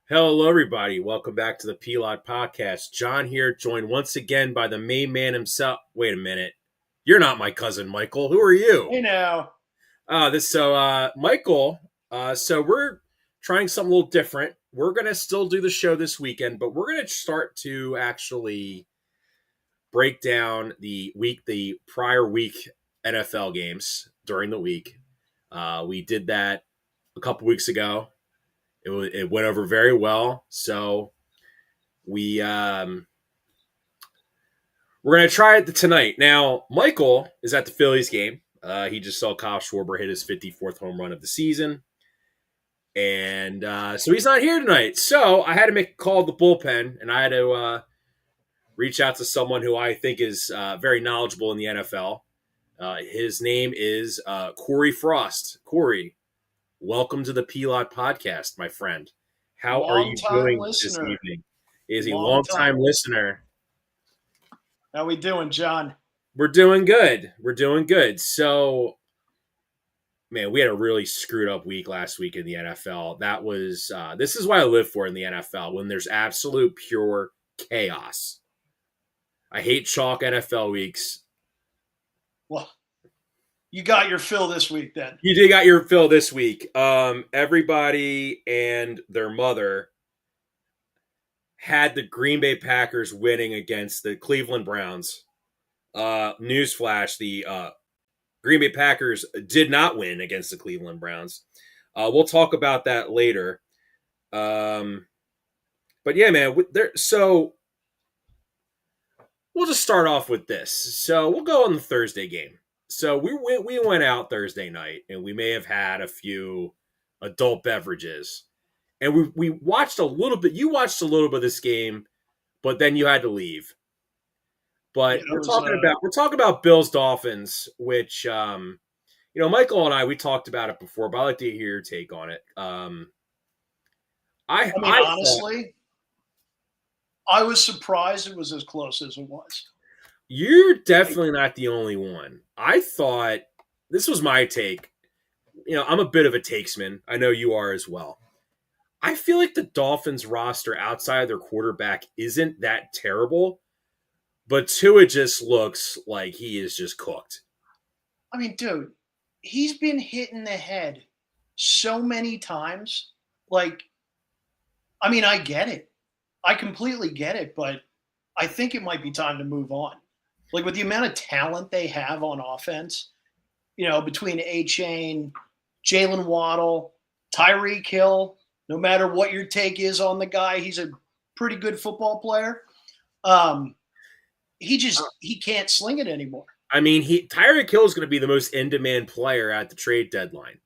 Hello, everybody. Welcome back to the TheP-LotPodcast. John here, joined once again by the main man himself. Wait a minute. You're not my cousin, Michael. Who are you? Hey, now. Michael, so we're trying something a little different. We're going to still do the show this weekend, but we're going to start to actually break down the prior week NFL games during the week. We did that a couple weeks ago. It went over very well, so we're going to try it tonight. Now, Michael is at the Phillies game. He just saw Kyle Schwarber hit his 54th home run of the season, and so he's not here tonight. So I had to make a call to the bullpen, and I had to reach out to someone who I think is very knowledgeable in the NFL. His name is Corey Frost. Corey, welcome to the TheP-LotPodcast, my friend. How are you doing this evening? He is a long-time listener. How we doing, John? We're doing good. So, man, we had a really screwed up week last week in the NFL. That was this is what I live for in the NFL, when there's absolute pure chaos. I hate chalk NFL weeks. Well, you got your fill this week, then. You did got your fill this week. Everybody and their mother had the Green Bay Packers winning against the Cleveland Browns. Newsflash, the Green Bay Packers did not win against the Cleveland Browns. We'll talk about that later. But yeah, man, so we'll just start off with this. So we'll go on the Thursday game. So we went out Thursday night, and we may have had a few adult beverages. And we watched a little bit. You watched a little bit of this game, but then you had to leave. But we're talking about Bills Dolphins, which Michael and we talked about it before, but I'd like to hear your take on it. Honestly, I was surprised it was as close as it was. You're definitely not the only one. I thought, this was my take. I'm a bit of a takesman. I know you are as well. I feel like the Dolphins roster outside of their quarterback isn't that terrible, but Tua just looks like he is just cooked. I mean, dude, he's been hit in the head so many times. I get it. I completely get it, but I think it might be time to move on. With the amount of talent they have on offense, between A-Chain, Jalen Waddle, Tyreek Hill, no matter what your take is on the guy, he's a pretty good football player. He can't sling it anymore. I mean, Tyreek Hill is going to be the most in-demand player at the trade deadline.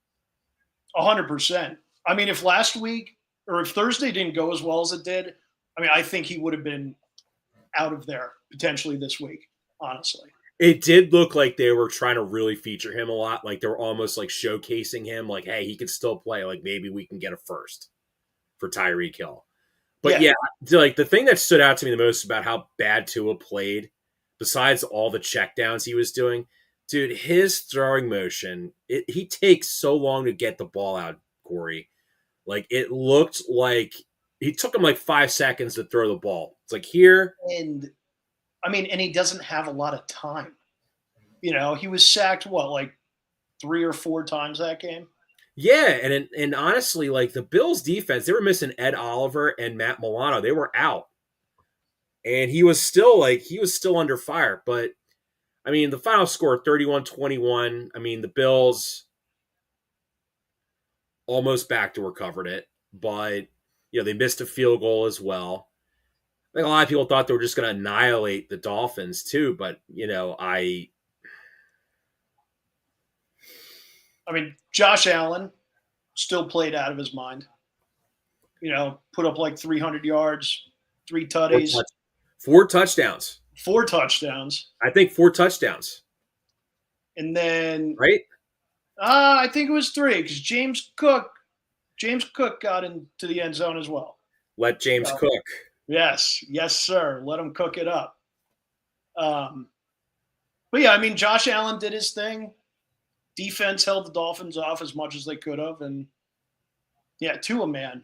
100%. I mean, if last week or if Thursday didn't go as well as it did, I think he would have been out of there potentially this week, honestly. It did look like they were trying to really feature him a lot. Like they were almost like showcasing him, like, hey, he can still play. Like maybe we can get a first for Tyreek Hill. But yeah, the thing that stood out to me the most about how bad Tua played, besides all the checkdowns he was doing, dude, his throwing motion, he takes so long to get the ball out, Corey. Like it looked like he took him like 5 seconds to throw the ball. It's like here. And he doesn't have a lot of time. He was sacked, 3 or 4 times that game? Yeah, and honestly, the Bills' defense, they were missing Ed Oliver and Matt Milano. They were out. And he was still under fire. But, the final score, 31-21. The Bills almost backdoor covered it. But, they missed a field goal as well. I think a lot of people thought they were just going to annihilate the Dolphins too, but Josh Allen still played out of his mind. Put up like 300 yards, three Four, tutties, touch, 4 touchdowns. 4 touchdowns. I think 4 touchdowns, And then right? I think it was three because James Cook got into the end zone as well. Let James So, cook. yes, sir. Let him cook it up. Um, but yeah, I mean, Josh Allen did his thing. Defense held the Dolphins off as much as they could have, and yeah, Tua, man,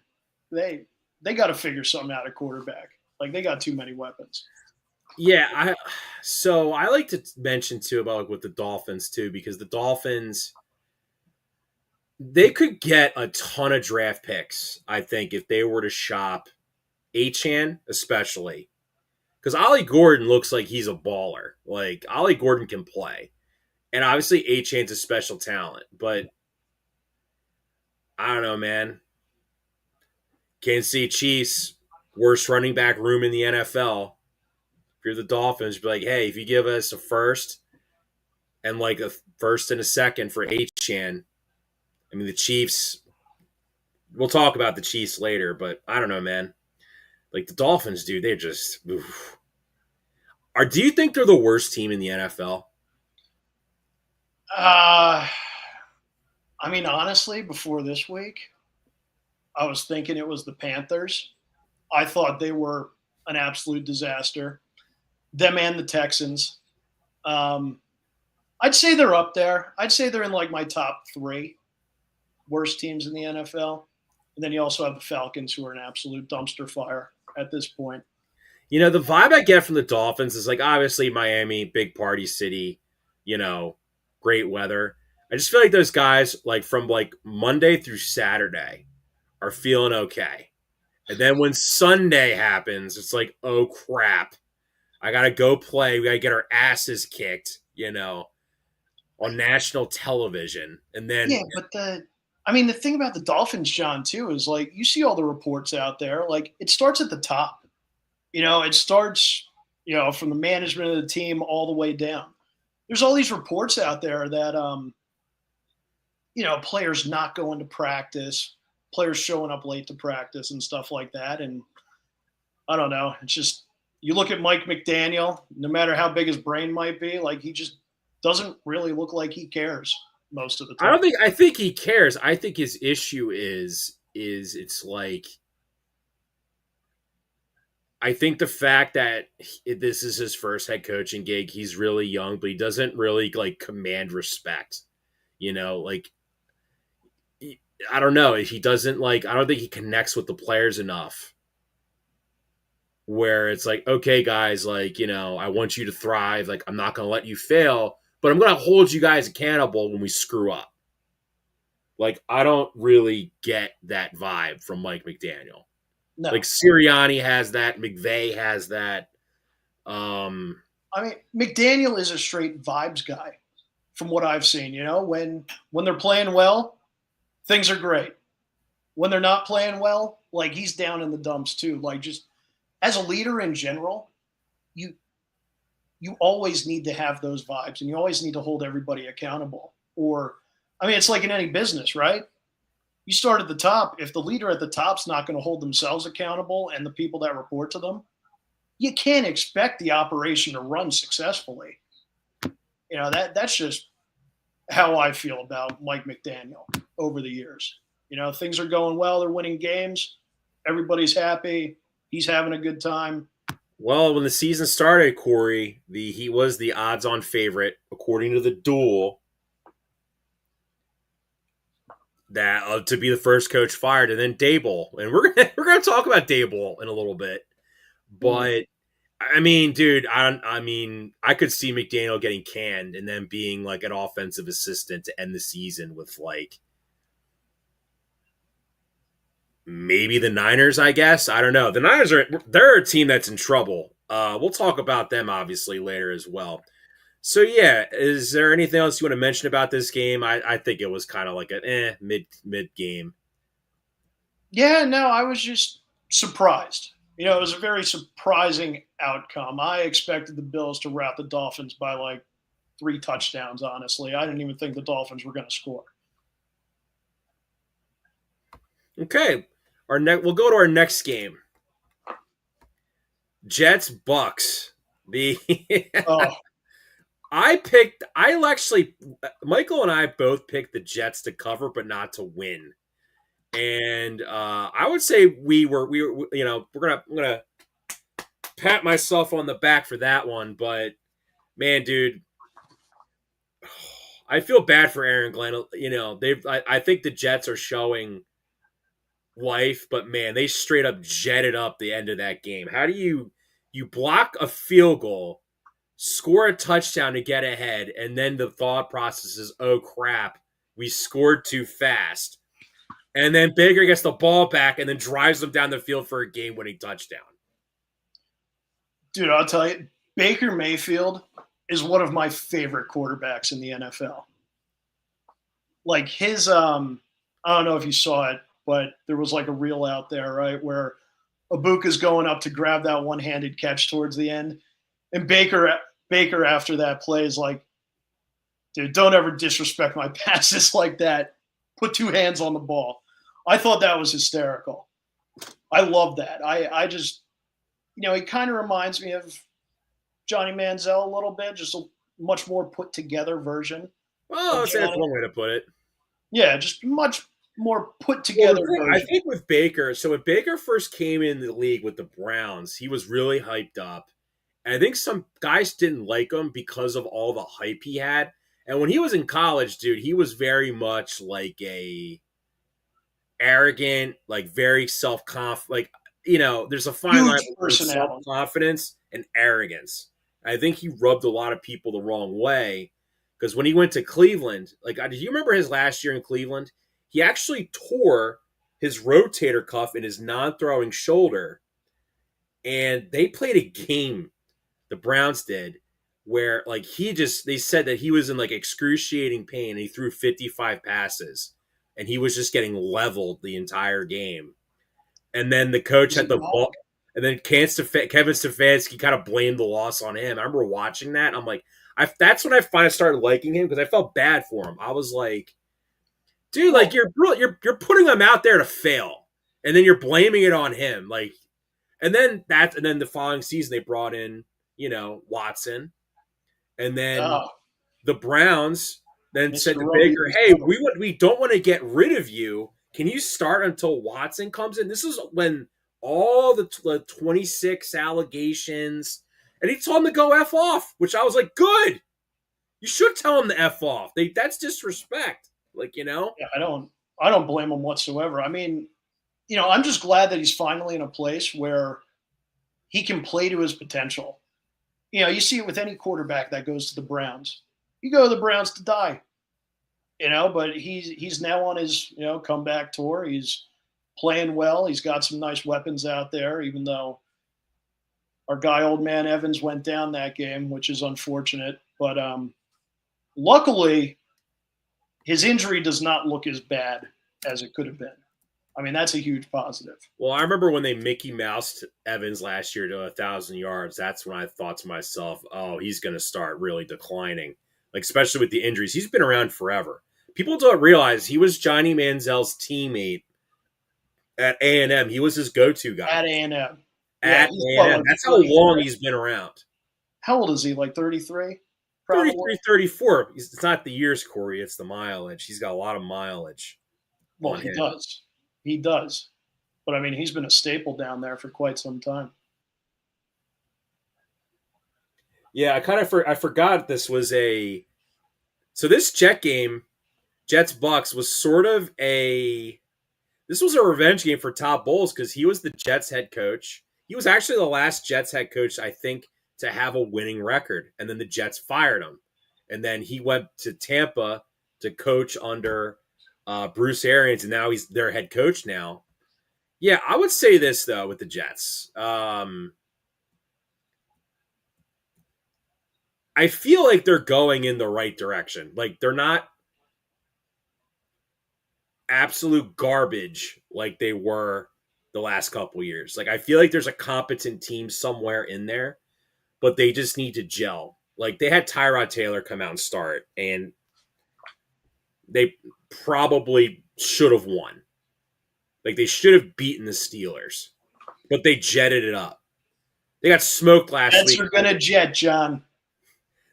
they they got to figure something out at quarterback. Like they got too many weapons. Yeah, so I like to mention too about like with the Dolphins too, because the Dolphins they could get a ton of draft picks, I think, if they were to shop Achan especially. Because Ollie Gordon looks like he's a baller. Like Ollie Gordon can play. And obviously Achan's a special talent, but I don't know, man. Kansas City Chiefs, worst running back room in the NFL. If you're the Dolphins, be like, hey, if you give us a first and like a first and a second for Achan, I mean the Chiefs. We'll talk about the Chiefs later, but I don't know, man. Like the Dolphins, dude, they're just. Oof. Do you think they're the worst team in the NFL? Uh, I mean, honestly, before this week, I was thinking it was the Panthers. I thought they were an absolute disaster. Them and the Texans. Um, I'd say they're up there. I'd say they're in like my top three worst teams in the NFL. And then you also have the Falcons, who are an absolute dumpster fire at this point. The vibe I get from the Dolphins is like obviously Miami, big party city, great weather. I just feel like those guys, like from like Monday through Saturday, are feeling okay. And then when Sunday happens, it's like, oh crap. I gotta go play. We gotta get our asses kicked, on national television. And then Yeah, but the thing about the Dolphins, John, too, is like you see all the reports out there. Like it starts at the top. It starts, from the management of the team all the way down. There's all these reports out there that, players not going to practice, players showing up late to practice and stuff like that. And I don't know. It's just, you look at Mike McDaniel, no matter how big his brain might be, like he just doesn't really look like he cares most of the time. I think he cares. I think his issue is it's like I think the fact that this is his first head coaching gig, he's really young, but he doesn't really like command respect. Like I don't know, he doesn't like. I don't think he connects with the players enough. Where it's like, okay, guys, like I want you to thrive. Like I'm not going to let you fail, but I'm going to hold you guys accountable when we screw up. Like I don't really get that vibe from Mike McDaniel. Like No. Sirianni has that, McVay has that. Um, I mean, McDaniel is a straight vibes guy from what I've seen. When they're playing well, things are great. When they're not playing well, like he's down in the dumps too. Like just as a leader in general, you you always need to have those vibes and you always need to hold everybody accountable. Or I mean, it's like in any business, right? You start at the top. If the leader at the top's not going to hold themselves accountable and the people that report to them, you can't expect the operation to run successfully. That's just how I feel about Mike McDaniel over the years. Things are going well, they're winning games, everybody's happy, he's having a good time. well, when the season started, Corey, he was the odds-on favorite according to the Duel that to be the first coach fired, and then Daboll, and we're gonna talk about Daboll in a little bit, Hmm. but I mean, dude, I could see McDaniel getting canned and then being like an offensive assistant to end the season with like maybe the Niners. I guess I don't know. The Niners they're a team that's in trouble. We'll talk about them obviously later as well. So yeah, is there anything else you want to mention about this game? I think it was kind of like an mid game. Yeah, no, I was just surprised. It was a very surprising outcome. I expected the Bills to rout the Dolphins by like 3 touchdowns, honestly. I didn't even think the Dolphins were going to score. Okay. We'll go to our next game. Jets Bucks. The Oh, I actually Michael and I both picked the Jets to cover but not to win. And I would say we were I'm gonna pat myself on the back for that one, but man, dude, I feel bad for Aaron Glenn. I think the Jets are showing life, but man, they straight up jetted up the end of that game. How do you block a field goal, score a touchdown to get ahead, and then the thought process is, oh crap, we scored too fast. And then Baker gets the ball back and then drives them down the field for a game-winning touchdown. dude, I'll tell you, Baker Mayfield is one of my favorite quarterbacks in the NFL. Like I don't know if you saw it, but there was like a reel out there, right, where Ibuka's going up to grab that one-handed catch towards the end, and Baker after that play is like, dude, don't ever disrespect my passes like that. Put two hands on the ball. I thought that was hysterical. I love that. I just, he kind of reminds me of Johnny Manziel a little bit, just a much more put together version Well, of that's Johnny. one way to put it. Yeah, just much more put Well, together I version. think with Baker, so when Baker first came in the league with the Browns, he was really hyped up. And I think some guys didn't like him because of all the hype he had. And when he was in college, dude, he was very much like a arrogant, like very like there's a fine line Huge between personality. self-confidence and arrogance. I think he rubbed a lot of people the wrong way because when he went to Cleveland, like, do you remember his last year in Cleveland? He actually tore his rotator cuff in his non-throwing shoulder, and they played a game, the Browns did, where like they said that he was in like excruciating pain and he threw 55 passes and he was just getting leveled the entire game. And then the coach He's a had the dog. ball, and then Kevin Stefanski kind of blamed the loss on him. I remember watching that. I'm like, that's when I finally started liking him because I felt bad for him. I was like, dude, like Well, you're putting him out there to fail, and then you're blaming it on him. Like, and then the following season they brought in Watson, and then oh, the Browns then said Mr. to Ruby Baker, was "Hey, better. we don't want to get rid of you. Can you start until Watson comes in?" This is when all the 26 allegations, and he told him to go f off, which I was like, "Good. You should tell him to f off. That's disrespect." Yeah, I don't blame him whatsoever. I mean, I'm just glad that he's finally in a place where he can play to his potential. You see it with any quarterback that goes to the Browns. You go to the Browns to die, but he's now on his, comeback tour. He's playing well. He's got some nice weapons out there, even though our guy old man Evans went down that game, which is unfortunate. But luckily his injury does not look as bad as it could have been. I mean, that's a huge positive. Well, I remember when they Mickey Moused Evans last year to 1,000 yards. That's when I thought to myself, "Oh, he's going to start really declining." Like especially with the injuries, he's been around forever. People don't realize he was Johnny Manziel's teammate at A&M. He was his go-to At guy A&M. Yeah, at he's what, A&M. like That's how 33? long he's been around. How old is he? Like 33? Probably. 33, 34. It's not the years, Corey. It's the mileage. He's got a lot of mileage Well, on he him. does. He does. But I mean, he's been a staple down there for quite some time. Yeah, I forgot this was a so this Jets Bucks was sort of a this was a revenge game for Todd Bowles because he was the Jets head coach. He was actually the last Jets head coach, I think, to have a winning record. And then the Jets fired him. And then he went to Tampa to coach under Bruce Arians, and now he's their head coach now. Yeah, I would say this, though, with the Jets. I feel like they're going in the right direction. Like, they're not absolute garbage like they were the last couple years. Like I feel like there's a competent team somewhere in there, but they just need to gel. Like they had Tyrod Taylor come out and start, and they probably should have won. Like they should have beaten the Steelers, but they jetted it up. They got smoked last Jets week. are gonna jet, John.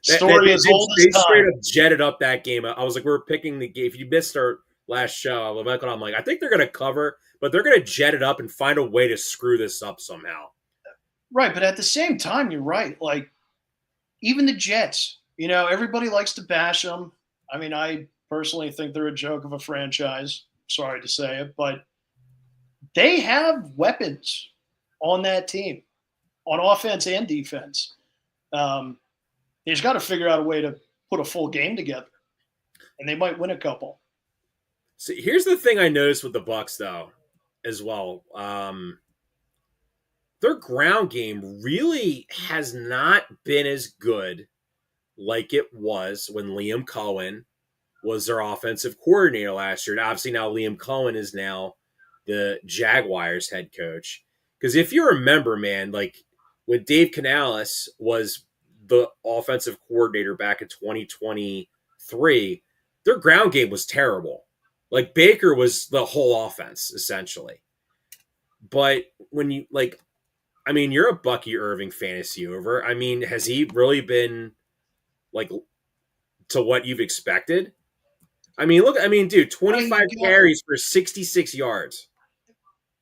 That Story as old as they straight time. up jetted up that game. I was like, we're picking the game. If you missed our last show, I'm like, I think they're gonna cover, but they're gonna jet it up and find a way to screw this up somehow. Right, but at the same time, you're right. Like even the Jets, everybody likes to bash them. I mean, I personally think they're a joke of a franchise. Sorry to say it, but they have weapons on that team, on offense and defense. Um, they just got to figure out a way to put a full game together, and they might win a couple. See, here's the thing I noticed with the Bucks though, as well. Their ground game really has not been as good like it was when Liam Cohen was their offensive coordinator last year. And obviously now Liam Cohen is now the Jaguars head coach. Because if you remember, man, like when Dave Canales was the offensive coordinator back in 2023, their ground game was terrible. Like Baker was the whole offense, essentially. But when you like, I mean, you're a Bucky Irving fantasy over. I mean, has he really been like to what you've expected? I mean, look, I mean, dude, I mean, 25 carries for 66 yards.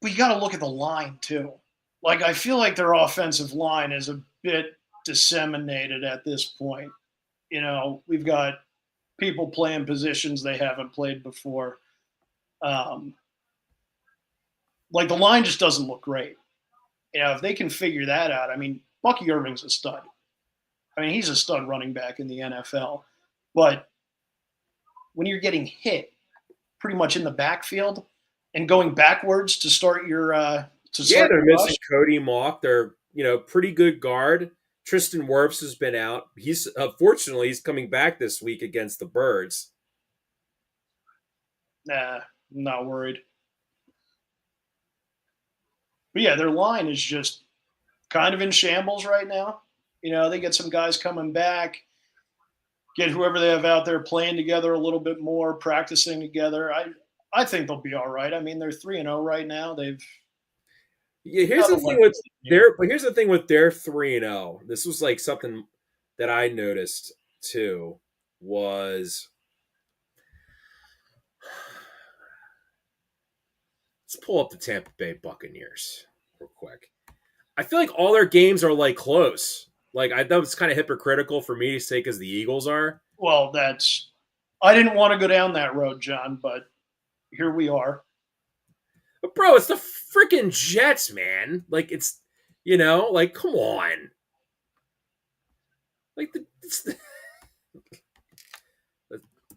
but you got to look at the line too. Like I feel like their offensive line is a bit disseminated at this point. We've got people playing positions they haven't played before. Um, like the line just doesn't look great. If they can figure that out, I mean, Bucky Irving's a stud. I mean, he's a stud running back in the NFL. But when you're getting hit pretty much in the backfield and going backwards to start your Yeah, they're rush, missing Cody Mock. They're, pretty good guard. Tristan Wirfs has been out. He's fortunately he's coming back this week against the Birds. nah, I'm not worried. But yeah, their line is just kind of in shambles right now. They get some guys coming back, get whoever they have out there playing together a little bit more, practicing together. I think they'll be all right. I mean, they're 3-0 right now. They've Yeah, here's got the a thing weapons with team. their 3-0. This was like something that I noticed too was let's pull up the Tampa Bay Buccaneers real quick. I feel like all their games are like close. Like I thought it's kind of hypocritical for me to say because the Eagles are. Well, I didn't want to go down that road, John, but here we are. But bro, it's the freaking Jets, man. Like it's like come on. Like the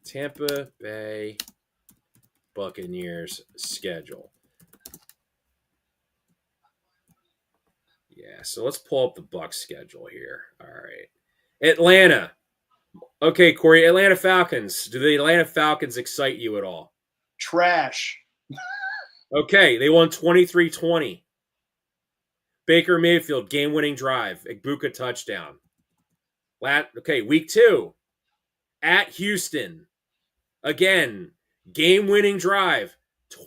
Tampa Bay Buccaneers schedule. Yeah, so let's pull up the Bucs schedule here. All right. Atlanta. Okay, Corey, Atlanta Falcons. Do the Atlanta Falcons excite you at all? Trash. Okay, they won 23-20. Baker Mayfield, game-winning drive. Igbuka touchdown. Okay, week 2. At Houston. Again, game-winning drive.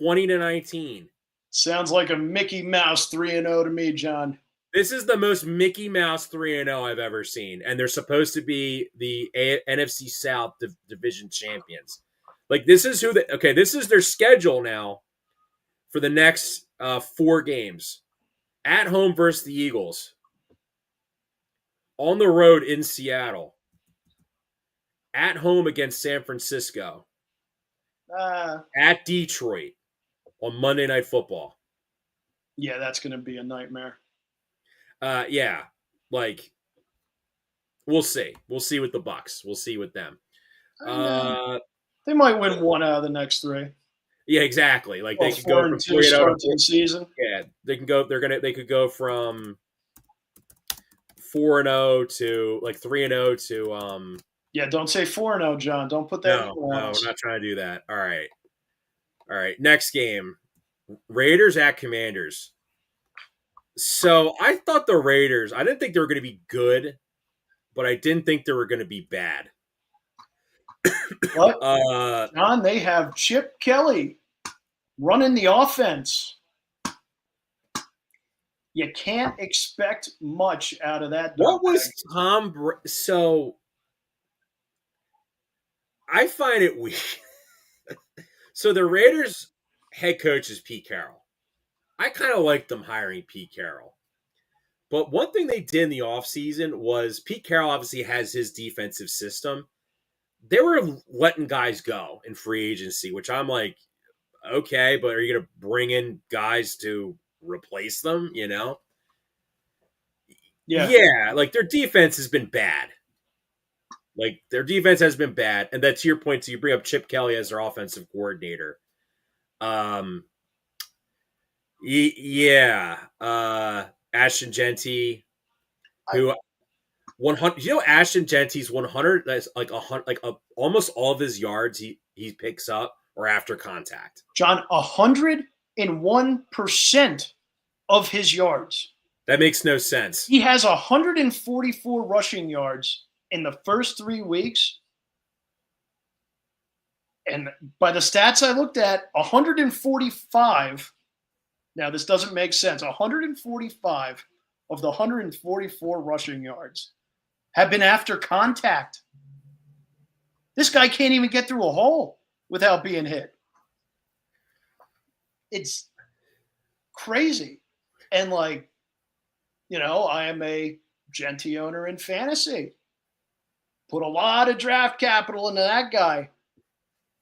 20-19. Sounds like a Mickey Mouse 3-0 to me, John. This is the most Mickey Mouse 3-0 I've ever seen. And they're supposed to be the NFC South division champions. Like, this is this is their schedule now for the next 4 games. At home versus the Eagles. On the road in Seattle. At home against San Francisco. At Detroit on Monday Night Football. Yeah, that's going to be a nightmare. Yeah, like we'll see. We'll see with the Bucs. We'll see with them. They might win 1 out of the next 3. Yeah, exactly. Like well, they could go from 4-2 start to the season. Yeah, they can go. They could go from 4-0 to like 3-0 to. Yeah, don't say 4-0, John. Don't put that. No, we're not trying to do that. All right. Next game, Raiders at Commanders. So I thought the Raiders. I didn't think they were going to be good, but I didn't think they were going to be bad. What? John, they have Chip Kelly. running the offense. You can't expect much out of that What dirtbag. was so I find it weird. So the Raiders head coach is Pete Carroll. I kind of like them hiring Pete Carroll. But one thing they did in the offseason was Pete Carroll obviously has his defensive system. They were letting guys go in free agency, which I'm like, okay, but are you going to bring in guys to replace them? Yeah. Yeah, like their defense has been bad. Like their defense has been bad, and that's your point. So you bring up Chip Kelly as their offensive coordinator. Um, yeah, Ashton Genty, I, who 100. Ashton Genty's 100. That's like 100, almost all of his yards he picks up are after contact. John, 101% of his yards. That makes no sense. He has 144 rushing yards in the first 3 weeks. And by the stats I looked at, 145. Now, this doesn't make sense. 145 of the 144 rushing yards have been after contact. This guy can't even get through a hole without being hit. It's crazy. And I am a Genty owner in fantasy. Put a lot of draft capital into that guy.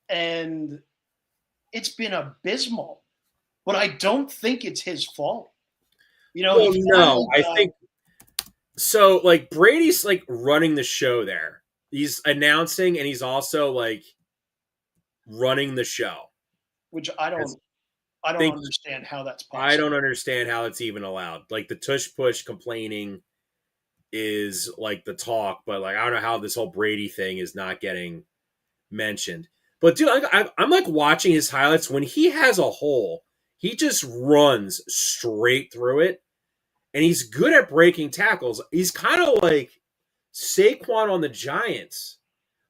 And it's been abysmal. But I don't think it's his fault. Well, He no, finally I got, think so. Like Brady's like running the show there. He's announcing and he's also like running the show. which I I don't think understand how that's I possible. don't understand how it's even allowed. Like the tush push complaining is like the talk, but like I don't know how this whole Brady thing is not getting mentioned. But dude, I'm like watching his highlights when he has a hole, he just runs straight through it, and he's good at breaking tackles. He's kind of like Saquon on the Giants.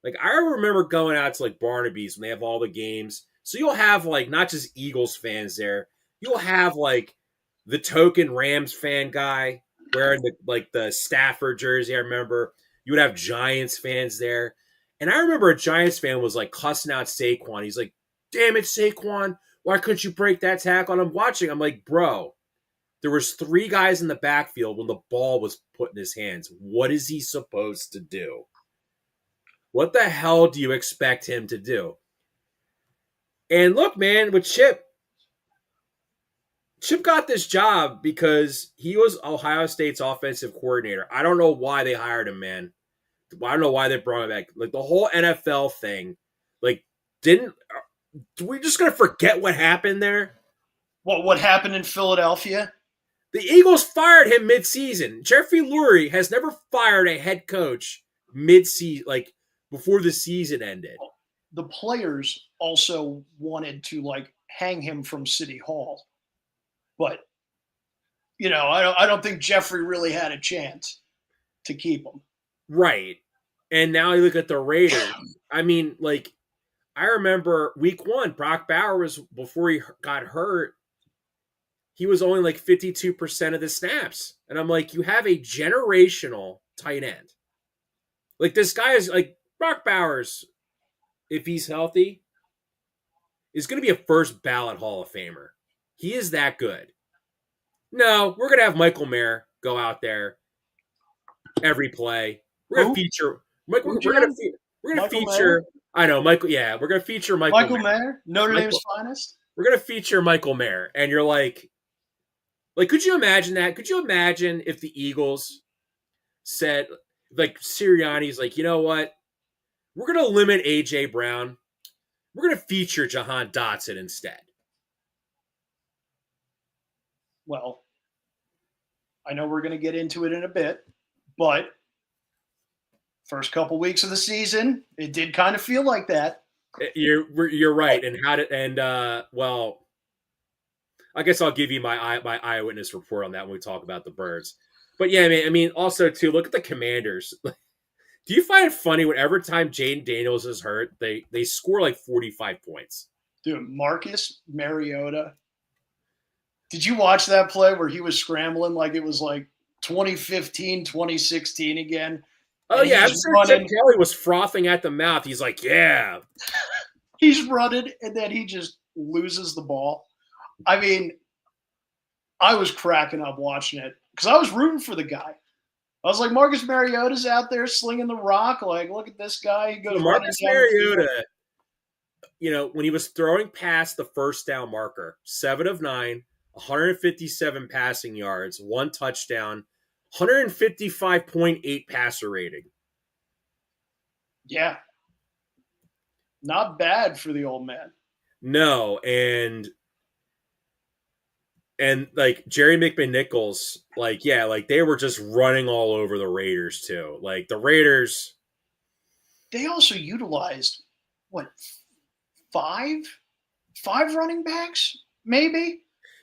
Like I remember going out to like Barnaby's when they have all the games. So you'll have like not just Eagles fans there. You'll have like the token Rams fan guy wearing the Stafford jersey. I remember you would have Giants fans there. And I remember a Giants fan was like cussing out Saquon. He's like, "Damn it, Saquon. Why couldn't you break that tackle?" And I'm watching. I'm like, "Bro, there was three guys in the backfield when the ball was put in his hands. What is he supposed to do? What the hell do you expect him to do?" And look, man, with Chip got this job because he was Ohio State's offensive coordinator. I don't know why they hired him, man. I don't know why they brought him back. Like the whole NFL thing, like didn't we just gonna forget what happened there? What happened in Philadelphia? The Eagles fired him mid-season. Jeffrey Lurie has never fired a head coach mid-season, like before the season ended. The players also wanted to hang him from City Hall, but I don't think Jeffrey really had a chance to keep him. Right. And now you look at the Raiders. I mean, like, I remember week one, Brock Bauer was, before he got hurt, he was only like 52% of the snaps. And I'm like, you have a generational tight end. Like, this guy is like, Brock Bowers, if he's healthy, is going to be a first ballot Hall of Famer. He is that good. No, we're going to have Michael Mayer go out there every play. We're going to Who? feature. Who, We're going John? to we're going to Michael Mayer? feature. I know Michael. Yeah, we're going to feature Michael Michael Mayer. Mayer? Notre Dame's Michael, finest? we're going to feature Michael Mayer, and you're like, could you imagine that? Could you imagine if the Eagles said, like, Sirianni's like, you know what? We're going to limit A.J. Brown. We're going to feature Jahan Dotson instead. Well, I know we're going to get into it in a bit, but first couple weeks of the season, it did kind of feel like that. You're right. And well, I guess I'll give you my eyewitness report on that when we talk about the Birds. But yeah, I mean, also too, look at the Commanders. Do you find it funny whenever time Jaden Daniels is hurt, they score like 45 points? Dude, Marcus Mariota. Did you watch that play where he was scrambling like it was like 2015, 2016 again? Oh, And yeah. I'm he's sure Chip running, Kelly was frothing at the mouth. He's like, yeah. and then he just loses the ball. I mean, I was cracking up watching it because I was rooting for the guy. I was like, Marcus Mariota's out there slinging the rock. Like, look at this guy. He So goes running Marcus down the field. Mariota, when he was throwing past the first down marker, 7 of 9, 157 passing yards, 1 touchdown, 155.8 passer rating. Yeah. Not bad for the old man. No, and like Jerry McMichaels, like, yeah, like they were just running all over the Raiders too. Like the Raiders, They also utilized what, five? Five running backs, maybe?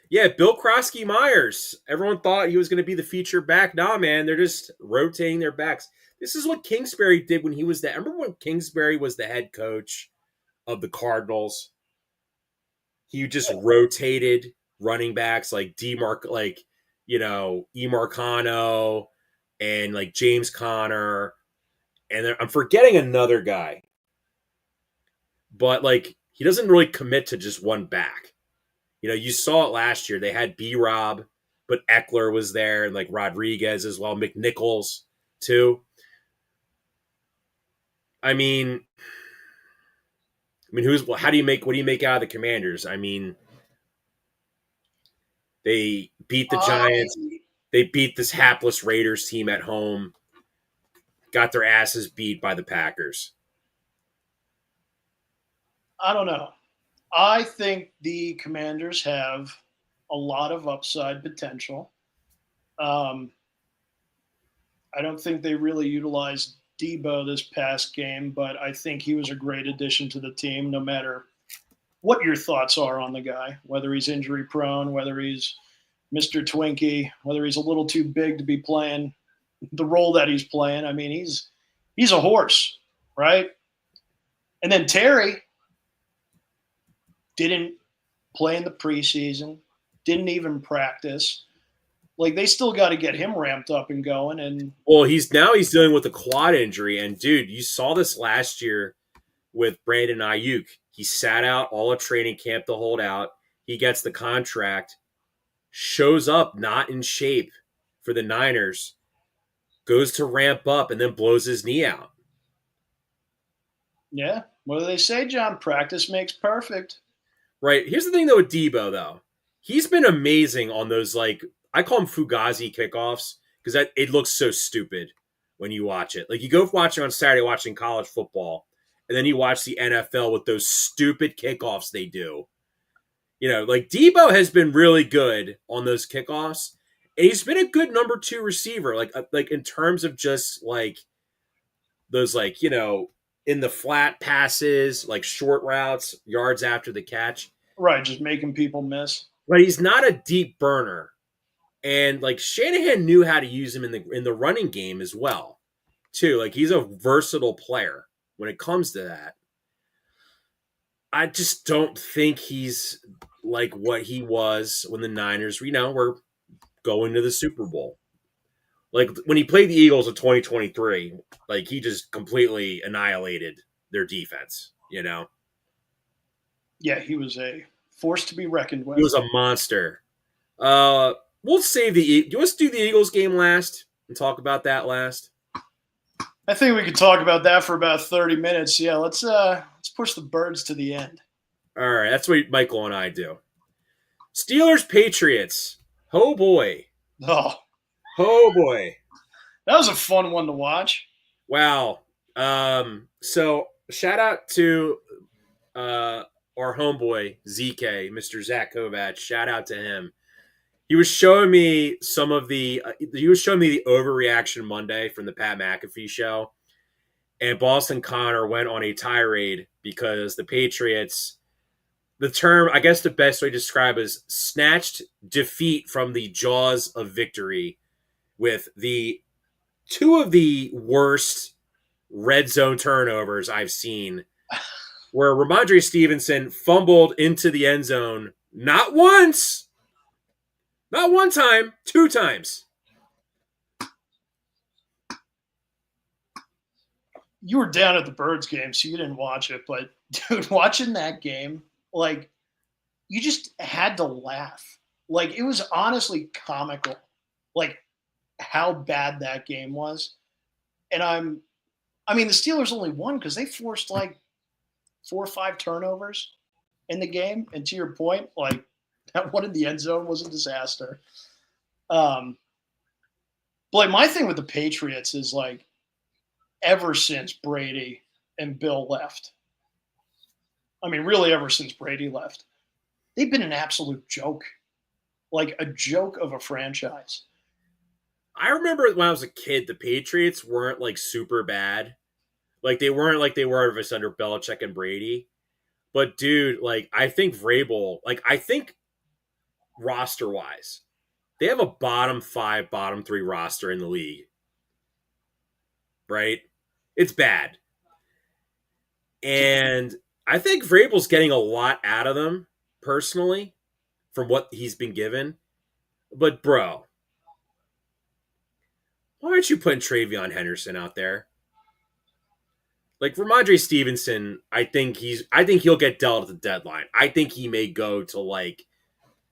yeah, Bill Krosky Myers. Everyone thought he was going to be the feature back. Nah, man, they're just rotating their backs. This is what Kingsbury did when he was the. Remember when Kingsbury was the head coach of the Cardinals? He just rotated running backs like Emarcano and like James Conner, and I'm forgetting another guy, but like he doesn't really commit to just one back. You saw it last year. They had B Rob, but Eckler was there, and like Rodriguez as well, McNichols too. I mean, who's what do you make out of the Commanders? I mean, they beat the Giants. I They beat this hapless Raiders team at home. Got their asses beat by the Packers. I don't know. I think the Commanders have a lot of upside potential. Um, I don't think they really utilized Debo this past game, but I think he was a great addition to the team, no matter what your thoughts are on the guy, whether he's injury prone, whether he's Mr. Twinkie, whether he's a little too big to be playing the role that he's playing. I mean, he's a horse, right? And then Terry didn't play in the preseason, didn't even practice. Like they still got to get him ramped up and going. And Well, he's dealing with a quad injury, and dude, you saw this last year with Brandon Ayuk. He sat out all of training camp to hold out. He gets the contract, shows up not in shape for the Niners, goes to ramp up, and then blows his knee out. yeah, what do they say, John? Practice makes perfect. Right. Here's the thing though with Debo though. He's been amazing on those like I call them Fugazi kickoffs because it looks so stupid when you watch it. Like you go watching on Saturday watching college football, and then you watch the NFL with those stupid kickoffs they do. Like Debo has been really good on those kickoffs, and he's been a good number 2 receiver. Like in terms of just like those in the flat passes, like short routes, yards after the catch. Right, just making people miss. But he's not a deep burner. And like Shanahan knew how to use him in the running game as well, too. Like he's a versatile player when it comes to that. I just don't think he's like what he was when the Niners, were going to the Super Bowl. Like when he played the Eagles in 2023, like he just completely annihilated their defense. Yeah, he was a force to be reckoned He with. was a monster. We'll save the. Let's do the Eagles game last and talk about that last. I think we could talk about that for about 30 minutes. Yeah, let's push the birds to the end. All right, that's what Michael and I do. Steelers Patriots. Oh boy. Oh, Oh boy. that was a fun one to watch. Wow. So shout out to our homeboy ZK, Mr. Zach Kovac. Shout out to him. He was showing me the overreaction Monday from the Pat McAfee show, and Boston Connor went on a tirade because the Patriots, the term I guess the best way to describe is snatched defeat from the jaws of victory with the 2 of the worst red zone turnovers I've seen where Ramondre Stevenson fumbled into the end zone not once, not one time, two times. You were down at the Birds game, so you didn't watch it. But dude, watching that game, like you just had to laugh. Like it was honestly comical, like how bad that game was. And I mean, the Steelers only won because they forced like 4 or 5 turnovers in the game. And to your point, like that one in the end zone was a disaster. Um, but like my thing with the Patriots is like ever since Brady and Bill left, I mean, really ever since Brady left, they've been an absolute joke, like a joke of a franchise. I remember when I was a kid, the Patriots weren't like super bad. Like they weren't like they were of us under Belichick and Brady. But dude, like I think Vrabel, like I think roster wise, they have a bottom 5, bottom 3 roster in the league. Right? It's bad. And I think Vrabel's getting a lot out of them personally from what he's been given. But bro, why aren't you putting Travion Henderson out there? Like Ramondre Stevenson, I think he'll get dealt at the deadline. I think he may go to like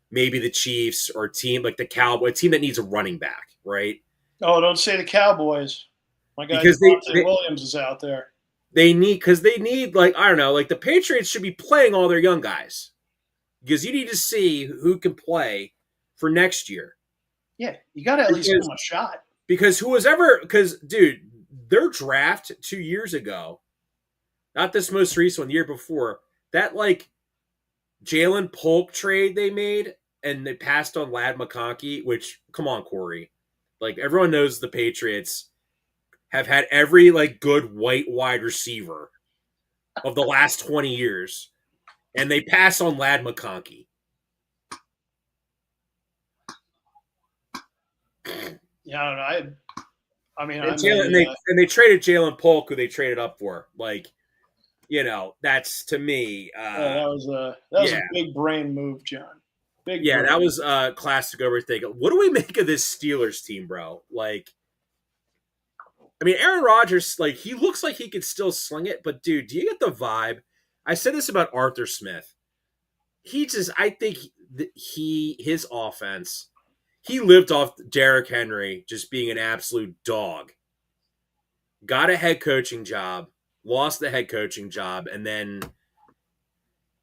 maybe the Chiefs or a team like the Cowboy, a team that needs a running back, right? Oh, don't say the Cowboys. My guy Because Devontae Williams is out there. they need like I don't know, like the Patriots should be playing all their young guys because you need to see who can play for next year. Yeah, you got to at least give him a shot. Because who was ever because dude, their draft 2 years ago, not this most recent one, the year before, that like Jalen Polk trade they made and they passed on Lad McConkey, which come on, Corey. Like everyone knows the Patriots have had every like good white wide receiver of the last 20 years, and they pass on Lad McConkey. Yeah, I don't know. I mean, And they traded Jalen Polk, who they traded up for. Like, you know, that's to me. that was Yeah. a big brain move, John. Big Yeah, brain. that was classic overthinking. What do we make of this Steelers team, bro? Like, I mean, Aaron Rodgers, like, he looks like he could still sling it, but dude, do you get the vibe? I said this about Arthur Smith. I think his offense, he lived off Derrick Henry just being an absolute dog. Got a head coaching job, lost the head coaching job, and then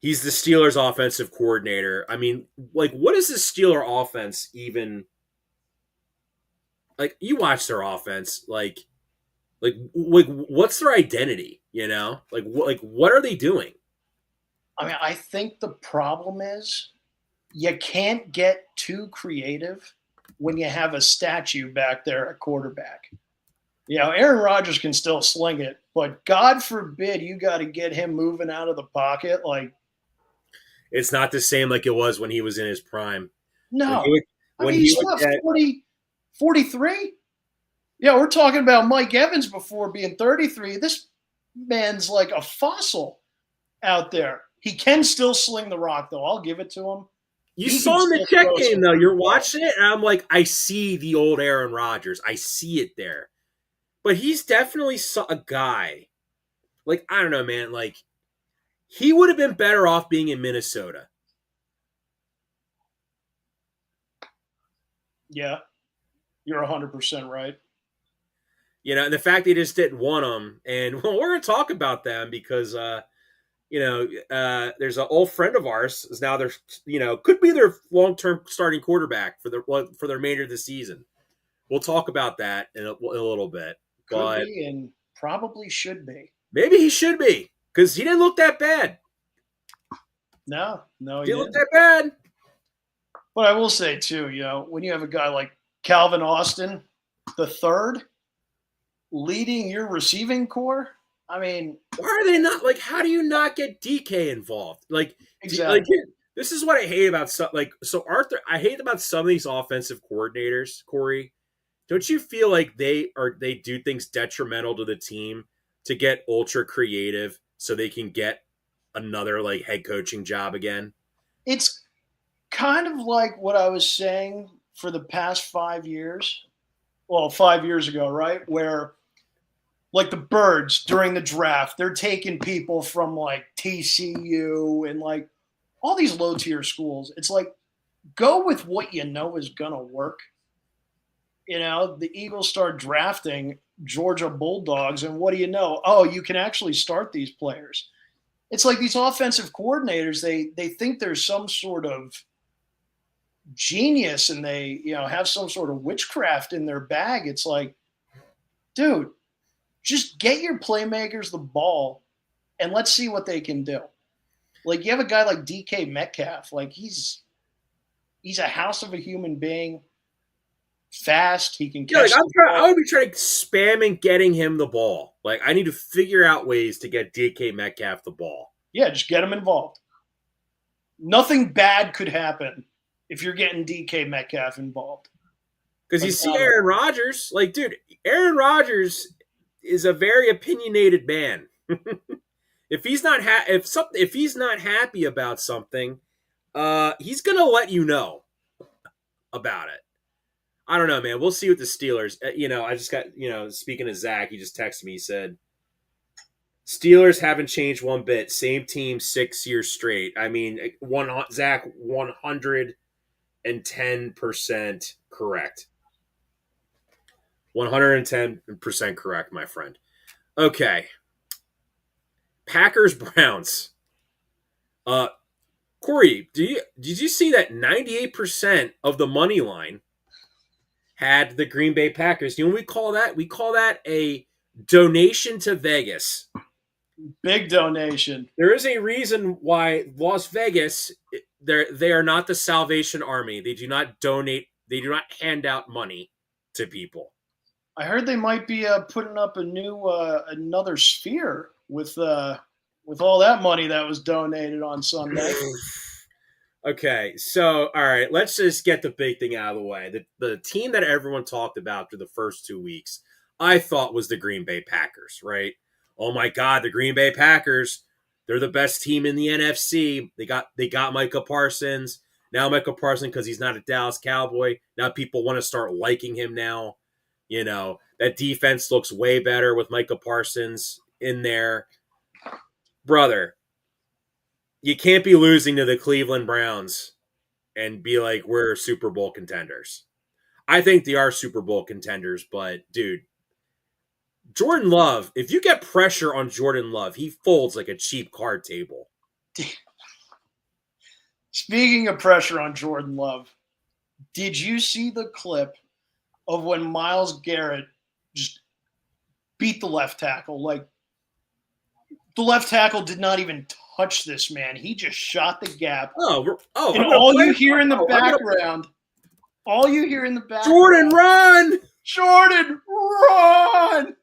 he's the Steelers offensive coordinator. I mean, like, what is the Steeler offense even like? You watch their offense, like what's their identity? You know, like what are they doing? I mean, I think the problem is you can't get too creative when you have a statue back there at quarterback. You know, Aaron Rodgers can still sling it, but God forbid you got to get him moving out of the pocket. Like, It's not the same like it was when he was in his prime. When he no. would, I when mean, he he's would what, get 40, 43? Yeah, we're talking about Mike Evans before being 33. This man's like a fossil out there. He can still sling the rock, though. I'll give it to him. you He can saw in the still check throw game some though, you're balls. watching it, and I'm like, I see the old Aaron Rodgers. I see it there. But he's definitely a guy. Like, I don't know, man. Like, he would have been better off being in Minnesota. Yeah, you're 100% right. You know, and the fact they just didn't want him. And well, we're going to talk about them because, there's an old friend of ours is now their, could be their long-term starting quarterback for the remainder of the season. We'll talk about that in a little bit. Could But be and probably should be. maybe he should be because he didn't look that bad. No, he Didn't look didn't. that bad. But I will say, too, when you have a guy like Calvin Austin, the third, leading your receiving core, I mean, Why are they not like? How do you not get DK involved? Like, exactly. this is what I hate about some. Like, so Arthur, I hate about some of these offensive coordinators. Corey, don't you feel like they do things detrimental to the team to get ultra creative so they can get another like head coaching job again? It's kind of like what I was saying for the past 5 years. Well, 5 years ago, right? Where like the Birds during the draft, they're taking people from like TCU and like all these low tier schools. It's like go with what you know is gonna work. The Eagles start drafting Georgia Bulldogs, and what do you know? Oh, you can actually start these players. It's like these offensive coordinators, they think there's some sort of genius and they, have some sort of witchcraft in their bag. It's like, dude, just get your playmakers the ball and let's see what they can do. Like you have a guy like DK Metcalf, like he's a house of a human being, fast, he can Yeah, like catch the I ball. would be trying spamming getting him the ball. Like I need to figure out ways to get DK Metcalf the ball. Yeah, just get him involved. Nothing bad could happen if you're getting DK Metcalf involved. Because you Like, see Aaron Rodgers, like, dude, Aaron Rodgers is a very opinionated man. If he's not if he's not happy about something, he's gonna let you know about it. I don't know, man. We'll see with the Steelers. I just got speaking of Zach, he just texted me. He said Steelers haven't changed one bit. Same team 6 years straight. I mean, Zach 110% correct. 110% correct, my friend. Okay. Packers Browns. Corey, did you see that 98% of the money line had the Green Bay Packers? You know what we call that? We call that a donation to Vegas. big donation. There is a reason why Las Vegas, they are not the Salvation Army. They do not donate. They do not hand out money to people. I heard they might be putting up a new another sphere with all that money that was donated on Sunday. Okay, so all right, let's just get the big thing out of the way. The team that everyone talked about through the first 2 weeks, I thought was the Green Bay Packers, right? Oh my God, the Green Bay Packers, they're the best team in the NFC. They got Micah Parsons. Now Micah Parsons, because he's not a Dallas Cowboy, now people want to start liking him now. That defense looks way better with Micah Parsons in there. Brother, you can't be losing to the Cleveland Browns and be like, we're Super Bowl contenders. I think they are Super Bowl contenders, but dude, Jordan Love, if you get pressure on Jordan Love, he folds like a cheap card table. Speaking of pressure on Jordan Love, did you see the clip of when Myles Garrett just beat the left tackle? Like, the left tackle did not even touch this man. He just shot the gap. And all you hear in the background, Jordan, run! Jordan, run!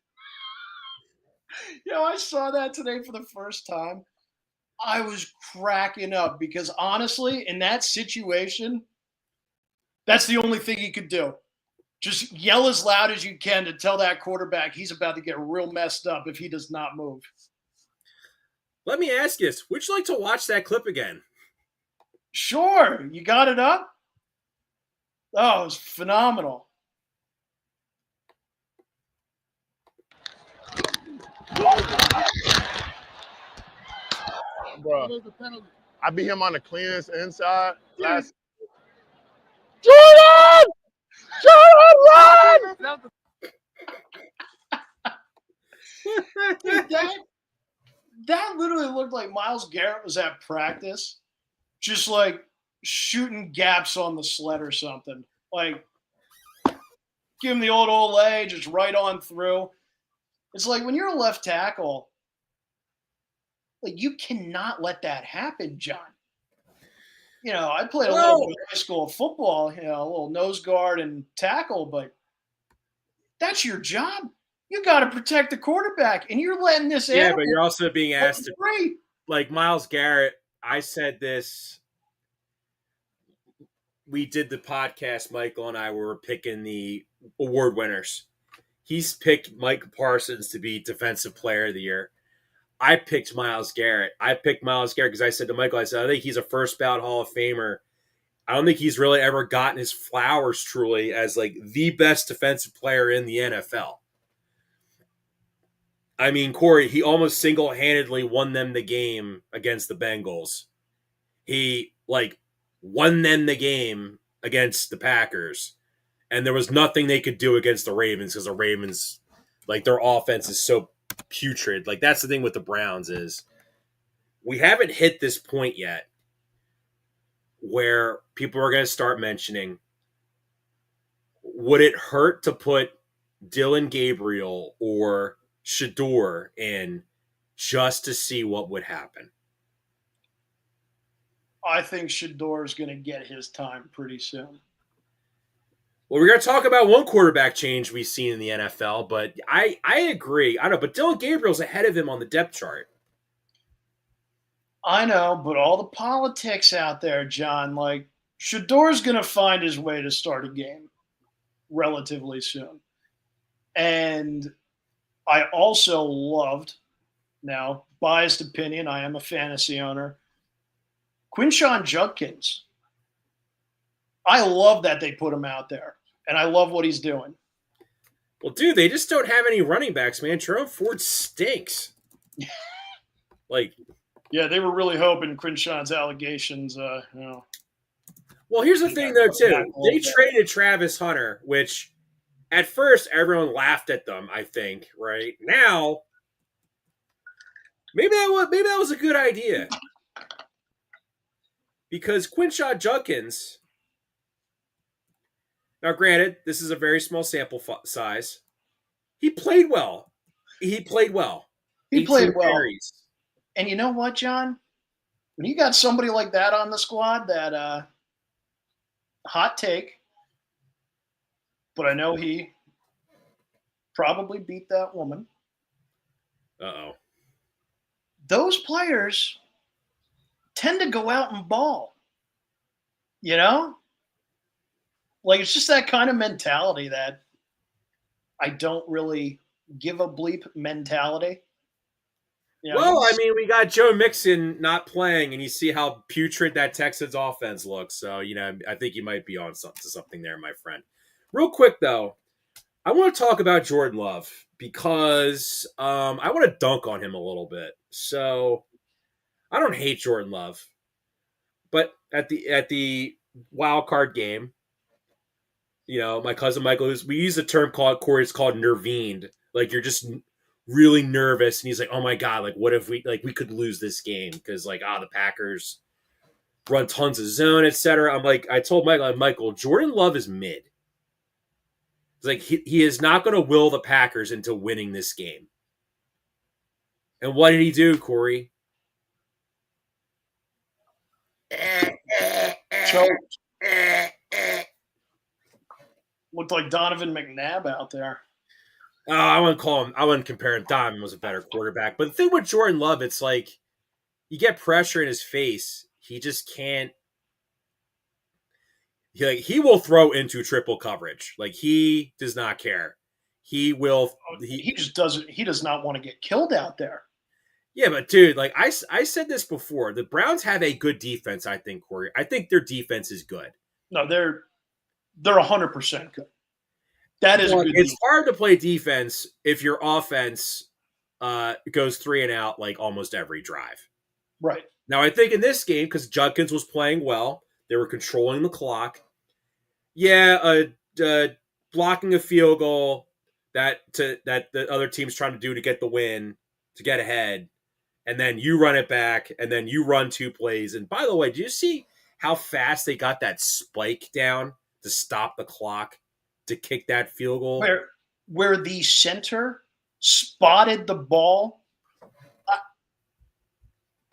I saw that today for the first time. I was cracking up because honestly, in that situation, that's the only thing he could do. Just yell as loud as you can to tell that quarterback he's about to get real messed up if he does not move. Let me ask you this. Would you like to watch that clip again? Sure. You got it up? Oh, it was phenomenal. Bro, I beat him on the cleanest inside. Last... Jordan! Jordan, run! Dude, that literally looked like Myles Garrett was at practice, just like shooting gaps on the sled or something. Like, give him the old Olay, just right on through. It's like when you're a left tackle, like you cannot let that happen, John. I played a little bit of high school football, a little nose guard and tackle, but that's your job. You got to protect the quarterback, and you're letting this. Yeah, but you're also being asked to. Like Myles Garrett, I said this. We did the podcast. Michael and I were picking the award winners. He's picked Mike Parsons to be Defensive Player of the Year. I picked Myles Garrett. Because I said to Michael, I said, I think he's a first ballot Hall of Famer. I don't think he's really ever gotten his flowers truly as like the best defensive player in the NFL. I mean, Corey, he almost single-handedly won them the game against the Bengals. He like won them the game against the Packers. And there was nothing they could do against the Ravens because the Ravens, like their offense is so putrid. Like that's the thing with the Browns is we haven't hit this point yet where people are going to start mentioning, would it hurt to put Dylan Gabriel or Shador in just to see what would happen? I think Shador is going to get his time pretty soon. Well, we're going to talk about one quarterback change we've seen in the NFL, but I agree. I don't know, but Dylan Gabriel's ahead of him on the depth chart. I know, but all the politics out there, John, like Shador's going to find his way to start a game relatively soon. And I also loved, now, biased opinion, I am a fantasy owner, Quinshon Judkins. I love that they put him out there, and I love what he's doing. Well, dude, they just don't have any running backs, man. Jerome Ford stinks. Yeah, they were really hoping Quinshon's allegations, Well, here's the thing, though, too. They traded Travis Hunter, which at first everyone laughed at them, I think, right? Now, maybe that was a good idea. Because Quinshon Judkins, now granted, this is a very small sample size. He played well. He played well. Carries. And you know what, John? When you got somebody like that on the squad, that hot take, but I know he probably beat that woman. Uh-oh. Those players tend to go out and ball. You know? Like, it's just that kind of mentality that I don't really give a bleep mentality. You know, well, I mean, we got Joe Mixon not playing, and you see how putrid that Texans offense looks. So, I think you might be on to something there, my friend. Real quick, though, I want to talk about Jordan Love because I want to dunk on him a little bit. So, I don't hate Jordan Love, but at the wild card game, my cousin Michael, we use a term Corey, it's called nerveened. Like you're just really nervous, and he's like, "Oh my god, like what if we could lose this game because the Packers run tons of zone, etc." I'm like, I told Michael, Jordan Love is mid. It's like he is not going to will the Packers into winning this game. And what did he do, Corey? Choked. Looked like Donovan McNabb out there. I wouldn't compare him. Donovan was a better quarterback. But the thing with Jordan Love, it's like you get pressure in his face. He just can't. He will throw into triple coverage. Like he does not care. He will. He just doesn't. He does not want to get killed out there. Yeah, but dude, like I said this before, the Browns have a good defense. I think, Corey. I think their defense is good. No, they're 100% good. That is good. It's hard to play defense if your offense goes 3 and out like almost every drive. Right. Now, I think in this game, because Judkins was playing well, they were controlling the clock. Yeah, blocking a field goal that the other team's trying to do to get the win, to get ahead, and then you run it back, and then you run 2 plays. And by the way, do you see how fast they got that spike down to stop the clock to kick that field goal? Where the center spotted the ball.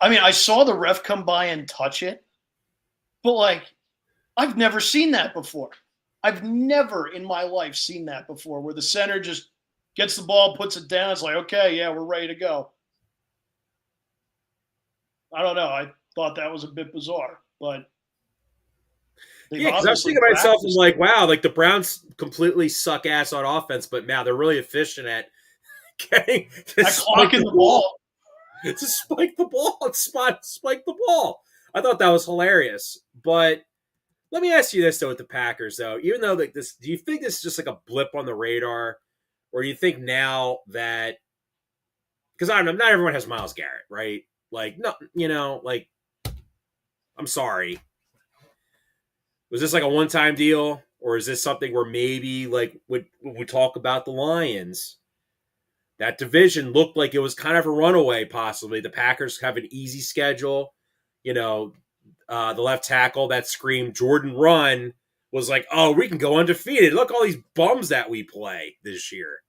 I mean, I saw the ref come by and touch it, but I've never seen that before. I've never in my life seen that before, where the center just gets the ball, puts it down. It's like, okay, yeah, we're ready to go. I don't know. I thought that was a bit bizarre, but yeah, because I was thinking to myself, I'm like, wow, like the Browns completely suck ass on offense, but man, they're really efficient at getting clocking the ball. to spike the ball, spike the ball. I thought that was hilarious. But let me ask you this though, with the Packers though, even though like this, do you think this is just like a blip on the radar, or do you think now that because I don't know, not everyone has Myles Garrett, right? Like no, like I'm sorry, was this like a one-time deal, or is this something where maybe like when we talk about the Lions? That division looked like it was kind of a runaway, possibly. The Packers have an easy schedule. The left tackle that screamed Jordan run was like, oh, we can go undefeated. Look, all these bums that we play this year.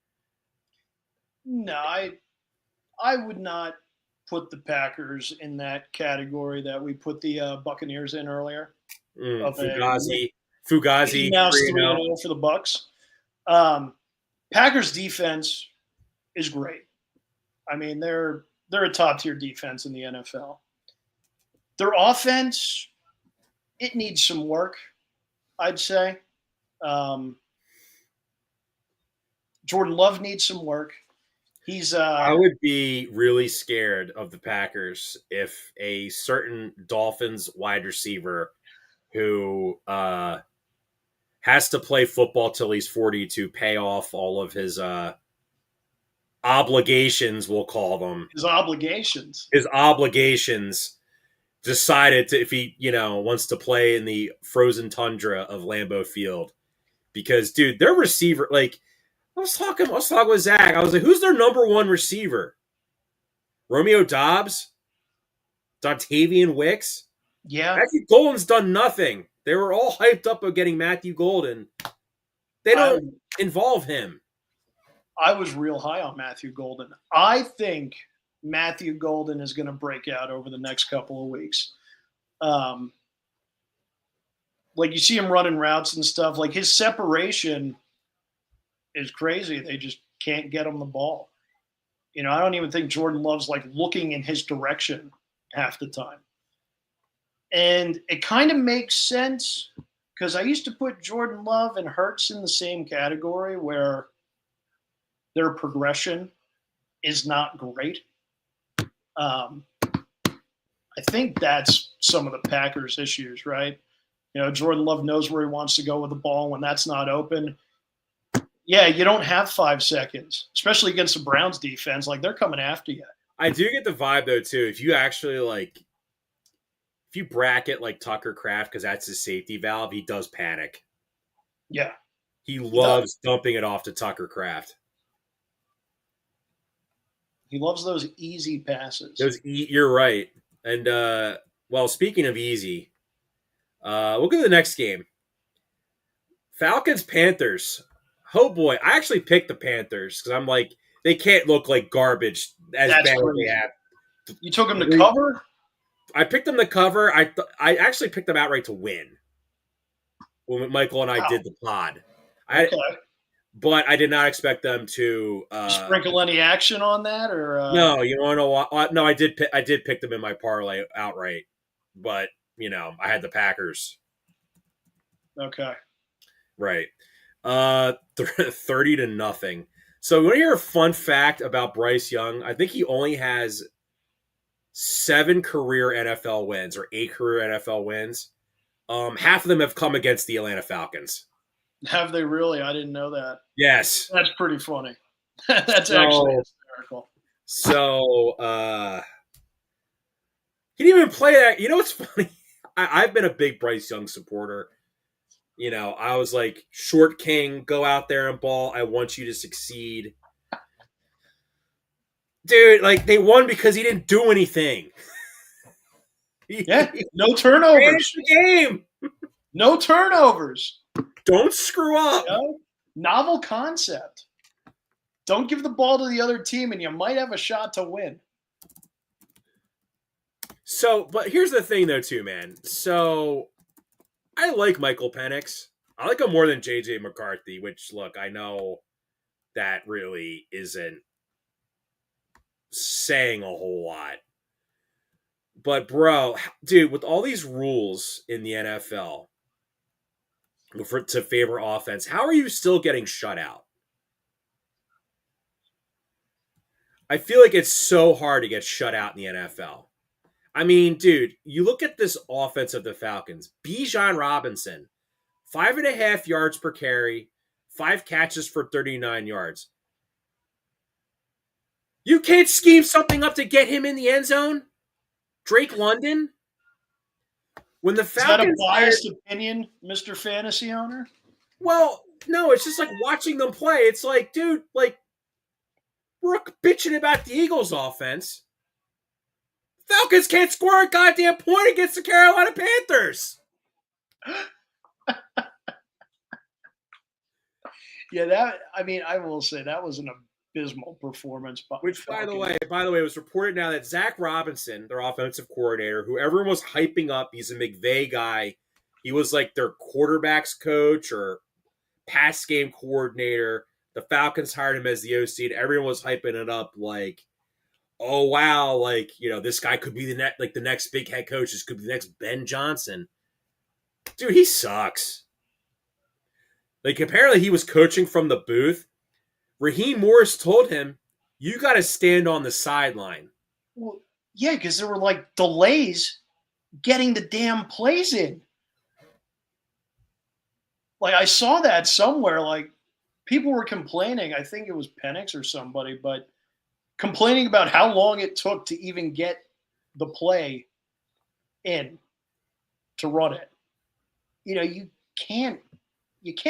No, I would not put the Packers in that category that we put the Buccaneers in earlier. Fugazi, Now 3-0 3-0 for the Bucks. Packers defense is great. I mean, they're a top tier defense in the NFL. Their offense, it needs some work, I'd say. Jordan Love needs some work. I would be really scared of the Packers if a certain Dolphins wide receiver who has to play football till he's 40 to pay off all of his obligations, we'll call them. His obligations. His obligations decided to, if he, wants to play in the frozen tundra of Lambeau Field. Because, dude, their receiver, like, I was talking with Zach. I was like, who's their number one receiver? Romeo Dobbs? Dontavian Wicks? Yeah. Matthew Golden's done nothing. They were all hyped up of getting Matthew Golden. They don't involve him. I was real high on Matthew Golden. I think Matthew Golden is going to break out over the next couple of weeks. Like you see him running routes and stuff. Like his separation is crazy. They just can't get him the ball. I don't even think Jordan Love's like looking in his direction half the time. And it kind of makes sense because I used to put Jordan Love and Hurts in the same category where their progression is not great. I think that's some of the Packers' issues, right? Jordan Love knows where he wants to go with the ball when that's not open. Yeah, you don't have 5 seconds, especially against the Browns defense. Like, they're coming after you. I do get the vibe, though, too. If you actually, if you bracket, Tucker Kraft, because that's his safety valve, he does panic. Yeah. He loves dumping it off to Tucker Kraft. He loves those easy passes. You're right. And, speaking of easy, we'll go to the next game. Falcons-Panthers. Oh, boy. I actually picked the Panthers because I'm like, they can't look like garbage as bad as they have. You took them to cover? I picked them to cover. I actually picked them outright to win when Michael and I did the pod. Okay. But I did not expect them to sprinkle any action on that, or no. You want to know what? No, I did pick them in my parlay outright, but I had the Packers. Okay. Right. 30-0. So, you want to hear a fun fact about Bryce Young? I think he only has 7 career NFL wins or 8 career NFL wins. Half of them have come against the Atlanta Falcons. Have they really? I didn't know that. Yes. That's pretty funny. That's actually hysterical. So, he didn't even play that. You know what's funny? I've been a big Bryce Young supporter. I was like, short king, go out there and ball. I want you to succeed. Dude, they won because he didn't do anything. Yeah, no turnovers. The game. No turnovers. Don't screw up. Novel concept. Don't give the ball to the other team, and you might have a shot to win. So, but here's the thing, though, too, man. So, I like Michael Penix. I like him more than J.J. McCarthy, which, look, I know that really isn't saying a whole lot. But, bro, dude, with all these rules in the NFL to favor offense, how are you still getting shut out? I feel like it's so hard to get shut out in the NFL. I mean, dude, you look at this offense of the Falcons. Bijan Robinson, 5.5 yards per carry, 5 catches for 39 yards. You can't scheme something up to get him in the end zone? Drake London? When the Is that a Falcons biased opinion, Mr. Fantasy Owner? well, no, it's just like watching them play. It's like, dude, like, we're bitching about the Eagles offense. Falcons can't score a goddamn point against the Carolina Panthers. Yeah, I will say that was an abysmal performance. Which, by the way, it was reported now that Zach Robinson, their offensive coordinator, who everyone was hyping up, he's a McVay guy. He was like their quarterbacks coach or pass game coordinator. The Falcons hired him as the OC, and everyone was hyping it up like, oh wow, like, this guy could be the next big head coach. This could be the next Ben Johnson. Dude, he sucks. Like, apparently he was coaching from the booth. Raheem Morris told him, you got to stand on the sideline. Well, yeah, because there were like delays getting the damn plays in. Like, I saw that somewhere. Like, people were complaining. I think it was Penix or somebody, but complaining about how long it took to even get the play in to run it. You can't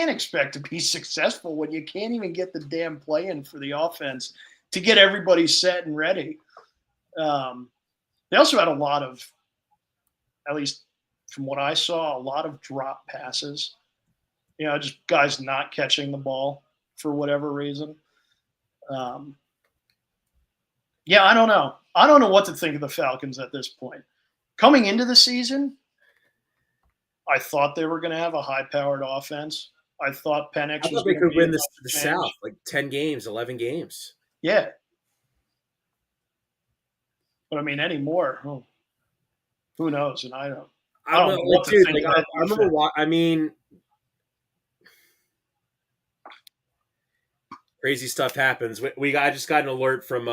expect to be successful when you can't even get the damn play in for the offense to get everybody set and ready. They also had a lot of, at least from what I saw, a lot of drop passes. Just guys not catching the ball for whatever reason. Yeah, I don't know. I don't know what to think of the Falcons at this point. Coming into the season, I thought they were going to have a high-powered offense. I thought Penix was they going to could win the South, like 10 games, 11 games. Yeah. But, anymore, who knows? And I don't know what to think. I remember crazy stuff happens. I just got an alert from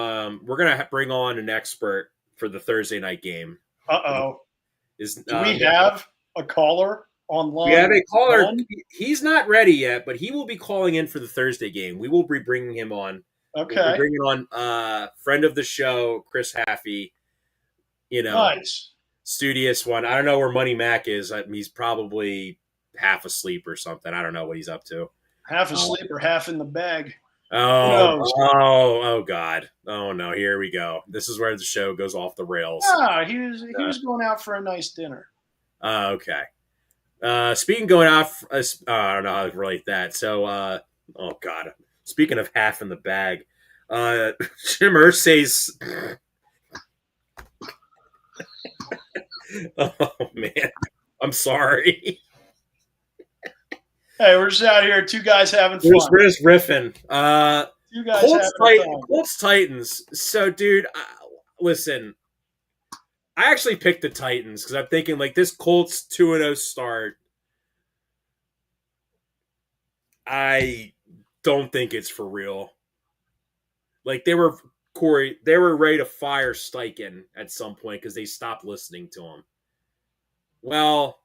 we're gonna bring on an expert for the Thursday night game. Do we have a caller online? We have a caller. He's not ready yet, but he will be calling in for the Thursday game. We will be bringing him on. Okay. We'll be bringing on friend of the show, Chris Haffey. Nice. Studious one. I don't know where Money Mac is. He's probably half asleep or something. I don't know what he's up to. Half asleep or half in the bag. Oh, God. Oh, no. Here we go. This is where the show goes off the rails. He was going out for a nice dinner. Okay. Speaking of going out, I don't know how to relate that. So, oh, God. Speaking of half in the bag, Jim Irsay's... Oh, man. I'm sorry. Hey, we're just out here, two guys having fun. We're just riffing. Two guys having fun. Colts Titans. So, dude, listen. I actually picked the Titans because I'm thinking, like, this Colts 2-0 start, I don't think it's for real. Like, Corey, they were ready to fire Steichen at some point because they stopped listening to him. Well,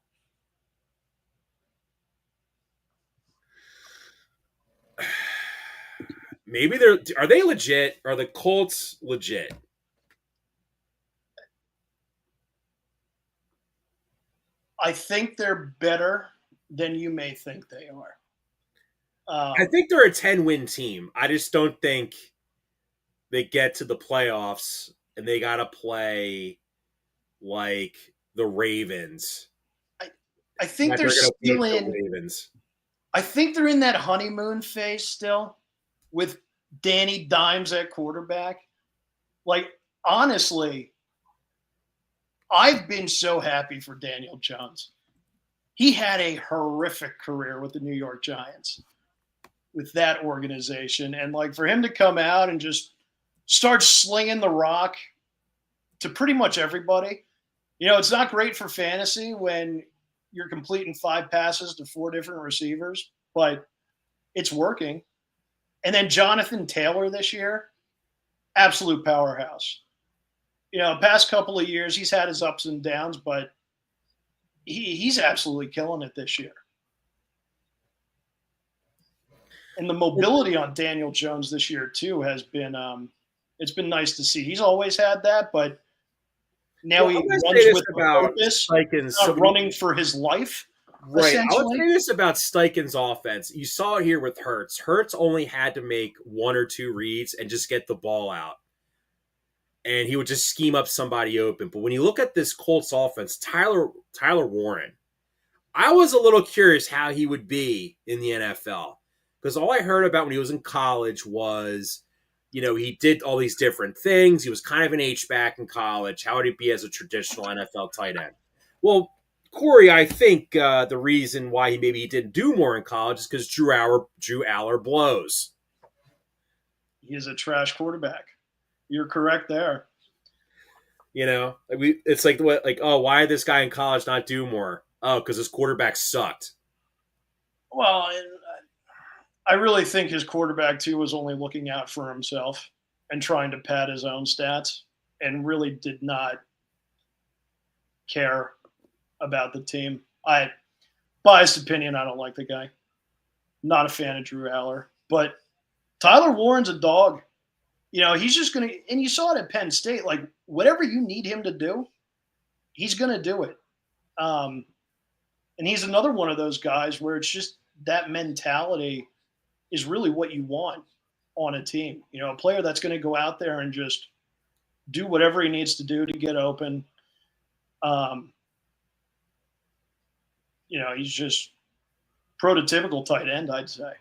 maybe are they legit? Are the Colts legit? I think they're better than you may think they are. I think they're a 10-win team. I just don't think they get to the playoffs and they got to play like the Ravens. I think they're still in. Ravens. I think they're in that honeymoon phase still with Danny Dimes at quarterback. Like, honestly, I've been so happy for Daniel Jones. He had a horrific career with the New York Giants, with that organization. And, like, for him to come out and just start slinging the rock to pretty much everybody. It's not great for fantasy when you're completing 5 passes to 4 different receivers, but it's working. And then Jonathan Taylor this year, absolute powerhouse. Past couple of years, he's had his ups and downs, but he's absolutely killing it this year. And the mobility on Daniel Jones this year too has been it's been nice to see. He's always had that, but now he runs with purpose, not running for his life. Right. I would say this about Steichen's offense. You saw it here with Hurts. Hurts only had to make one or two reads and just get the ball out. And he would just scheme up somebody open. But when you look at this Colts offense, Tyler Warren, I was a little curious how he would be in the NFL. Because all I heard about when he was in college was, he did all these different things. He was kind of an H-back in college. How would he be as a traditional NFL tight end? Well, Corey, I think the reason why he didn't do more in college is because Drew Aller blows. He is a trash quarterback. You're correct there. It's like why did this guy in college not do more? Oh, because his quarterback sucked. Well, I really think his quarterback too was only looking out for himself and trying to pad his own stats, and really did not care about the team. Biased opinion, I don't like the guy. Not a fan of Drew Aller, but Tyler Warren's a dog. He's just going to, and you saw it at Penn State, like whatever you need him to do, he's going to do it. And he's another one of those guys where it's just that mentality is really what you want on a team. A player that's going to go out there and just do whatever he needs to do to get open. He's just prototypical tight end, I'd say.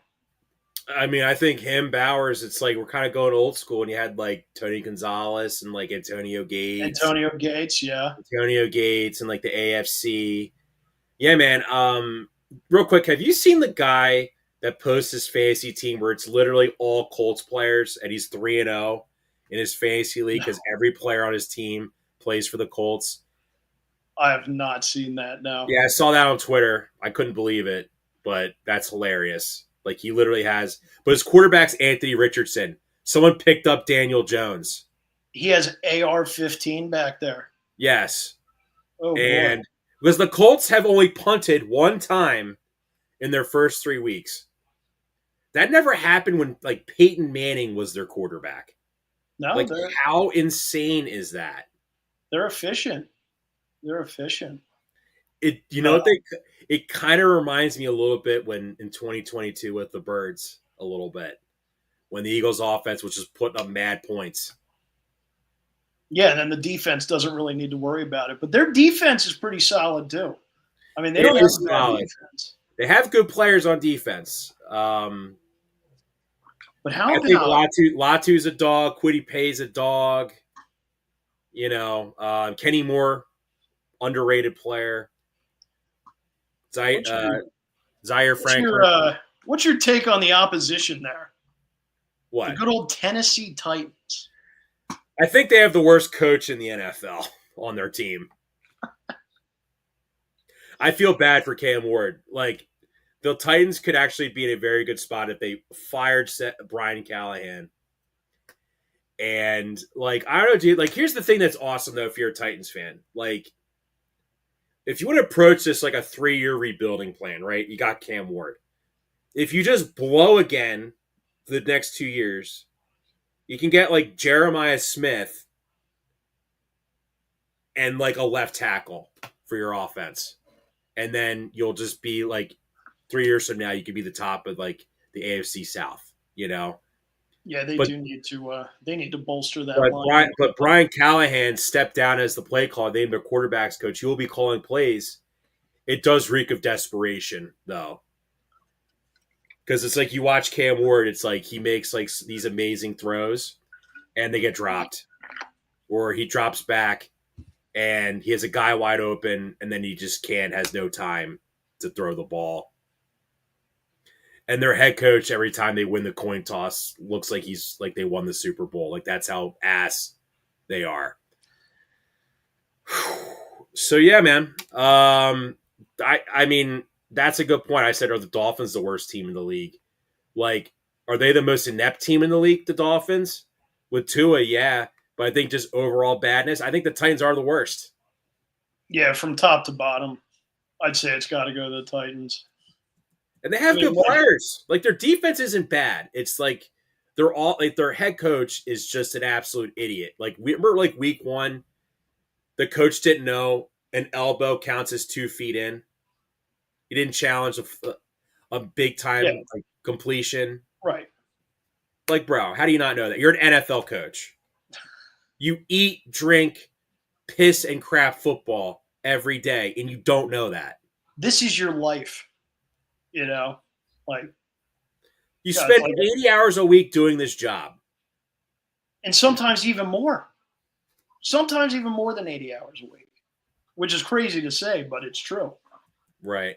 I mean, I think him, Bowers, it's like we're kind of going old school, and you had like Tony Gonzalez and like Antonio Gates. Yeah. Antonio Gates and like the AFC. Yeah, man. Real quick, have you seen the guy that posts his fantasy team where it's literally all Colts players and he's 3-0 in his fantasy league because every player on his team plays for the Colts? I have not seen that, no. Yeah, I saw that on Twitter. I couldn't believe it, but that's hilarious. Like, he literally has – but his quarterback's Anthony Richardson. Someone picked up Daniel Jones. He has AR-15 back there. Yes. Oh, and boy. Because the Colts have only punted one time in their first 3 weeks. That never happened when, like, Peyton Manning was their quarterback. No, like, how insane is that? They're efficient. It it kind of reminds me a little bit when in 2022 with the Birds a little bit when the Eagles offense was just putting up mad points. Yeah, and then the defense doesn't really need to worry about it, but their defense is pretty solid too. I mean, they don't have a bad defense. They have good players on defense. But how I think Latu's a dog. Kwity Paye's a dog. Kenny Moore, underrated player. Zaire Franklin. What's your take on the opposition there? What? The good old Tennessee Titans. I think they have the worst coach in the NFL on their team. I feel bad for Cam Ward. Like, the Titans could actually be in a very good spot if they fired Brian Callahan. And, like, I don't know, dude. Like, here's the thing that's awesome, though, if you're a Titans fan. Like, if you want to approach this like a 3-year rebuilding plan, right? You got Cam Ward. If you just blow again for the next 2 years, you can get like Jeremiah Smith and like a left tackle for your offense. And then you'll just be like 3 years from now, you could be the top of like the AFC South, Yeah, they need to bolster that line. But Brian Callahan stepped down as the play caller, named their quarterbacks coach. He will be calling plays. It does reek of desperation, though. Because it's like you watch Cam Ward, it's like he makes like these amazing throws and they get dropped. Or he drops back and he has a guy wide open and then he just has no time to throw the ball. And their head coach, every time they win the coin toss, looks like he's like they won the Super Bowl. Like, that's how ass they are. So, yeah, man. I mean, that's a good point. I said, are the Dolphins the worst team in the league? Like, are they the most inept team in the league, the Dolphins? with Tua, yeah. But I think just overall badness, I think the Titans are the worst. Yeah, from top to bottom, I'd say it's got to go to the Titans. And they have good players. Like their defense isn't bad. It's like they're all like their head coach is just an absolute idiot. Like we remember like week 1, the coach didn't know an elbow counts as 2 feet in. He didn't challenge a big time like completion. Right. Like, bro, how do you not know that? You're an NFL coach. You eat, drink, piss, and crap football every day, and you don't know that. This is your life, like you spend 80 hours a week doing this job. And sometimes even more. Sometimes even more than 80 hours a week, which is crazy to say, but it's true. Right.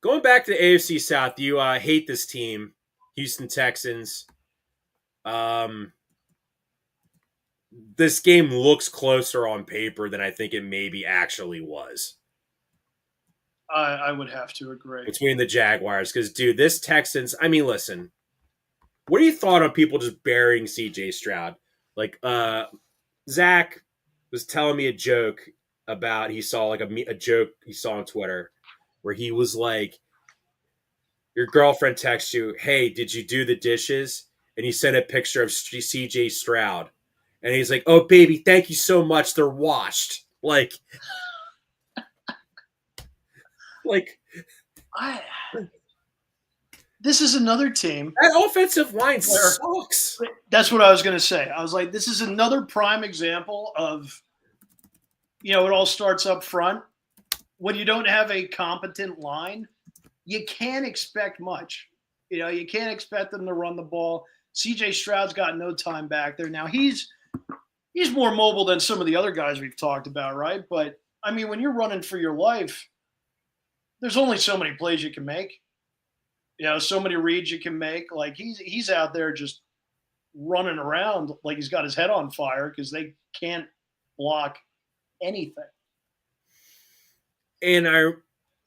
Going back to the AFC South, you hate this team, Houston Texans. This game looks closer on paper than I think it maybe actually was. I would have to agree. Between the Jaguars, because, dude, this Texans, I mean, listen, what are your thoughts on people just burying CJ Stroud? Like, Zach was telling me a joke about he saw like a joke he saw on Twitter where he was like, your girlfriend texts you, hey, did you do the dishes? And he sent a picture of CJ Stroud. And he's like, oh, baby, thank you so much. They're washed. This is another team. That offensive line sucks. That's what I was going to say. I was like, this is another prime example of, it all starts up front. When you don't have a competent line, you can't expect much. You can't expect them to run the ball. CJ Stroud's got no time back there. Now, he's more mobile than some of the other guys we've talked about, right? But, I mean, when you're running for your life, there's only so many plays you can make. So many reads you can make. Like, he's out there just running around like he's got his head on fire because they can't block anything. And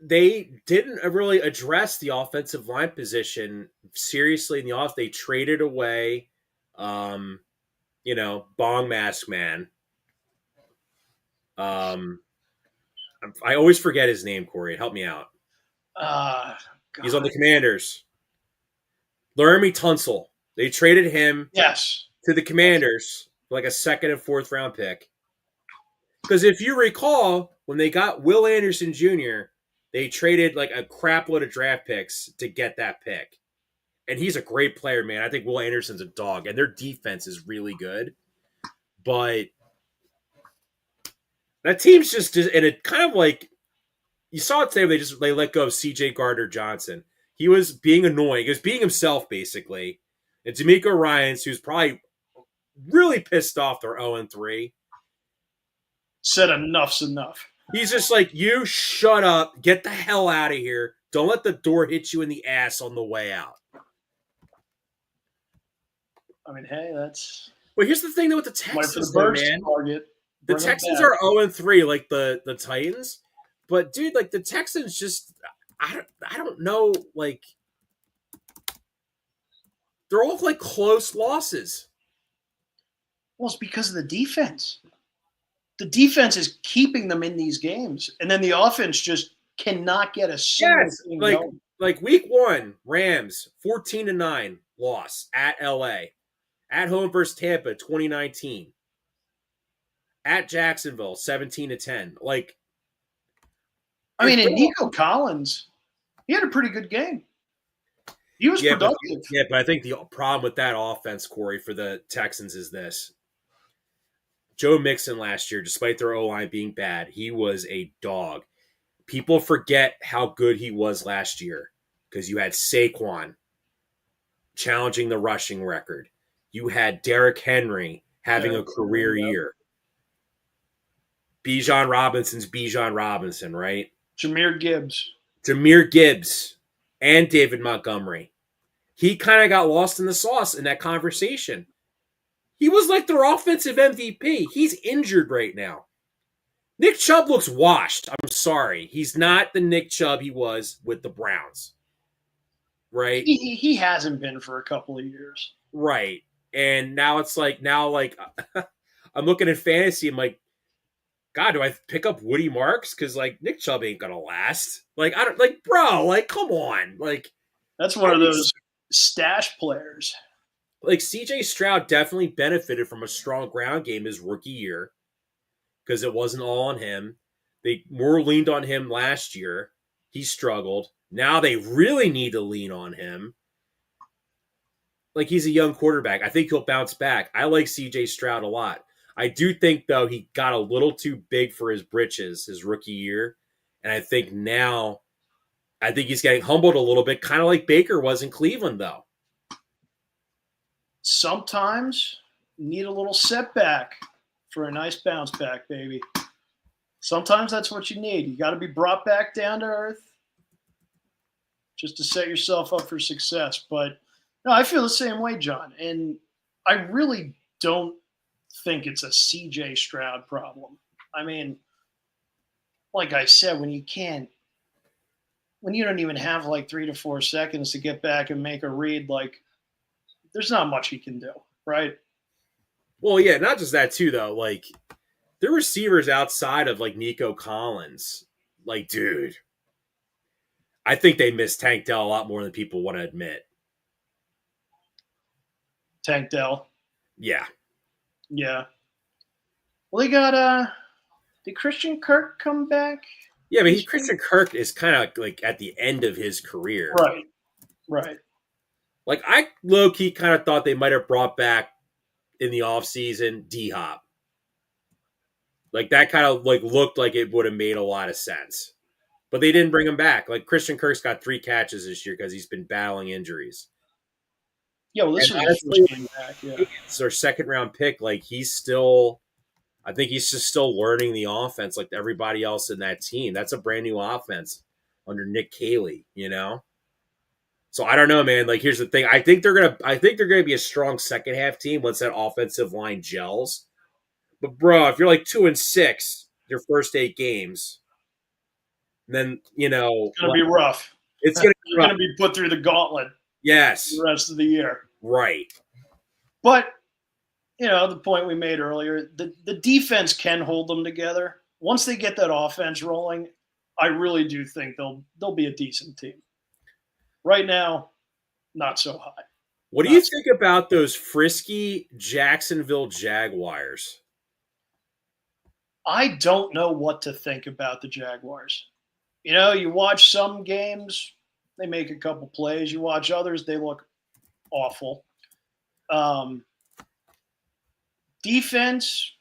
they didn't really address the offensive line position seriously in the off. They traded away, Bong Mask Man. I always forget his name, Corey. Help me out. He's on the Commanders. Laramie Tunsil. They traded him to the Commanders for like a 2nd and 4th round pick. Because if you recall, when they got Will Anderson Jr., they traded like a crap load of draft picks to get that pick. And he's a great player, man. I think Will Anderson's a dog, and their defense is really good. But that team's just and it kind of like you saw it today. They let go of C.J. Gardner-Johnson. He was being annoying. He was being himself, basically. And D'Amico Ryans, who's probably really pissed off they're 0-3. Said enough's enough. He's just like, you shut up. Get the hell out of here. Don't let the door hit you in the ass on the way out. I mean, hey, that's... But here's the thing, though, with the Texans, man. The Texans are 0-3, like the Titans. But, dude, like, the Texans just... I don't know, like... They're all, like, close losses. Well, it's because of the defense. The defense is keeping them in these games. And then the offense just cannot get a single thing going. Like, week 1, Rams, 14-9 loss at L.A. At home versus Tampa, 2019. At Jacksonville, 17-10. Like... I mean, and Nico Collins, he had a pretty good game. He was productive. But I think the problem with that offense, Corey, for the Texans is this. Joe Mixon last year, despite their O-line being bad, he was a dog. People forget how good he was last year because you had Saquon challenging the rushing record. You had Derrick Henry having a career year. Bijan Robinson's Bijan Robinson, right? Jahmyr Gibbs and David Montgomery. He kind of got lost in the sauce in that conversation. He was like their offensive MVP. He's injured right now. Nick Chubb looks washed. I'm sorry. He's not the Nick Chubb he was with the Browns. Right? He hasn't been for a couple of years. Right. And now it's like I'm looking at fantasy. I'm like, God, do I pick up Woody Marks? Because like Nick Chubb ain't gonna last. Like I don't like, bro. Like, come on. That's one of those stash players. Like CJ Stroud definitely benefited from a strong ground game his rookie year because it wasn't all on him. They more leaned on him last year. He struggled. Now they really need to lean on him. Like he's a young quarterback. I think he'll bounce back. I like CJ Stroud a lot. I do think though he got a little too big for his britches his rookie year, and I think now he's getting humbled a little bit, kind of like Baker was in Cleveland though. Sometimes you need a little setback for a nice bounce back, baby. Sometimes that's what you need. You got to be brought back down to earth just to set yourself up for success. But no, I feel the same way, John. And I really don't think it's a CJ Stroud problem. I mean, like I said, when you don't even have like 3 to 4 seconds to get back and make a read, like there's not much he can do, right? Well, yeah, not just that too, though. Like the receivers outside of like Nico Collins, like, dude, I think they miss Tank Dell a lot more than people want to admit. Tank Dell. Yeah. Yeah. Well, they got did Christian Kirk come back? Yeah, but Christian Kirk is kind of like at the end of his career. Right. Right. Like I low key kind of thought they might have brought back in the offseason D-Hop. Like that kind of like looked like it would have made a lot of sense. But they didn't bring him back. Like Christian Kirk's got 3 catches this year because he's been battling injuries. Yeah, well, this was his first game back. Yeah, it's their second round pick. Like I think he's just still learning the offense like everybody else in that team. That's a brand new offense under Nick Caley, you know? So I don't know, man. Like here's the thing. I think they're gonna be a strong second half team once that offensive line gels. But bro, if you're like 2-6 your first 8 games, then it's gonna be rough. It's gonna be rough. Gonna be put through the gauntlet. Yes. The rest of the year. Right. But the point we made earlier, the defense can hold them together. Once they get that offense rolling, I really do think they'll be a decent team. Right now, not so high. What do you think about those frisky Jacksonville Jaguars? I don't know what to think about the Jaguars. You watch some games, they make a couple plays. You watch others, they look awful. Defense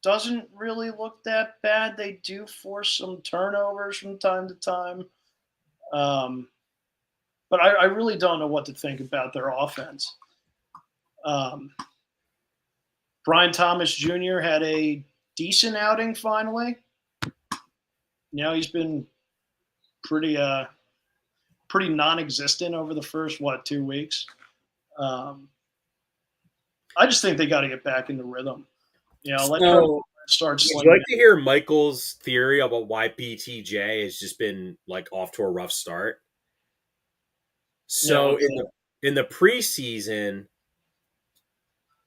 doesn't really look that bad. They do force some turnovers from time to time. But I really don't know what to think about their offense. Brian Thomas Jr. had a decent outing finally. He's been pretty non-existent over the first 2 weeks. I just think they got to get back into rhythm. Start. Would you like to hear Michael's theory about why BTJ has just been like off to a rough start? So in the preseason,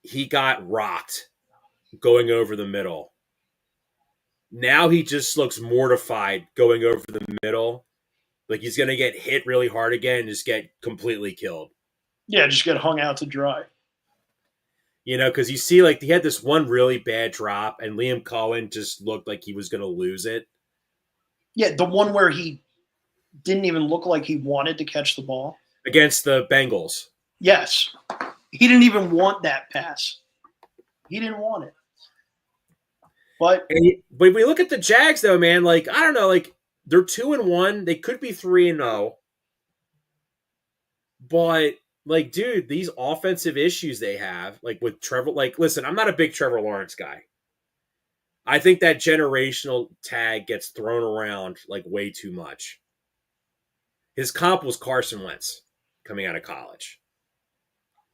he got rocked going over the middle. Now he just looks mortified going over the middle. Like he's going to get hit really hard again and just get completely killed. Yeah, just get hung out to dry. Because you see, like, he had this one really bad drop, and Liam Cohen just looked like he was going to lose it. Yeah, the one where he didn't even look like he wanted to catch the ball. Against the Bengals. Yes. He didn't even want that pass. He didn't want it. But when we look at the Jags, though, man, like, I don't know, like, they're 2-1. They could be 3-0. But, like, dude, these offensive issues they have, like, with Trevor, like, listen, I'm not a big Trevor Lawrence guy. I think that generational tag gets thrown around, like, way too much. His comp was Carson Wentz coming out of college.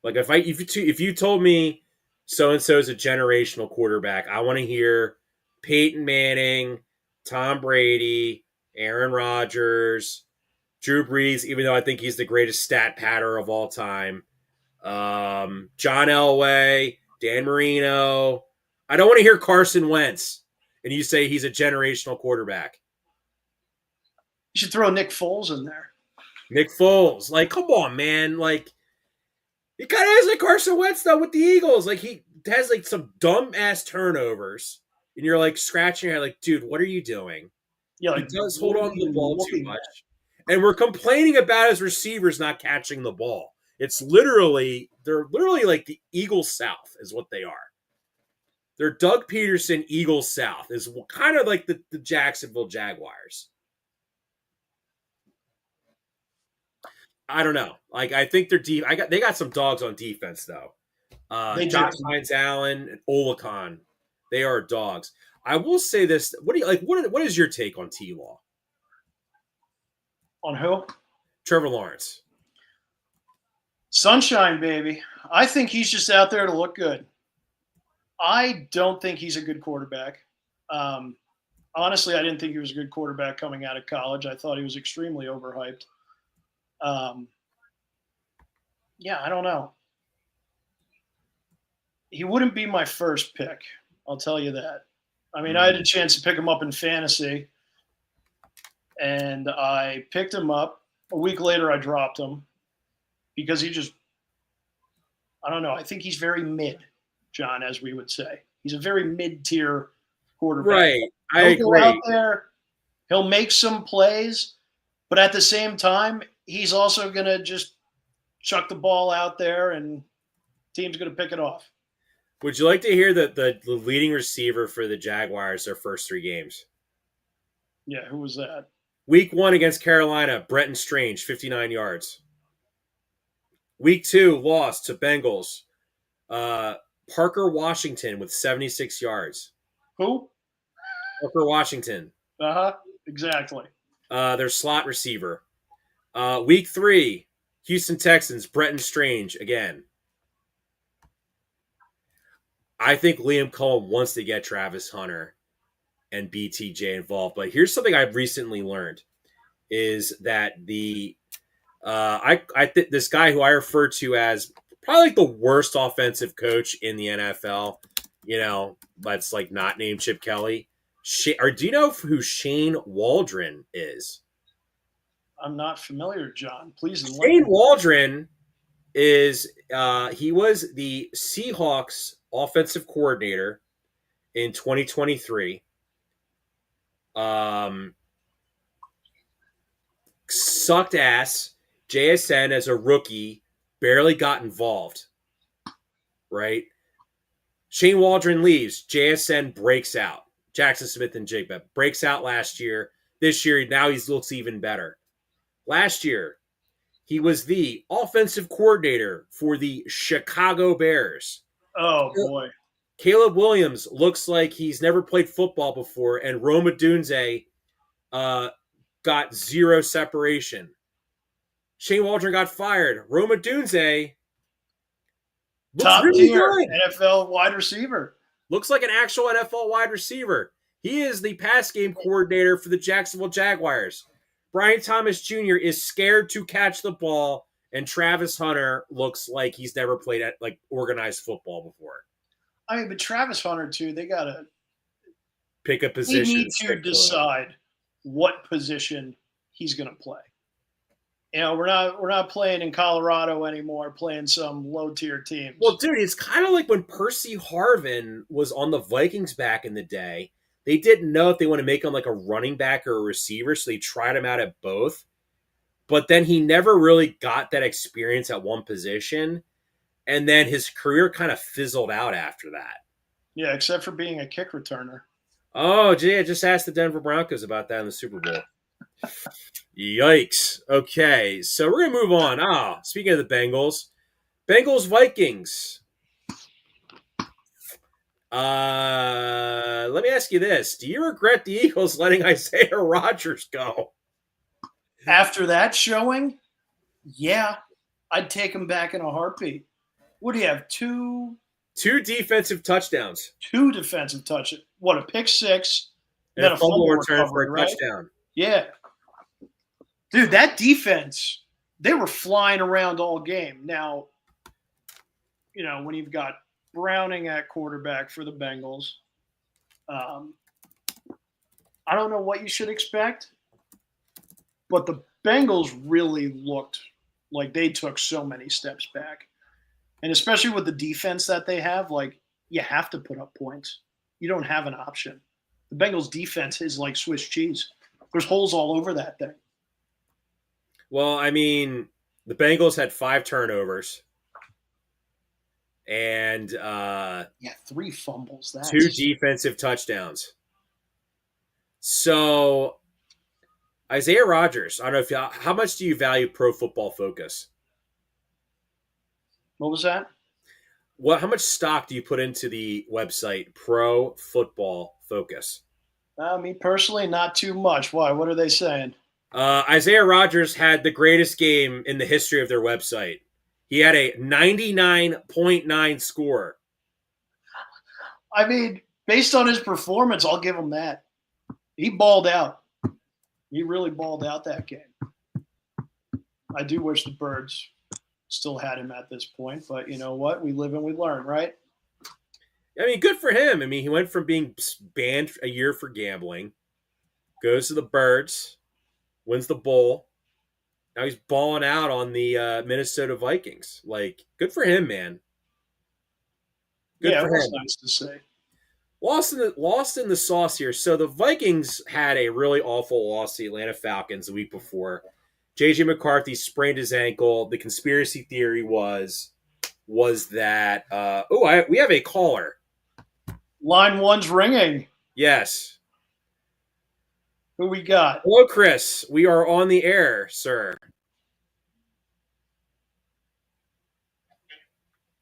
Like, if you told me so-and-so is a generational quarterback, I want to hear Peyton Manning, Tom Brady, Aaron Rodgers, Drew Brees, even though I think he's the greatest stat patter of all time. John Elway, Dan Marino. I don't want to hear Carson Wentz, and you say he's a generational quarterback. You should throw Nick Foles in there. Nick Foles, like, come on, man, like, he kind of is like Carson Wentz though with the Eagles. Like, he has like some dumb ass turnovers, and you're like scratching your head, like, dude, what are you doing? Yeah, He like, does what hold are on to we the ball too looking much, at? and we're complaining about his receivers not catching the ball. It's literally they're literally like the Eagles South is what they are. They're Doug Peterson Eagles South is kind of like the Jacksonville Jaguars. I don't know. Like, I think they're deep. They got some dogs on defense though. They Josh do. Hines Allen and Olakon. They are dogs. I will say this. What do you like? What is your take on T-Law? On who? Trevor Lawrence. Sunshine, baby. I think he's just out there to look good. I don't think he's a good quarterback. Honestly, I didn't think he was a good quarterback coming out of college. I thought he was extremely overhyped. Yeah, I don't know. He wouldn't be my first pick. I'll tell you that. I mean, I had a chance to pick him up in fantasy, and I picked him up. A week later, I dropped him because he just, I don't know. I think he's very mid, John, as we would say. He's a very mid-tier quarterback. Right. I He'll go agree. out there, he'll make some plays, but at the same time, he's also going to just chuck the ball out there, and team's going to pick it off. Would you like to hear the leading receiver for the Jaguars their first 3 games? Yeah, who was that? Week 1 against Carolina, Brenton Strange, 59 yards. Week 2, lost to Bengals. Parker Washington with 76 yards. Who? Parker Washington. Uh-huh, exactly. Their slot receiver. Week 3, Houston Texans, Brenton Strange again. I think Liam Cohen wants to get Travis Hunter and BTJ involved. But here's something I've recently learned is that the I think this guy who I refer to as probably like the worst offensive coach in the NFL, you know, that's like not named Chip Kelly. Or do you know who Shane Waldron is? I'm not familiar, John. Please enlighten Shane me. Waldron is he was the Seahawks offensive coordinator in 2023. Sucked ass. JSN as a rookie barely got involved. Right? Shane Waldron leaves. JSN breaks out. Jackson Smith and Jigba breaks out last year. This year, now he looks even better. Last year, he was the offensive coordinator for the Chicago Bears. Oh, boy. Caleb Williams looks like he's never played football before, and Rome Odunze got 0 separation. Shane Waldron got fired. Rome Odunze looks Top really tier good. NFL wide receiver. Looks like an actual NFL wide receiver. He is the pass game coordinator for the Jacksonville Jaguars. Brian Thomas Jr. is scared to catch the ball, and Travis Hunter looks like he's never played at like organized football before. I mean, but Travis Hunter, too, they got to Pick a position. They need to decide what position he's going to play. You know, we're not playing in Colorado anymore, playing some low-tier teams. Well, dude, it's kind of like when Percy Harvin was on the Vikings back in the day. They didn't know if they want to make him like a running back or a receiver, so they tried him out at both. But then he never really got that experience at one position, and then his career kind of fizzled out after that. Yeah, except for being a kick returner. Oh, gee, I just asked the Denver Broncos about that in the Super Bowl. Yikes. Okay, so we're going to move on. Speaking of the Bengals, Vikings. Let me ask you this. Do you regret the Eagles letting Isaiah Rodgers go? After that showing, yeah, I'd take him back in a heartbeat. What do you have? Two defensive touchdowns. 2 defensive touches. What, a pick 6? And then a fumble return for recovery, a right? touchdown. Yeah. Dude, that defense, they were flying around all game. Now, when you've got Browning at quarterback for the Bengals. I don't know what you should expect, but the Bengals really looked like they took so many steps back. And especially with the defense that they have, like, you have to put up points. You don't have an option. The Bengals defense is like Swiss cheese. There's holes all over that thing. Well, I mean, the Bengals had 5 turnovers and 3 fumbles. 2 defensive touchdowns. So Isaiah Rodgers, I don't know how much do you value Pro Football Focus? What was that? How much stock do you put into the website Pro Football Focus? Me personally, not too much. Why? What are they saying? Isaiah Rodgers had the greatest game in the history of their website. He had a 99.9 score. I mean, based on his performance, I'll give him that. He balled out. He really balled out that game. I do wish the Birds still had him at this point, but you know what? We live and we learn, right? I mean, good for him. I mean, he went from being banned a year for gambling, goes to the Birds, wins the bowl. Now he's balling out on the Minnesota Vikings. Like, good for him, man. Good for him. Nice to say. Lost in the sauce here. So the Vikings had a really awful loss to the Atlanta Falcons the week before. J.J. McCarthy sprained his ankle. The conspiracy theory was that we have a caller. Line 1's ringing. Yes. Who we got? Hello, Chris. We are on the air, sir.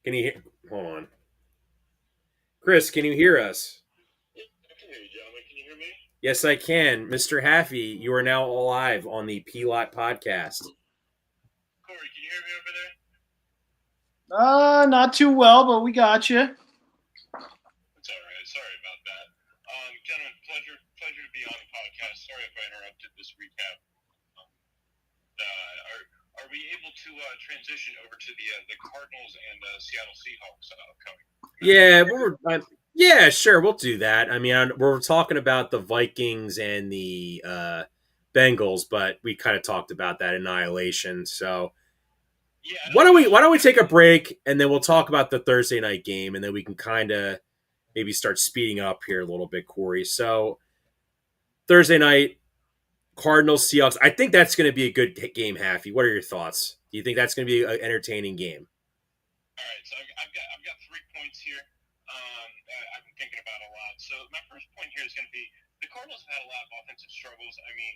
Can you hear? Hold on. Chris, can you hear us? I can hear you, gentlemen. Can you hear me? Yes, I can. Mr. Haffey, you are now live on the P-Lot Podcast. Corey, can you hear me over there? Not too well, but we got you. It's all right. Sorry about that. Gentlemen, pleasure to be on the podcast. Sorry if I interrupted this recap. Are we able to transition over to the Cardinals and Seattle Seahawks upcoming? Yeah, sure, we'll do that. I mean, we're talking about the Vikings and the Bengals, but we kind of talked about that annihilation. So, why don't we take a break and then we'll talk about the Thursday night game, and then we can kind of maybe start speeding up here a little bit, Corey. So, Thursday night, Cardinals, Seahawks. I think that's going to be a good game, Haffey. What are your thoughts? Do you think that's going to be an entertaining game? All right, so I've got 3 points here. I've been thinking about a lot. So my first point here is going to be the Cardinals have had a lot of offensive struggles. I mean,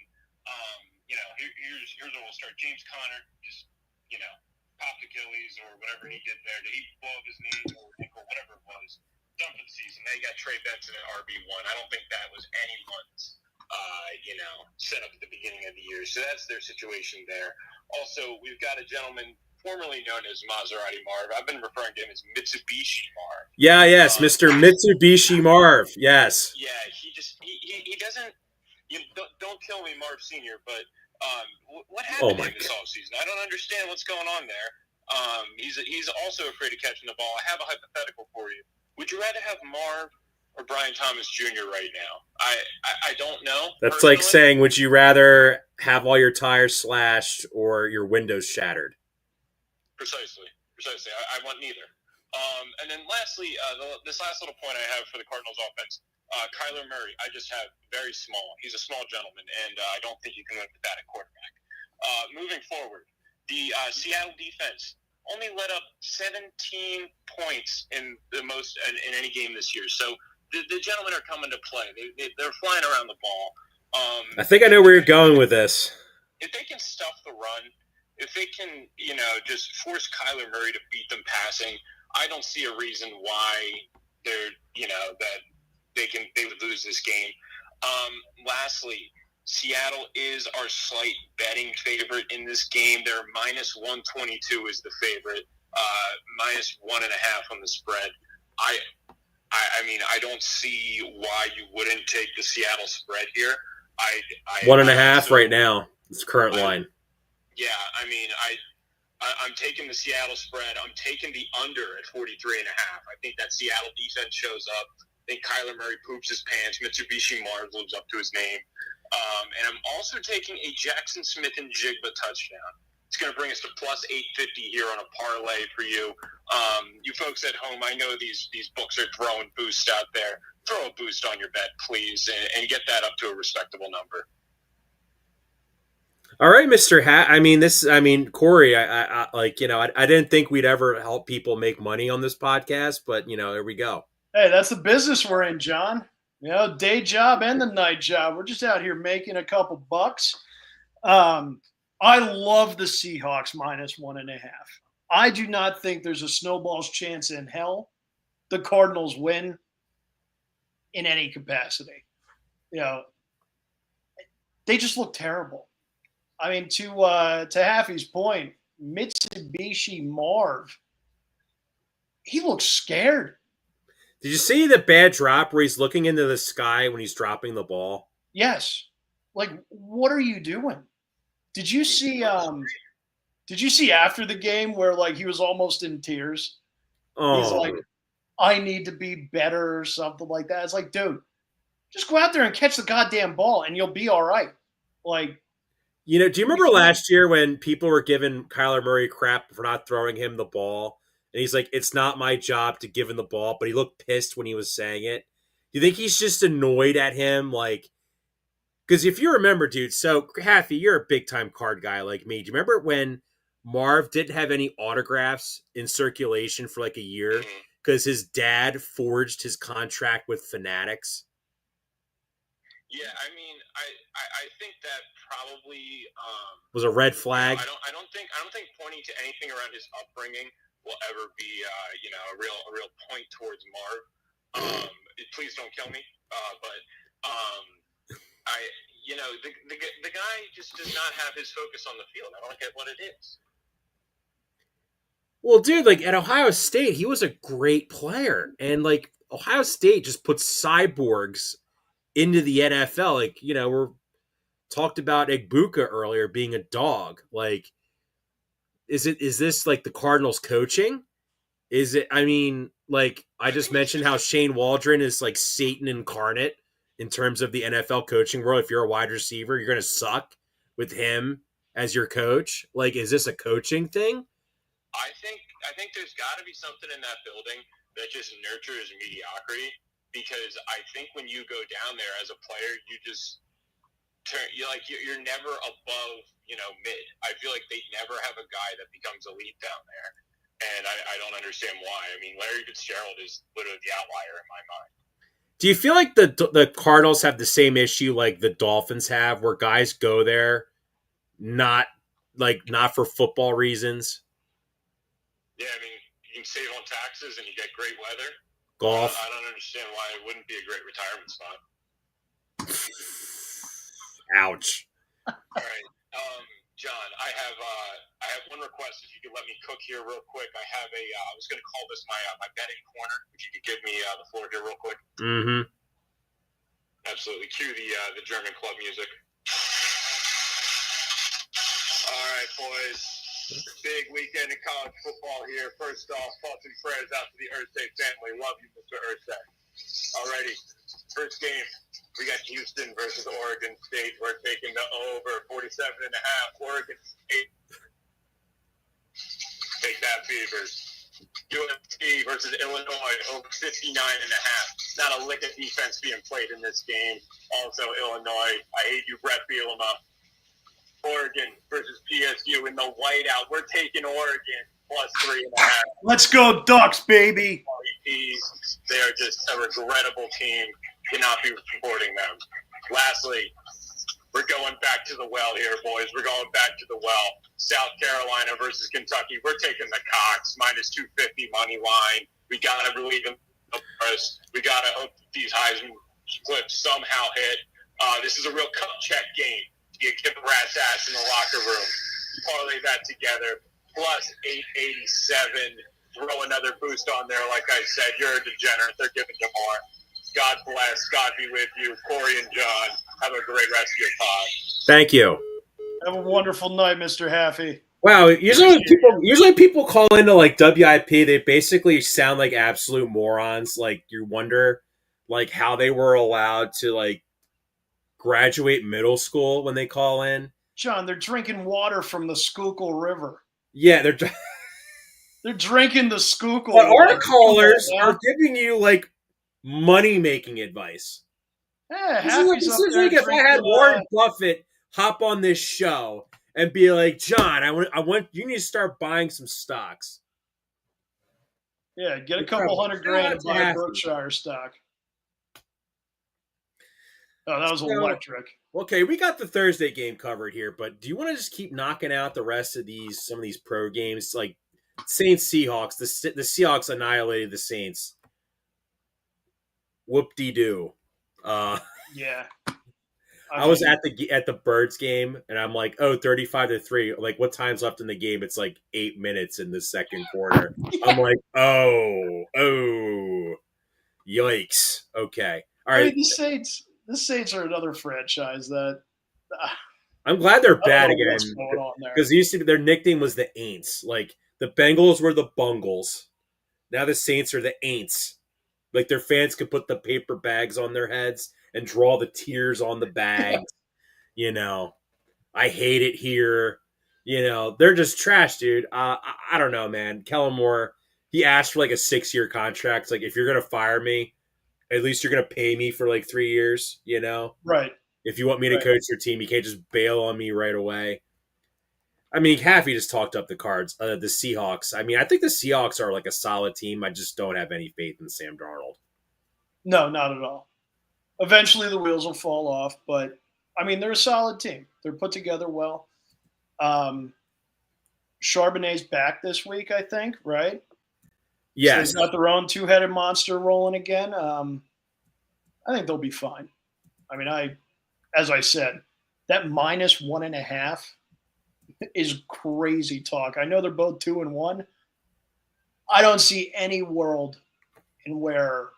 here's where we'll start. James Conner just popped Achilles or whatever he did there. Did he blow up his knee or ankle, whatever it was? Done for the season. Now you got Trey Benson at RB1. I don't think that was anyone's set up at the beginning of the year. So that's their situation there. Also, we've got a gentleman formerly known as Maserati Marv. I've been referring to him as Mitsubishi Marv. Yes, Mr. Mitsubishi Marv. Yes. Yeah, he doesn't. Don't kill me, Marv Senior. But what happened to him this offseason? I don't understand what's going on there. He's also afraid of catching the ball. I have a hypothetical for you. Would you rather have Marv or Brian Thomas Jr. right now? I don't know. That's personally. Like saying, would you rather have all your tires slashed or your windows shattered? Precisely. I want neither. And then lastly, this last little point I have for the Cardinals offense, Kyler Murray, I just have very small. He's a small gentleman, and I don't think you can win with that at quarterback. Moving forward, the Seattle defense only let up 17 points in any game this year. So the gentlemen are coming to play. They're flying around the ball. I think I know where you're going with this. If they can stuff the run, if they can, just force Kyler Murray to beat them passing, I don't see a reason why that they would lose this game. Lastly, Seattle is our slight betting favorite in this game. They're minus 122 is the favorite, minus 1.5 on the spread. I mean, I don't see why you wouldn't take the Seattle spread here. 1.5 right now. It's the current line. Yeah, I mean, I'm taking the Seattle spread. I'm taking the under at 43.5. I think that Seattle defense shows up. I think Kyler Murray poops his pants. Mitsubishi Mars lives up to his name. And I'm also taking a Jackson Smith and Jigba touchdown. It's going to bring us to plus 850 here on a parlay for you. You folks at home, I know these books are throwing boosts out there. Throw a boost on your bet, please, and get that up to a respectable number. All right, Mr. Hat. Corey, I didn't think we'd ever help people make money on this podcast, but, there we go. Hey, that's the business we're in, John. Day job and the night job. We're just out here making a couple bucks. I love the Seahawks minus 1.5. I do not think there's a snowball's chance in hell the Cardinals win in any capacity. They just look terrible. I mean, to Haffy's point, Mitsubishi Marv, he looks scared. Did you see the bad drop where he's looking into the sky when he's dropping the ball? Yes. Like, what are you doing? Did you see after the game where like he was almost in tears? Oh. He's like, I need to be better or something like that. It's like, dude, just go out there and catch the goddamn ball and you'll be all right. Like, do you remember last year when people were giving Kyler Murray crap for not throwing him the ball? And he's like, it's not my job to give him the ball, but he looked pissed when he was saying it. Do you think he's just annoyed at him? Like, because if you remember, dude, so Haffy, you're a big time card guy like me. Do you remember when Marv didn't have any autographs in circulation for like a year because his dad forged his contract with Fanatics? Yeah, I mean, I think that probably was a red flag. I don't think pointing to anything around his upbringing will ever be a real point towards Marv. Please don't kill me. The guy just does not have his focus on the field. I don't get what it is. Well, dude, like at Ohio State, he was a great player, and like Ohio State just puts cyborgs into the NFL. Like, we're talked about Egbuka earlier being a dog. Like, is this like the Cardinals coaching? Is it, I just mentioned how Shane Waldron is like Satan incarnate in terms of the NFL coaching world. If you're a wide receiver, you're going to suck with him as your coach. Like, is this a coaching thing? I think there's got to be something in that building that just nurtures mediocrity, because I think when you go down there as a player, you just you're never above mid. I feel like they never have a guy that becomes elite down there, and I don't understand why. I mean, Larry Fitzgerald is literally the outlier in my mind. Do you feel like the Cardinals have the same issue like the Dolphins have, where guys go there not for football reasons? Yeah, I mean, you can save on taxes and you get great weather. Golf. I don't understand why it wouldn't be a great retirement spot. Ouch. All right, John, I have one request. If you could let me cook here real quick. I have I was going to call this my betting corner. If you could give me the floor here real quick. Mm-hmm. Absolutely. Cue the German club music. All right, boys. Big weekend in college football here. First off, thoughts and prayers out to the Irsay family. Love you, Mr. Irsay. Alrighty, first game. We got Houston versus Oregon State. We're taking the over 47.5. Oregon State. Take that, Beavers. USC versus Illinois over 59.5. Not a lick of defense being played in this game. Also, Illinois. I hate you, Brett Bielema. Oregon versus PSU in the whiteout. We're taking Oregon plus 3.5. Let's go Ducks, baby. They are just a regrettable team. Cannot be supporting them. Lastly, we're going back to the well here, boys. We're going back to the well. South Carolina versus Kentucky. We're taking the Cox minus 250 money line. We got to believe in the first. We got to hope that these Heisman clips somehow hit. This is a real cup check game. You get the rat's ass in the locker room. Parlay that together. Plus 887. Throw another boost on there. Like I said, you're a degenerate. They're giving you more. God bless. God be with you. Corey and John, have a great rest of your pod. Thank you. Have a wonderful night, Mr. Haffy. Wow, usually people call into like WIP, they basically sound like absolute morons. Like you wonder like how they were allowed to like graduate middle school when they call in. John, they're drinking water from the Schuylkill River. Yeah, They're drinking the Schuylkill but our water. Come on callers now. are giving you like money making advice. Yeah, This is like Happy's up there if I had drinking. Warren Buffett hop on this show and be like, John, I want you need to start buying some stocks. Yeah, get a couple $100,000 and buy a Berkshire stock. Oh, that was electric. Okay, we got the Thursday game covered here, but do you want to just keep knocking out the rest of some of these pro games, like Saints Seahawks? The Seahawks annihilated the Saints. Whoop de doo. Yeah. I was at the Birds game, and I'm like, 35-3. Like, what time's left in the game? It's like 8 minutes in the second quarter. Yeah. I'm like, yikes. Okay, all right. I mean, the Saints are another franchise that. I'm glad they're bad again. What's going on there? Because used to be their nickname was the Aints. Like the Bengals were the Bungles. Now the Saints are the Aints. Like their fans could put the paper bags on their heads and draw the tears on the bags. I hate it here. They're just trash, dude. I don't know, man. Kellen Moore, he asked for like a 6-year contract. It's like, if you're gonna fire me, at least you're gonna pay me for like 3 years. Right. If you want me to coach your team, you can't just bail on me right away. I mean, Happy just talked up the cards. The Seahawks. I mean, I think the Seahawks are like a solid team. I just don't have any faith in Sam Darnold. No, not at all. Eventually the wheels will fall off, but I mean, they're a solid team. They're put together well. Charbonnet's back this week, I think, right? Yes. So they've got their own two-headed monster rolling again. I think they'll be fine. I mean, as I said, that -1.5 is crazy talk. I know they're both 2-1. I don't see any world in where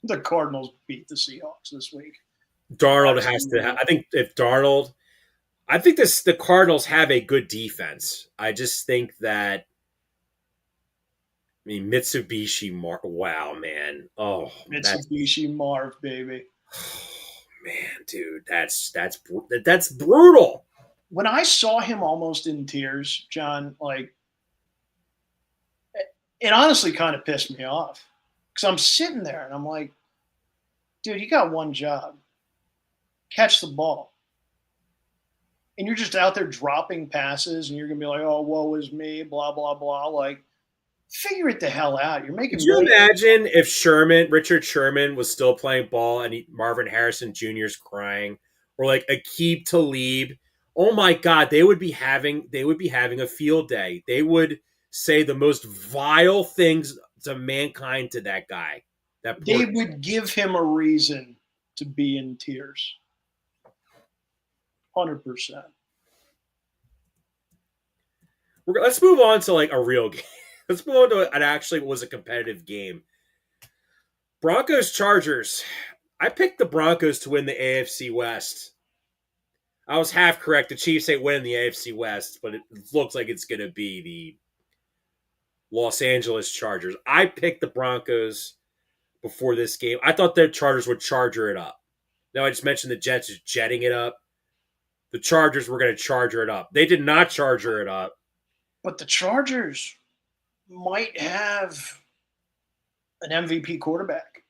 the Cardinals beat the Seahawks this week. Darnold has to. I think if Darnold, I think the Cardinals have a good defense. I just think that. I mean, Mitsubishi Marv. Wow, man. Oh, Mitsubishi Marv, baby. Man, dude, that's brutal. When I saw him almost in tears, John, like, it honestly kind of pissed me off because I'm sitting there and I'm like, dude, you got one job: catch the ball. And you're just out there dropping passes, and you're gonna be like, "Oh, woe is me," blah blah blah. Like, figure it the hell out. You're making. Could you imagine if Richard Sherman, was still playing ball and Marvin Harrison Jr. is crying, or like Aqib Talib? Oh my God, they would be having a field day. They would say the most vile things to mankind to that guy. They would give him a reason to be in tears. 100%. Let's move on to like a real game. Let's move on to an actually was a competitive game. Broncos Chargers. I picked the Broncos to win the AFC West. I was half correct. The Chiefs ain't winning the AFC West, but it looks like it's going to be the Los Angeles Chargers. I picked the Broncos before this game. I thought the Chargers would charger it up. Now I just mentioned the Jets is jetting it up. The Chargers were going to charger it up. They did not charger it up. But the Chargers might have an MVP quarterback.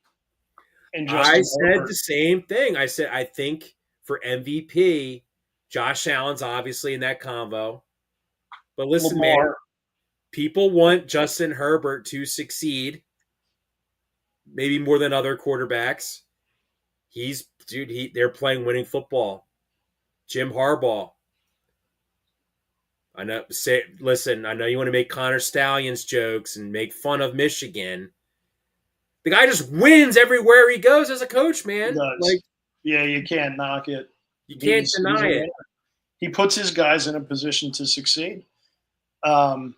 I said the same thing. I said, I think for MVP, Josh Allen's obviously in that combo. But listen, man, people want Justin Herbert to succeed, maybe more than other quarterbacks. They're playing winning football. Jim Harbaugh. I know you want to make Connor Stallions jokes and make fun of Michigan. The guy just wins everywhere he goes as a coach, man. Like, yeah, you can't knock it. You can't deny it. He puts his guys in a position to succeed. I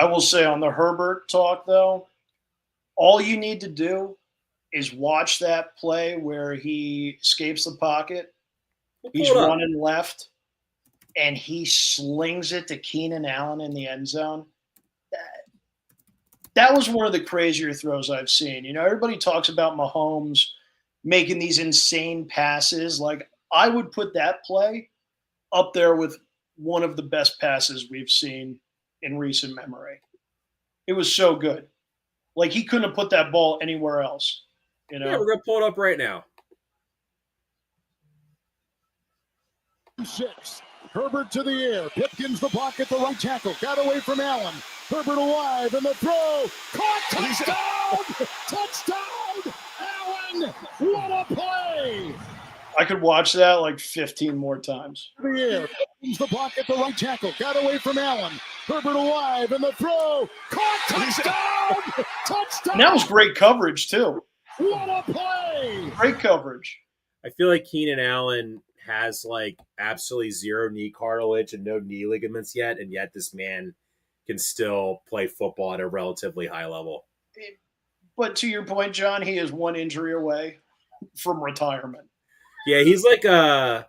will say on the Herbert talk, though, all you need to do is watch that play where he escapes the pocket. He's running left, and he slings it to Keenan Allen in the end zone. That was one of the crazier throws I've seen. You know, everybody talks about Mahomes making these insane passes. Like, I would put that play up there with one of the best passes we've seen in recent memory. It was so good. Like, he couldn't have put that ball anywhere else. You know? Yeah, we're gonna pull it up right now. 6. Herbert to the air. Pipkins the block at the right tackle. Got away from Allen. Herbert alive and the throw. Caught. Touchdown. Touchdown. Allen. What a play. I could watch that like 15 more times. To the air. Pipkins the block at the right tackle. Got away from Allen. Herbert alive and the throw. Caught. Touchdown. Touchdown. And that was great coverage too. What a play. Great coverage. I feel like Keenan Allen has like absolutely zero knee cartilage and no knee ligaments yet, and yet this man can still play football at a relatively high level. But to your point, John, he is one injury away from retirement. Yeah, he's like a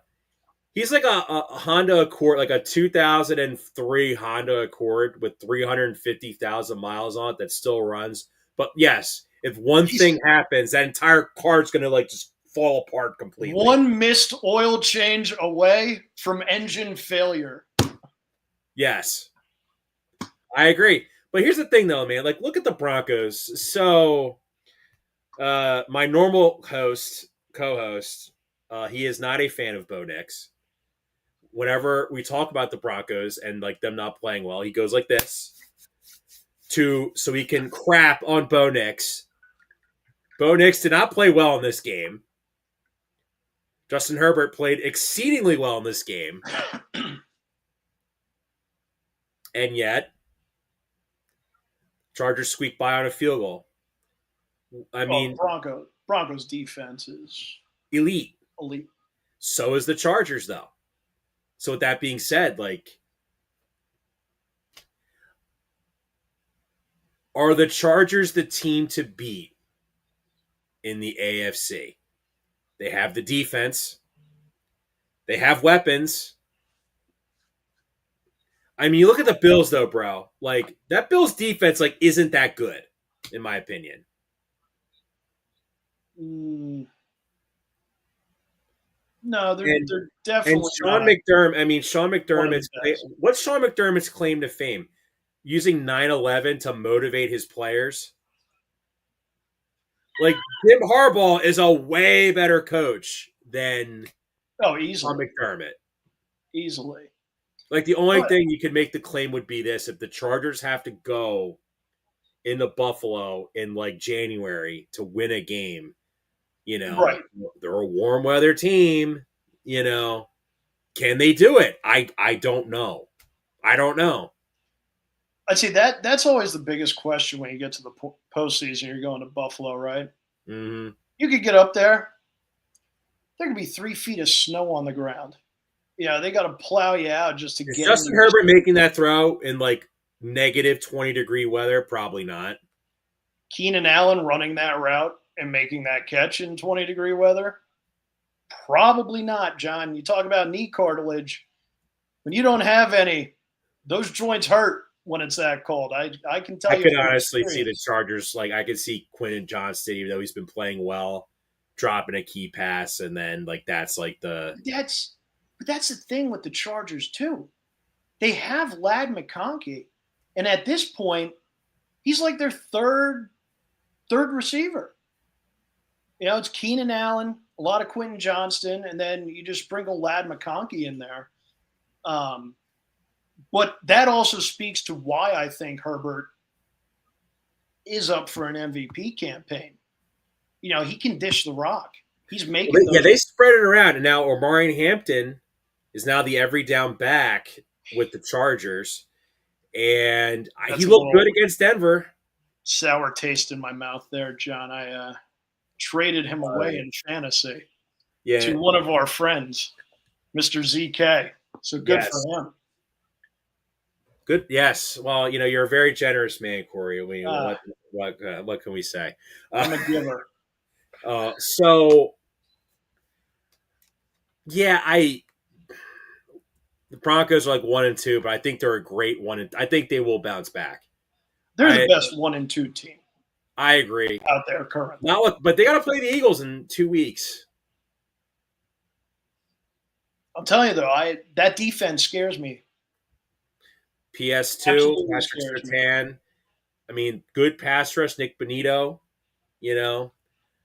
Honda Accord, like a 2003 Honda Accord with 350,000 miles on it that still runs. But yes, if one thing happens, that entire car's going to like just fall apart completely. One missed oil change away from engine failure. Yes, I agree. But here's the thing, though, man. Like, look at the Broncos. So, my normal co-host, he is not a fan of Bo Nix. Whenever we talk about the Broncos and like them not playing well, he goes like this so he can crap on Bo Nix. Bo Nix did not play well in this game. Justin Herbert played exceedingly well in this game. And yet, Chargers squeaked by on a field goal. I mean, Broncos defense is elite. elite. So is the Chargers, though. So with that being said, like, are the Chargers the team to beat in the AFC? They have the defense. They have weapons. I mean, you look at the Bills, though, bro. Like, that Bills defense, like, isn't that good, in my opinion. No, they're definitely. And Sean McDermott. I mean, Sean McDermott's. What's Sean McDermott's claim to fame? Using 9/11 to motivate his players. Like, Jim Harbaugh is a way better coach than easily. Sean McDermott. Easily. Like, the only thing you could make the claim would be this: if the Chargers have to go into Buffalo in like January to win a game, you know, right. They're a warm weather team, you know, can they do it? I don't know. I don't know. I'd say that's always the biggest question when you get to the postseason. You're going to Buffalo, right? Mm-hmm. You could get up there. There could be 3 feet of snow on the ground. Yeah, they got to plow you out just to get. Justin Herbert making that throw in like negative 20-degree weather? Probably not. Keenan Allen running that route and making that catch in 20-degree weather? Probably not, John. You talk about knee cartilage. When you don't have any, those joints hurt when it's that cold. I can tell you. I could honestly see the Chargers. Like, I could see Quentin Johnston, even though he's been playing well, dropping a key pass, and then like that's like the. But that's the thing with the Chargers too. They have Ladd McConkey, and at this point, he's like their third receiver. You know, it's Keenan Allen, a lot of Quentin Johnston, and then you just sprinkle Ladd McConkey in there. But that also speaks to why I think Herbert is up for an MVP campaign. You know, he can dish the rock. He's making they spread it around. And now Omarion Hampton is now the every down back with the Chargers. And he looked good against Denver. Sour taste in my mouth there, John. I traded him away in fantasy to one of our friends, Mr. ZK. So good for him. Good. Yes. Well, you know, you're a very generous man, Corey. I mean, what can we say? I'm a giver. So, yeah, The Broncos are like 1-2, but I think they're a great one. I think they will bounce back. They're the best 1-2 team I agree. out there currently. But they got to play the Eagles in 2 weeks. I'm telling you though, that defense scares me. PS2, Absolutely Patrick scares me. Surtain. I mean, good pass rush, Nick Bonito. You know,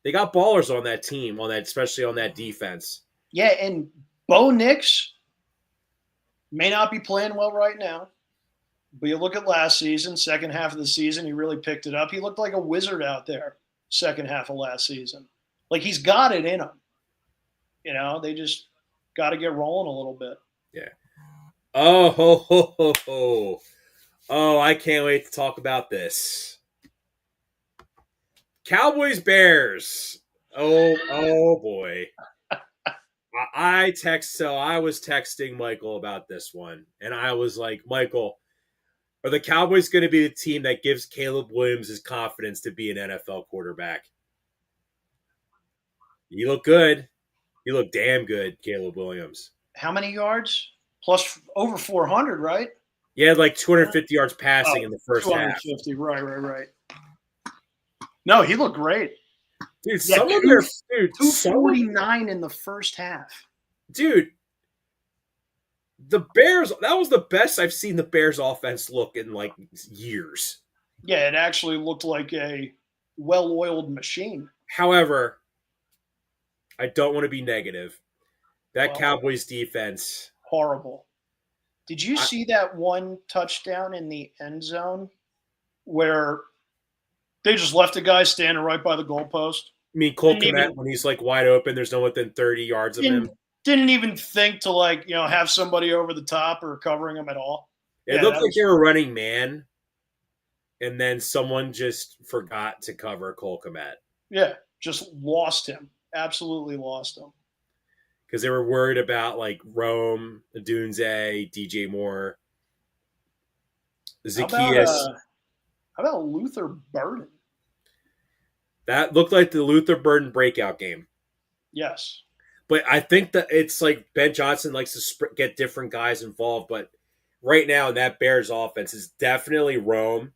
they got ballers on that team, especially on that defense. Yeah, and Bo Nix may not be playing well right now, but you look at last season, second half of the season, he really picked it up. He looked like a wizard out there, second half of last season. Like he's got it in him. You know, they just got to get rolling a little bit. Yeah. Oh, ho, ho, ho, ho. Oh, I can't wait to talk about this. Cowboys Bears. Oh boy. I was texting Michael about this one, and I was like, Michael, are the Cowboys going to be the team that gives Caleb Williams his confidence to be an NFL quarterback? You look good. You look damn good, Caleb Williams. How many yards? Plus over 400, right? He had like 250 yards passing in the first half. 250, right. No, he looked great. Dude, some of their 249 in the first half. Dude, the Bears, that was the best I've seen the Bears offense look in like years. Yeah, it actually looked like a well-oiled machine. However, I don't want to be negative. That Cowboys defense. Horrible. Did you see that one touchdown in the end zone where they just left a guy standing right by the goalpost? I mean, Cole Kmet, when he's like wide open, there's no one within 30 yards of him. Didn't even think to have somebody over the top or covering him at all. It looked like they were running man, and then someone just forgot to cover Cole Kmet. Yeah, just lost him. Absolutely lost him. Because they were worried about like Rome, Dunze, DJ Moore, Zacchaeus. How about Luther Burden? That looked like the Luther Burden breakout game. Yes. But I think that it's like Ben Johnson likes to get different guys involved. But right now, that Bears offense is definitely Rome,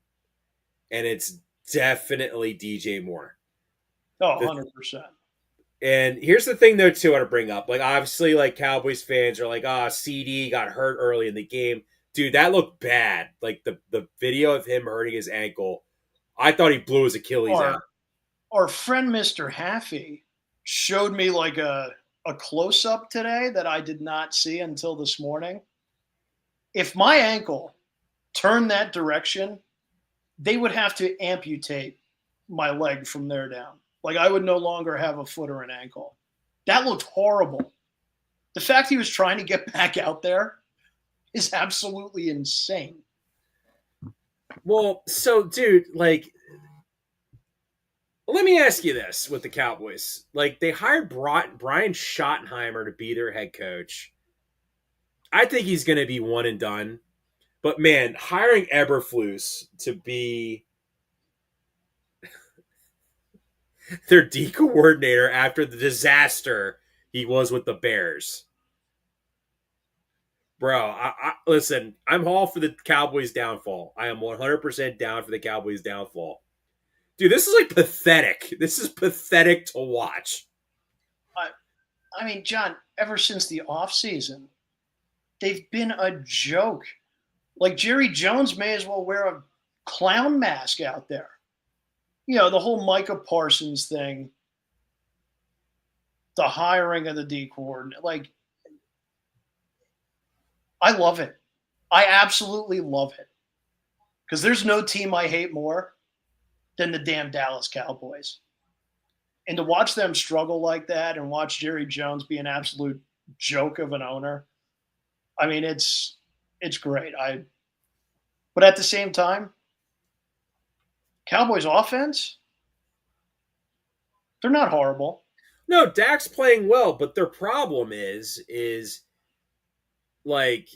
and it's definitely DJ Moore. Oh, 100%. And here's the thing, though, too, I want to bring up. Like, obviously, like, Cowboys fans are like, CD got hurt early in the game. Dude, that looked bad. Like, the video of him hurting his ankle, I thought he blew his Achilles out. Our friend Mr. Haffey showed me like a close-up today that I did not see until this morning. If my ankle turned that direction, they would have to amputate my leg from there down. Like I would no longer have a foot or an ankle. That looked horrible. The fact he was trying to get back out there is absolutely insane. Well, so, dude, like, let me ask you this with the Cowboys. Like, they hired Brian Schottenheimer to be their head coach. I think he's going to be one and done. But, man, hiring Eberflus to be their D coordinator after the disaster he was with the Bears. Bro, listen, I'm all for the Cowboys' downfall. I am 100% down for the Cowboys' downfall. Dude, this is like pathetic. This is pathetic to watch. I mean, John, ever since the offseason, they've been a joke. Like Jerry Jones may as well wear a clown mask out there. You know, the whole Micah Parsons thing, the hiring of the D coordinator. Like, I love it. I absolutely love it. Because there's no team I hate more than the damn Dallas Cowboys. And to watch them struggle like that and watch Jerry Jones be an absolute joke of an owner, I mean, it's great. But at the same time, Cowboys offense, they're not horrible. No, Dak's playing well, but their problem is like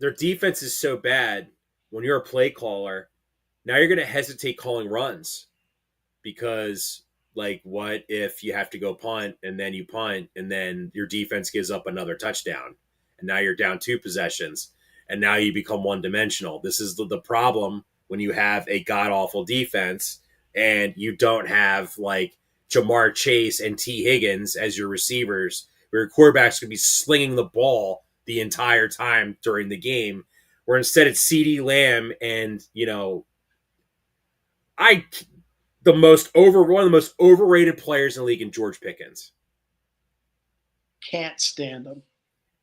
their defense is so bad when you're a play caller. Now you're going to hesitate calling runs because, like, what if you have to go punt and then you punt and then your defense gives up another touchdown? and now you're down 2 possessions, and now you become one-dimensional. This is the problem when you have a god-awful defense and you don't have like Jamar Chase and T. Higgins as your receivers, where your quarterback's going to be slinging the ball the entire time during the game, where instead it's CeeDee Lamb and, one of the most overrated players in the league in George Pickens. Can't stand him.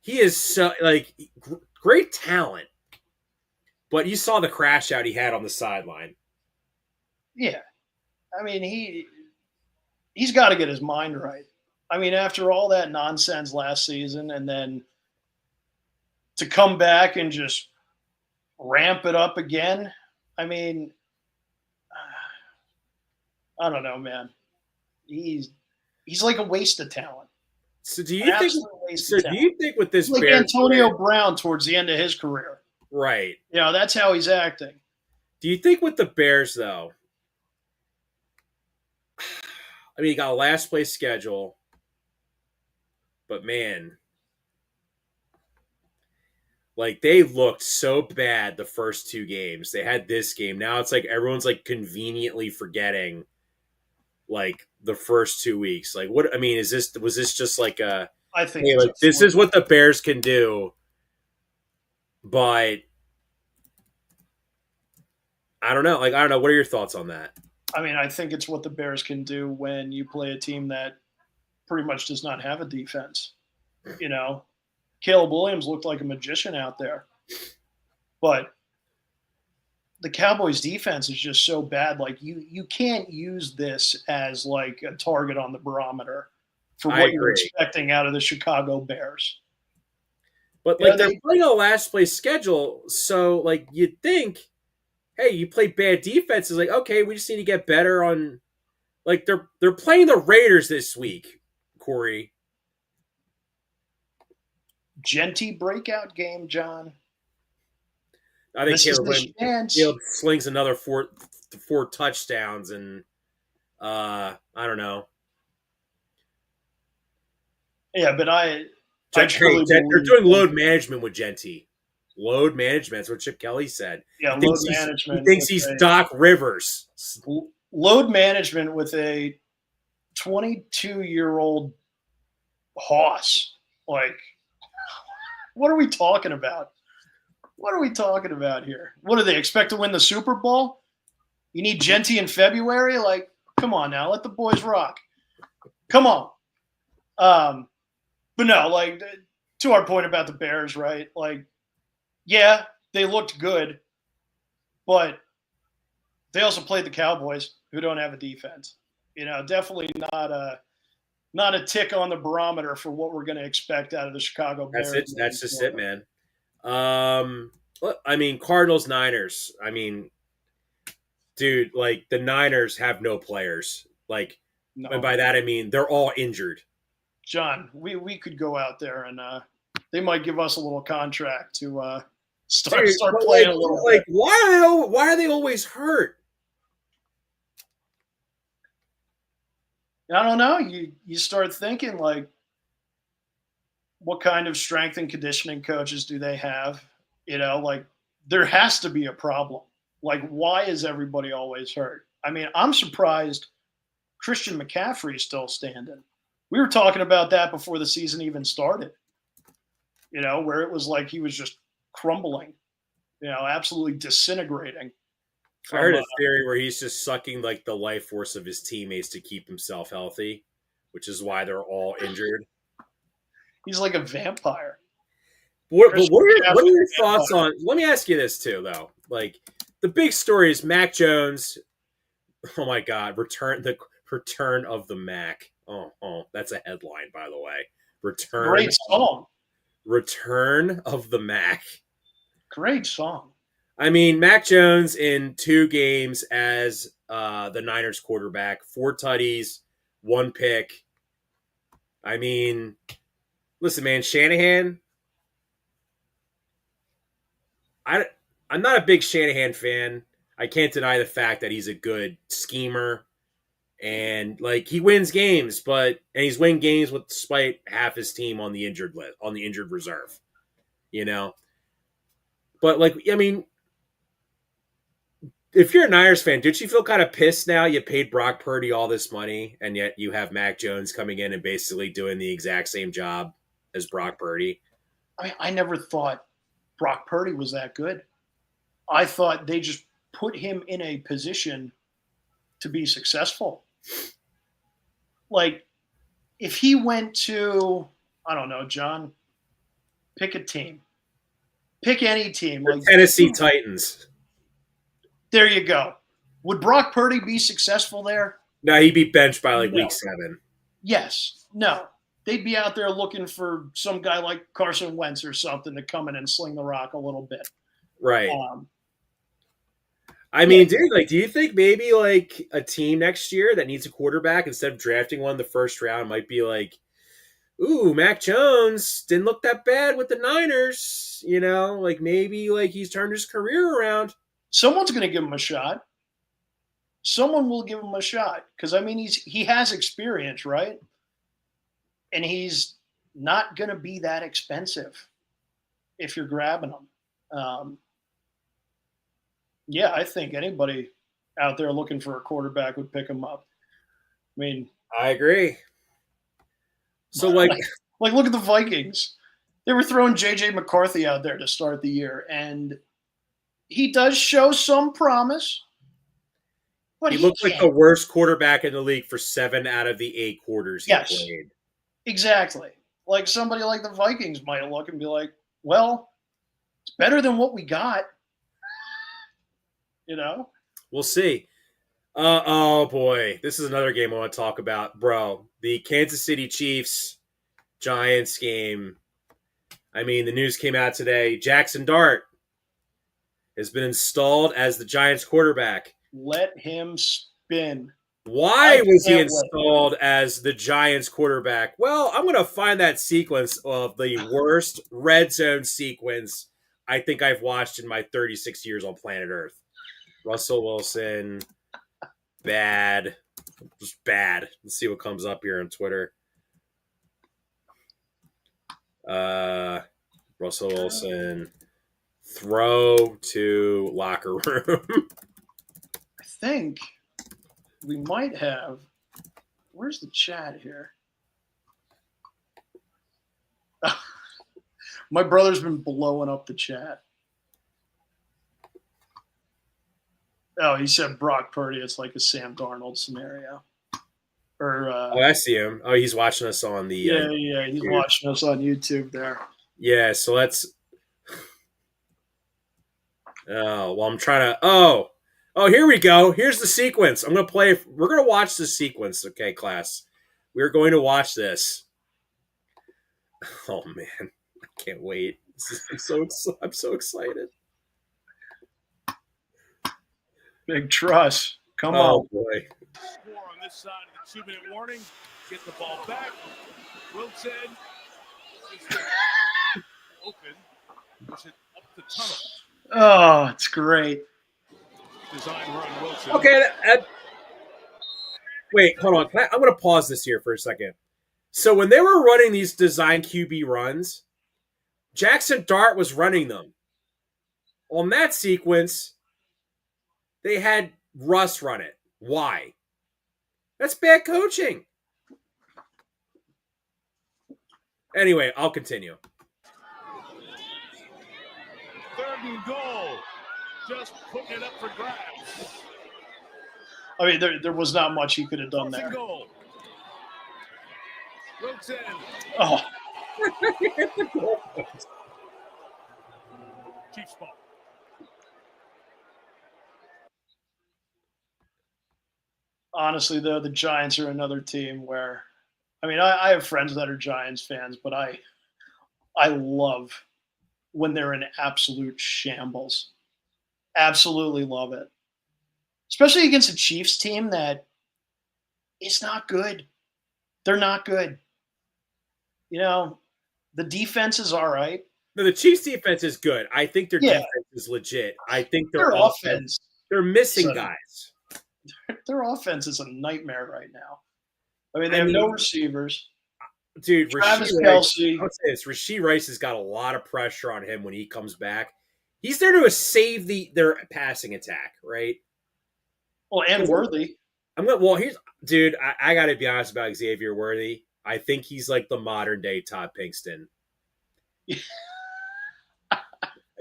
He is so great talent, but you saw the crash out he had on the sideline. Yeah. I mean, he's got to get his mind right. I mean, after all that nonsense last season, and then to come back and just ramp it up again, I mean, I don't know, man. He's like a waste of talent. So do you think? So do you think with this, like Bears Antonio player, Brown towards the end of his career, right? That's how he's acting. Do you think with the Bears though? I mean, he got a last place schedule, but man, like they looked so bad the first 2 games. They had this game. Now it's like everyone's like conveniently forgetting like the first 2 weeks. Like what? I mean, was this just like a? I think Hey, like this is what the Bears can do, but I don't know. Like I don't know. What are your thoughts on that? I mean, I think it's what the Bears can do when you play a team that pretty much does not have a defense. Caleb Williams looked like a magician out there, but the Cowboys defense is just so bad. Like you can't use this as like a target on the barometer for what you're expecting out of the Chicago Bears. But like they're playing a last place schedule, so like you'd think, hey, you play bad defenses, like okay, we just need to get better on. Like they're playing the Raiders this week, Corey. Genty breakout game, John. I think Caleb slings another four touchdowns, and I don't know. Yeah, but I truly believe they're doing load management with Genty. Load management. That's what Chip Kelly said. Yeah, load management. He thinks he's Doc Rivers. Load management with a 22-year-old hoss. Like, what are we talking about? What are we talking about here? What do they expect to win the Super Bowl? You need Genty in February? Like, come on now. Let the boys rock. Come on. But no, like, to our point about the Bears, right? Like, yeah, they looked good, but they also played the Cowboys, who don't have a defense. Definitely not a tick on the barometer for what we're going to expect out of the Chicago Bears. That's just it, man. I mean, Cardinals, Niners. I mean, dude, like the Niners have no players. Like, no. And by that I mean they're all injured. John, we could go out there and they might give us a little contract to start playing a little bit. Why are they always hurt? I don't know. You start thinking like, what kind of strength and conditioning coaches do they have? Like there has to be a problem. Like, why is everybody always hurt? I mean, I'm surprised Christian McCaffrey is still standing. We were talking about that before the season even started, where it was like he was just crumbling, absolutely disintegrating. I heard a theory where he's just sucking like the life force of his teammates to keep himself healthy, which is why they're all injured. He's like a vampire. What are your thoughts on? Let me ask you this too, though. Like the big story is Mac Jones. Oh my God! Return of the Mac. Oh, that's a headline, by the way. Great song. Return of the Mac. Great song. I mean, Mac Jones in 2 games as the Niners quarterback, 4 tutties, 1 pick. I mean, listen, man, Shanahan. I'm not a big Shanahan fan. I can't deny the fact that he's a good schemer. And like he wins games, and he's winning games despite half his team on the injured list, on the injured reserve. But like, I mean, if you're a Niners fan, don't you feel kind of pissed now? You paid Brock Purdy all this money, and yet you have Mac Jones coming in and basically doing the exact same job as Brock Purdy. I never thought Brock Purdy was that good. I thought they just put him in a position to be successful. Like, if he went to, I don't know, John, pick a team. Pick any team. The like Tennessee Titans. There you go. Would Brock Purdy be successful there? No, he'd be benched by like week 7. Yes. No. They'd be out there looking for some guy like Carson Wentz or something to come in and sling the rock a little bit. Right. I mean, dude, like, do you think maybe like a team next year that needs a quarterback, instead of drafting one in the first round, might be like, ooh, Mac Jones didn't look that bad with the Niners, like maybe like he's turned his career around. Someone's going to give him a shot. Someone will give him a shot, because I mean he has experience, right? And he's not going to be that expensive if you're grabbing him. Yeah, I think anybody out there looking for a quarterback would pick him up. I mean, I agree. So like look at the Vikings. They were throwing J.J. McCarthy out there to start the year, and he does show some promise. But he looked like the worst quarterback in the league for 7 out of the 8 quarters he played. Exactly. Like somebody like the Vikings might look and be like, well, it's better than what we got. We'll see. Oh boy, this is another game I want to talk about, bro. The Kansas City Chiefs Giants game. I mean, the news came out today. Jackson Dart has been installed as the Giants quarterback. Let him spin. Why was he installed as the Giants quarterback? Well, I'm going to find that sequence of the worst red zone sequence I think I've watched in my 36 years on planet Earth. Russell Wilson, bad. Just bad. Let's see what comes up here on Twitter. Russell Wilson, throw to locker room. I think we might have. Where's the chat here? My brother's been blowing up the chat. Oh, he said Brock Purdy. It's like a Sam Darnold scenario. I see him. Oh, he's watching us on the. Yeah, he's watching us on YouTube there. Yeah, so let's. Oh, well, I'm trying to. Oh, here we go. Here's the sequence. I'm going to play. We're going to watch this sequence, okay, class? We're going to watch this. Oh, man. I can't wait. I'm so excited. Big trust. Come on. Oh, boy. On this side of the 2-minute warning. Get the ball back. Wilson. Open. Push it up the tunnel. Oh, it's great. Design run, Wilson. Okay. Wait, hold on. I'm going to pause this here for a second. So when they were running these design QB runs, Jackson Dart was running them. On that sequence, they had Russ run it. Why? That's bad coaching. Anyway, I'll continue. 3rd and goal. Just putting it up for grabs. I mean, there was not much he could have done 4th there. and goal. Wilson. Oh. Chiefs ball. Honestly, though, the Giants are another team where, I mean, I have friends that are Giants fans, but I love when they're in absolute shambles. Absolutely love it. Especially against a Chiefs team that is not good. They're not good. The defense is all right. No, the Chiefs' defense is good. I think their defense is legit. I think their offense, they're missing guys. Their offense is a nightmare right now. I mean, they have no receivers. dude, Travis Rashee Rice. Kelce. I would say this: Rashee Rice has got a lot of pressure on him when he comes back. He's there to save their passing attack, right? Well, and Worthy. Here's dude. I got to be honest about Xavier Worthy. I think he's like the modern day Todd Pinkston.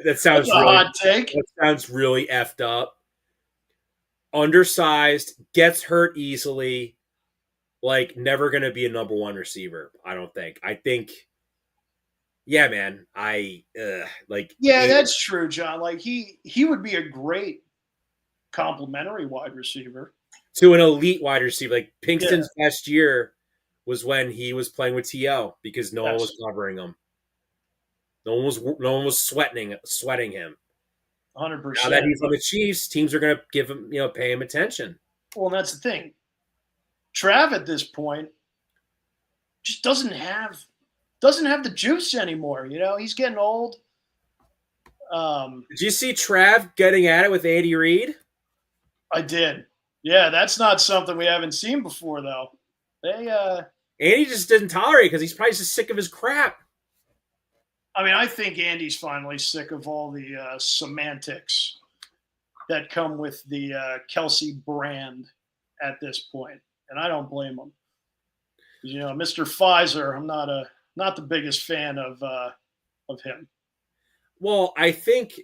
That sounds That's a really hot take. That sounds really effed up. Undersized, gets hurt easily. Like never going to be a number one receiver. I don't think. I think. Yeah, man. Yeah, that's true, John. Like he would be a great complimentary wide receiver to an elite wide receiver. Like Pinkston's best year was when he was playing with T.O. because no one was covering him. No one was sweating him. 100%. Now that he's on the Chiefs, teams are going to give him, pay him attention. Well, and that's the thing. Trav at this point just doesn't have the juice anymore. He's getting old. Did you see Trav getting at it with Andy Reid? I did. Yeah, that's not something we haven't seen before, though. Andy just didn't tolerate it because he's probably just sick of his crap. I mean, I think Andy's finally sick of all the semantics that come with the Kelce brand at this point, and I don't blame him. Mr. Pfizer, I'm not the biggest fan of him. Well, I think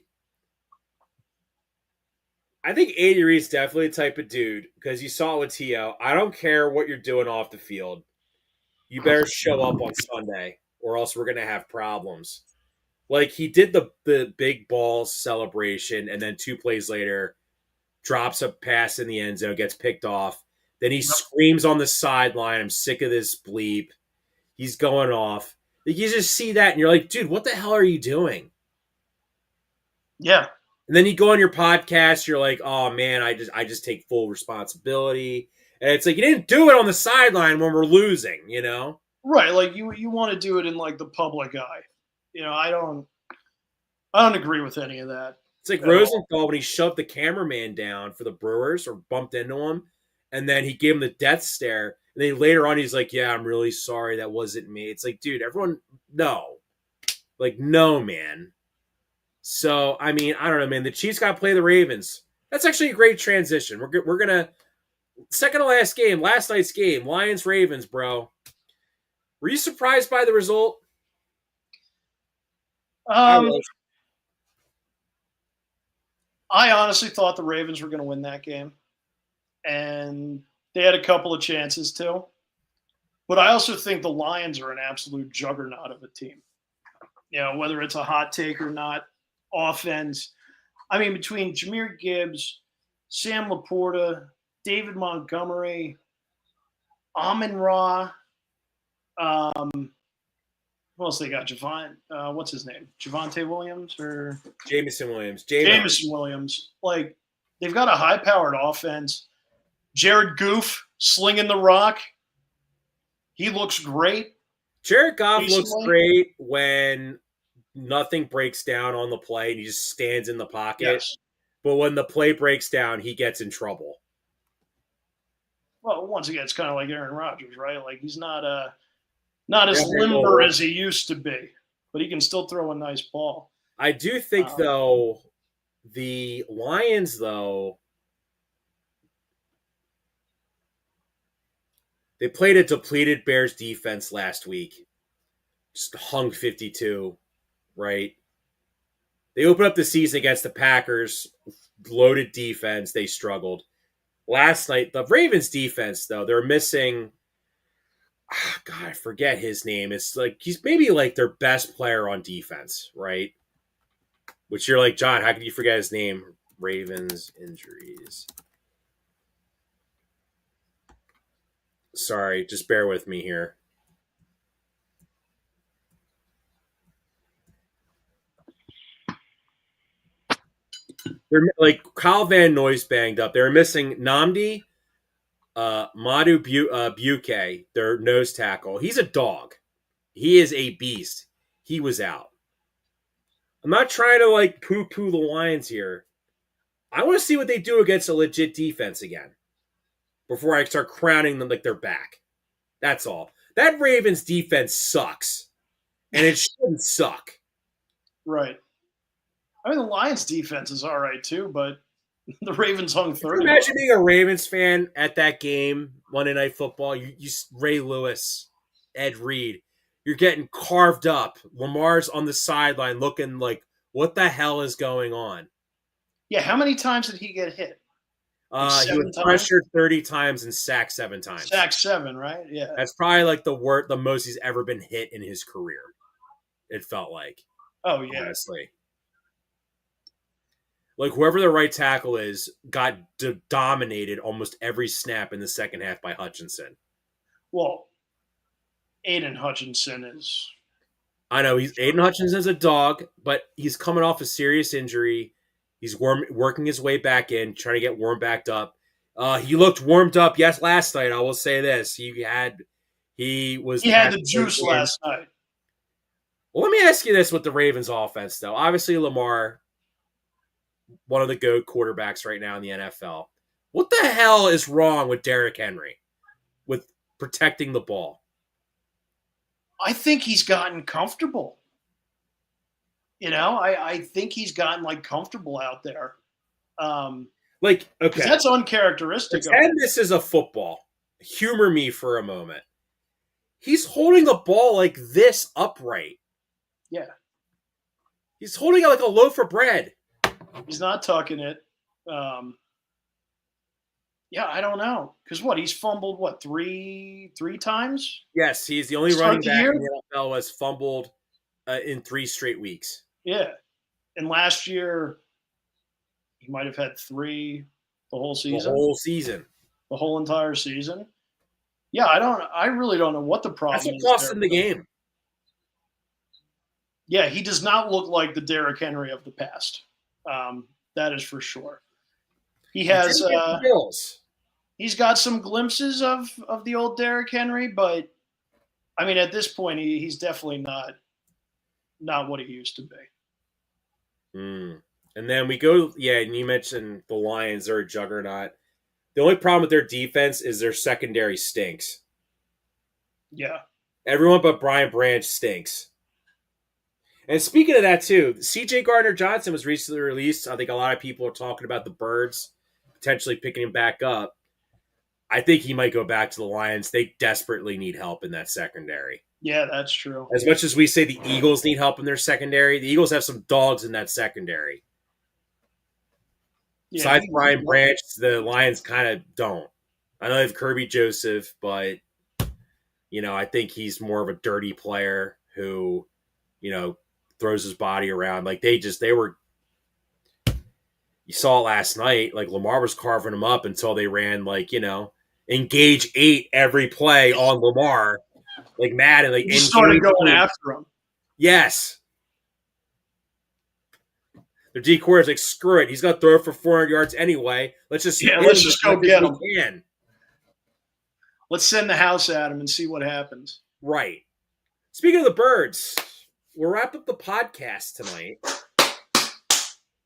Andy Reid's definitely the type of dude because you saw it with T.O. I don't care what you're doing off the field. You better show up on Sunday or else we're going to have problems. Like he did the big ball celebration and then 2 plays later drops a pass in the end zone, gets picked off. Then he screams on the sideline, I'm sick of this bleep. He's going off. Like, you just see that and you're like, dude, what the hell are you doing? Yeah. And then you go on your podcast, you're like, oh man, I just take full responsibility. And it's like you didn't do it on the sideline when we're losing, Right, like you want to do it in like the public eye. I don't agree with any of that. It's like Rosenthal when he shoved the cameraman down for the Brewers or bumped into him, and then he gave him the death stare. And then later on, he's like, yeah, I'm really sorry. That wasn't me. It's like, dude, everyone, no. Like, no, man. So, I mean, I don't know, man. The Chiefs got to play the Ravens. That's actually a great transition. We're going to, second to last game, last night's game, Lions-Ravens, bro. Were you surprised by the result? I honestly thought the Ravens were going to win that game. And they had a couple of chances too. But I also think the Lions are an absolute juggernaut of a team. Whether it's a hot take or not, offense. I mean, between Jahmyr Gibbs, Sam Laporta, David Montgomery, Amon-Ra, who else they got? What's his name? Javonte Williams or Jameson Williams. Jameson Williams. Like, they've got a high-powered offense. Jared Goff slinging the rock. He looks great. Jared Goff looks great when nothing breaks down on the play and he just stands in the pocket. Yes. But when the play breaks down, he gets in trouble. Well, once again, it's kind of like Aaron Rodgers, right? Like, he's not as limber as he used to be, but he can still throw a nice ball. I do think, though, the Lions, they played a depleted Bears defense last week. Just hung 52, right? They opened up the season against the Packers, loaded defense. They struggled. Last night, the Ravens defense, though, they're missing God, I forget his name. It's like he's maybe like their best player on defense, right? Which you're like, John, how could you forget his name? Ravens injuries. Sorry, just bear with me here. They're like Kyle Van Noy's banged up. They were missing Namdi, Madu Buke, their nose tackle. He's a dog. He is a beast. He was out. I'm not trying to like poo-poo the Lions here. I want to see what they do against a legit defense again before I start crowning them like they're back. That's all. That Ravens defense sucks, and it shouldn't suck. Right. I mean, the Lions' defense is all right too, but the Ravens hung 30. Imagine being a Ravens fan at that game, Monday Night Football. You Ray Lewis, Ed Reed. You're getting carved up. Lamar's on the sideline looking like, what the hell is going on? Yeah, how many times did he get hit? Like He was pressured 30 times and sacked 7 times. Sacked 7, right? Yeah. That's probably like the most he's ever been hit in his career. It felt like. Oh, yeah. Honestly. Like, whoever the right tackle is got dominated almost every snap in the second half by Hutchinson. Well, Aiden Hutchinson is... I know, Aiden Hutchinson's a dog, but he's coming off a serious injury. He's working his way back in, trying to get warmed back up. He looked warmed up, yes, last night. I will say this. He had the juice last night. Well, let me ask you this with the Ravens offense, though. Obviously, Lamar, one of the GOAT quarterbacks right now in the NFL. What the hell is wrong with Derrick Henry with protecting the ball? I think he's gotten comfortable. I think he's gotten comfortable out there. Okay, that's uncharacteristic. Pretend this is a football. Humor me for a moment. He's holding the ball like this upright. Yeah. He's holding it like a loaf of bread. He's not tucking it. Yeah, I don't know. Because he's fumbled, three times? Yes, he's the only running back in the NFL who has fumbled in 3 straight weeks. Yeah. And last year, he might have had 3 the whole season. The whole entire season. Yeah, I really don't know what the problem is. That's what cost him the game. Yeah, he does not look like the Derrick Henry of the past. That is for sure. He has he's got some glimpses of the old Derrick Henry, but I mean, at this point, he's definitely not what he used to be. And then we go, and you mentioned the Lions are a juggernaut. The only problem with their defense is their secondary stinks. Yeah. Everyone but Brian Branch stinks. And speaking of that, too, C.J. Gardner-Johnson was recently released. I think a lot of people are talking about the Birds potentially picking him back up. I think he might go back to the Lions. They desperately need help in that secondary. Yeah, that's true. As much as we say the Eagles need help in their secondary, the Eagles have some dogs in that secondary. Yeah, besides Brian Branch, the Lions kind of don't. I know they have Kirby Joseph, but, I think he's more of a dirty player who, throws his body around. You saw it last night, Lamar was carving him up until they ran, engage 8 every play on Lamar. Mad and he started going after him. Yes. Their D coordinator's screw it. He's going to throw it for 400 yards anyway. Let's just go get him. Let's send the house at him and see what happens. Right. Speaking of the Birds, we'll wrap up the podcast tonight.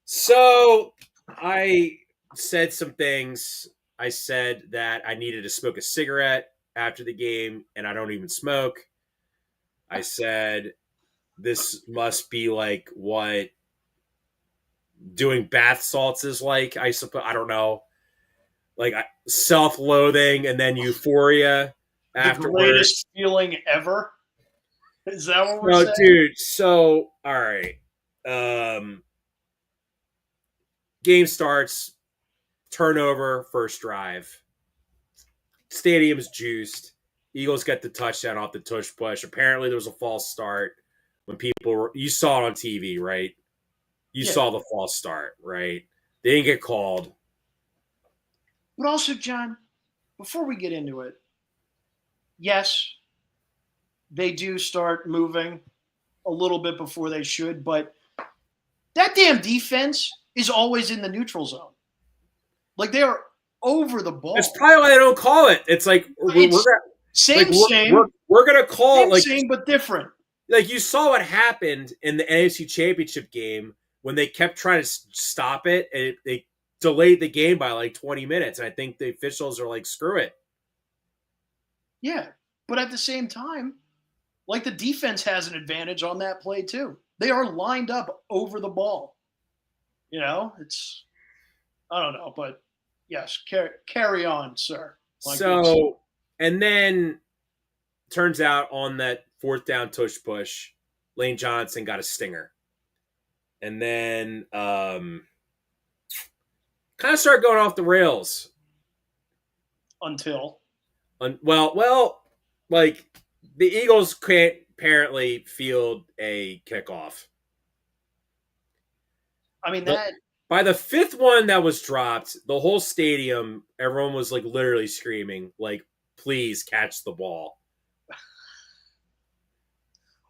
So I said some things. I said that I needed to smoke a cigarette after the game, and I don't even smoke. I said this must be like what doing bath salts is like, I suppose. I don't know. Self-loathing and then euphoria afterwards. The greatest feeling ever? Is that what we're saying? No, dude. So, all right. Game starts. Turnover, first drive. Stadium's juiced. Eagles get the touchdown off the tush push. Apparently, there was a false start when you saw it on TV, right? You saw the false start, right? They didn't get called. But also, John, before we get into it, yes, they do start moving a little bit before they should, but that damn defense is always in the neutral zone. They are over the ball. That's probably why they don't call it. It's same. We're gonna call same but different. You saw what happened in the AFC Championship game when they kept trying to stop it, and they delayed the game by 20 minutes. And I think the officials are screw it. Yeah, But at the same time, like the defense has an advantage on that play too. They are lined up over the ball. It's I don't know, but yes, carry on, sir. So, and then turns out on that fourth down tush push, Lane Johnson got a stinger. And then kind of started going off the rails. Until like the Eagles can't apparently field a kickoff. I mean, by the fifth one that was dropped, the whole stadium, everyone was like literally screaming, like, please catch the ball.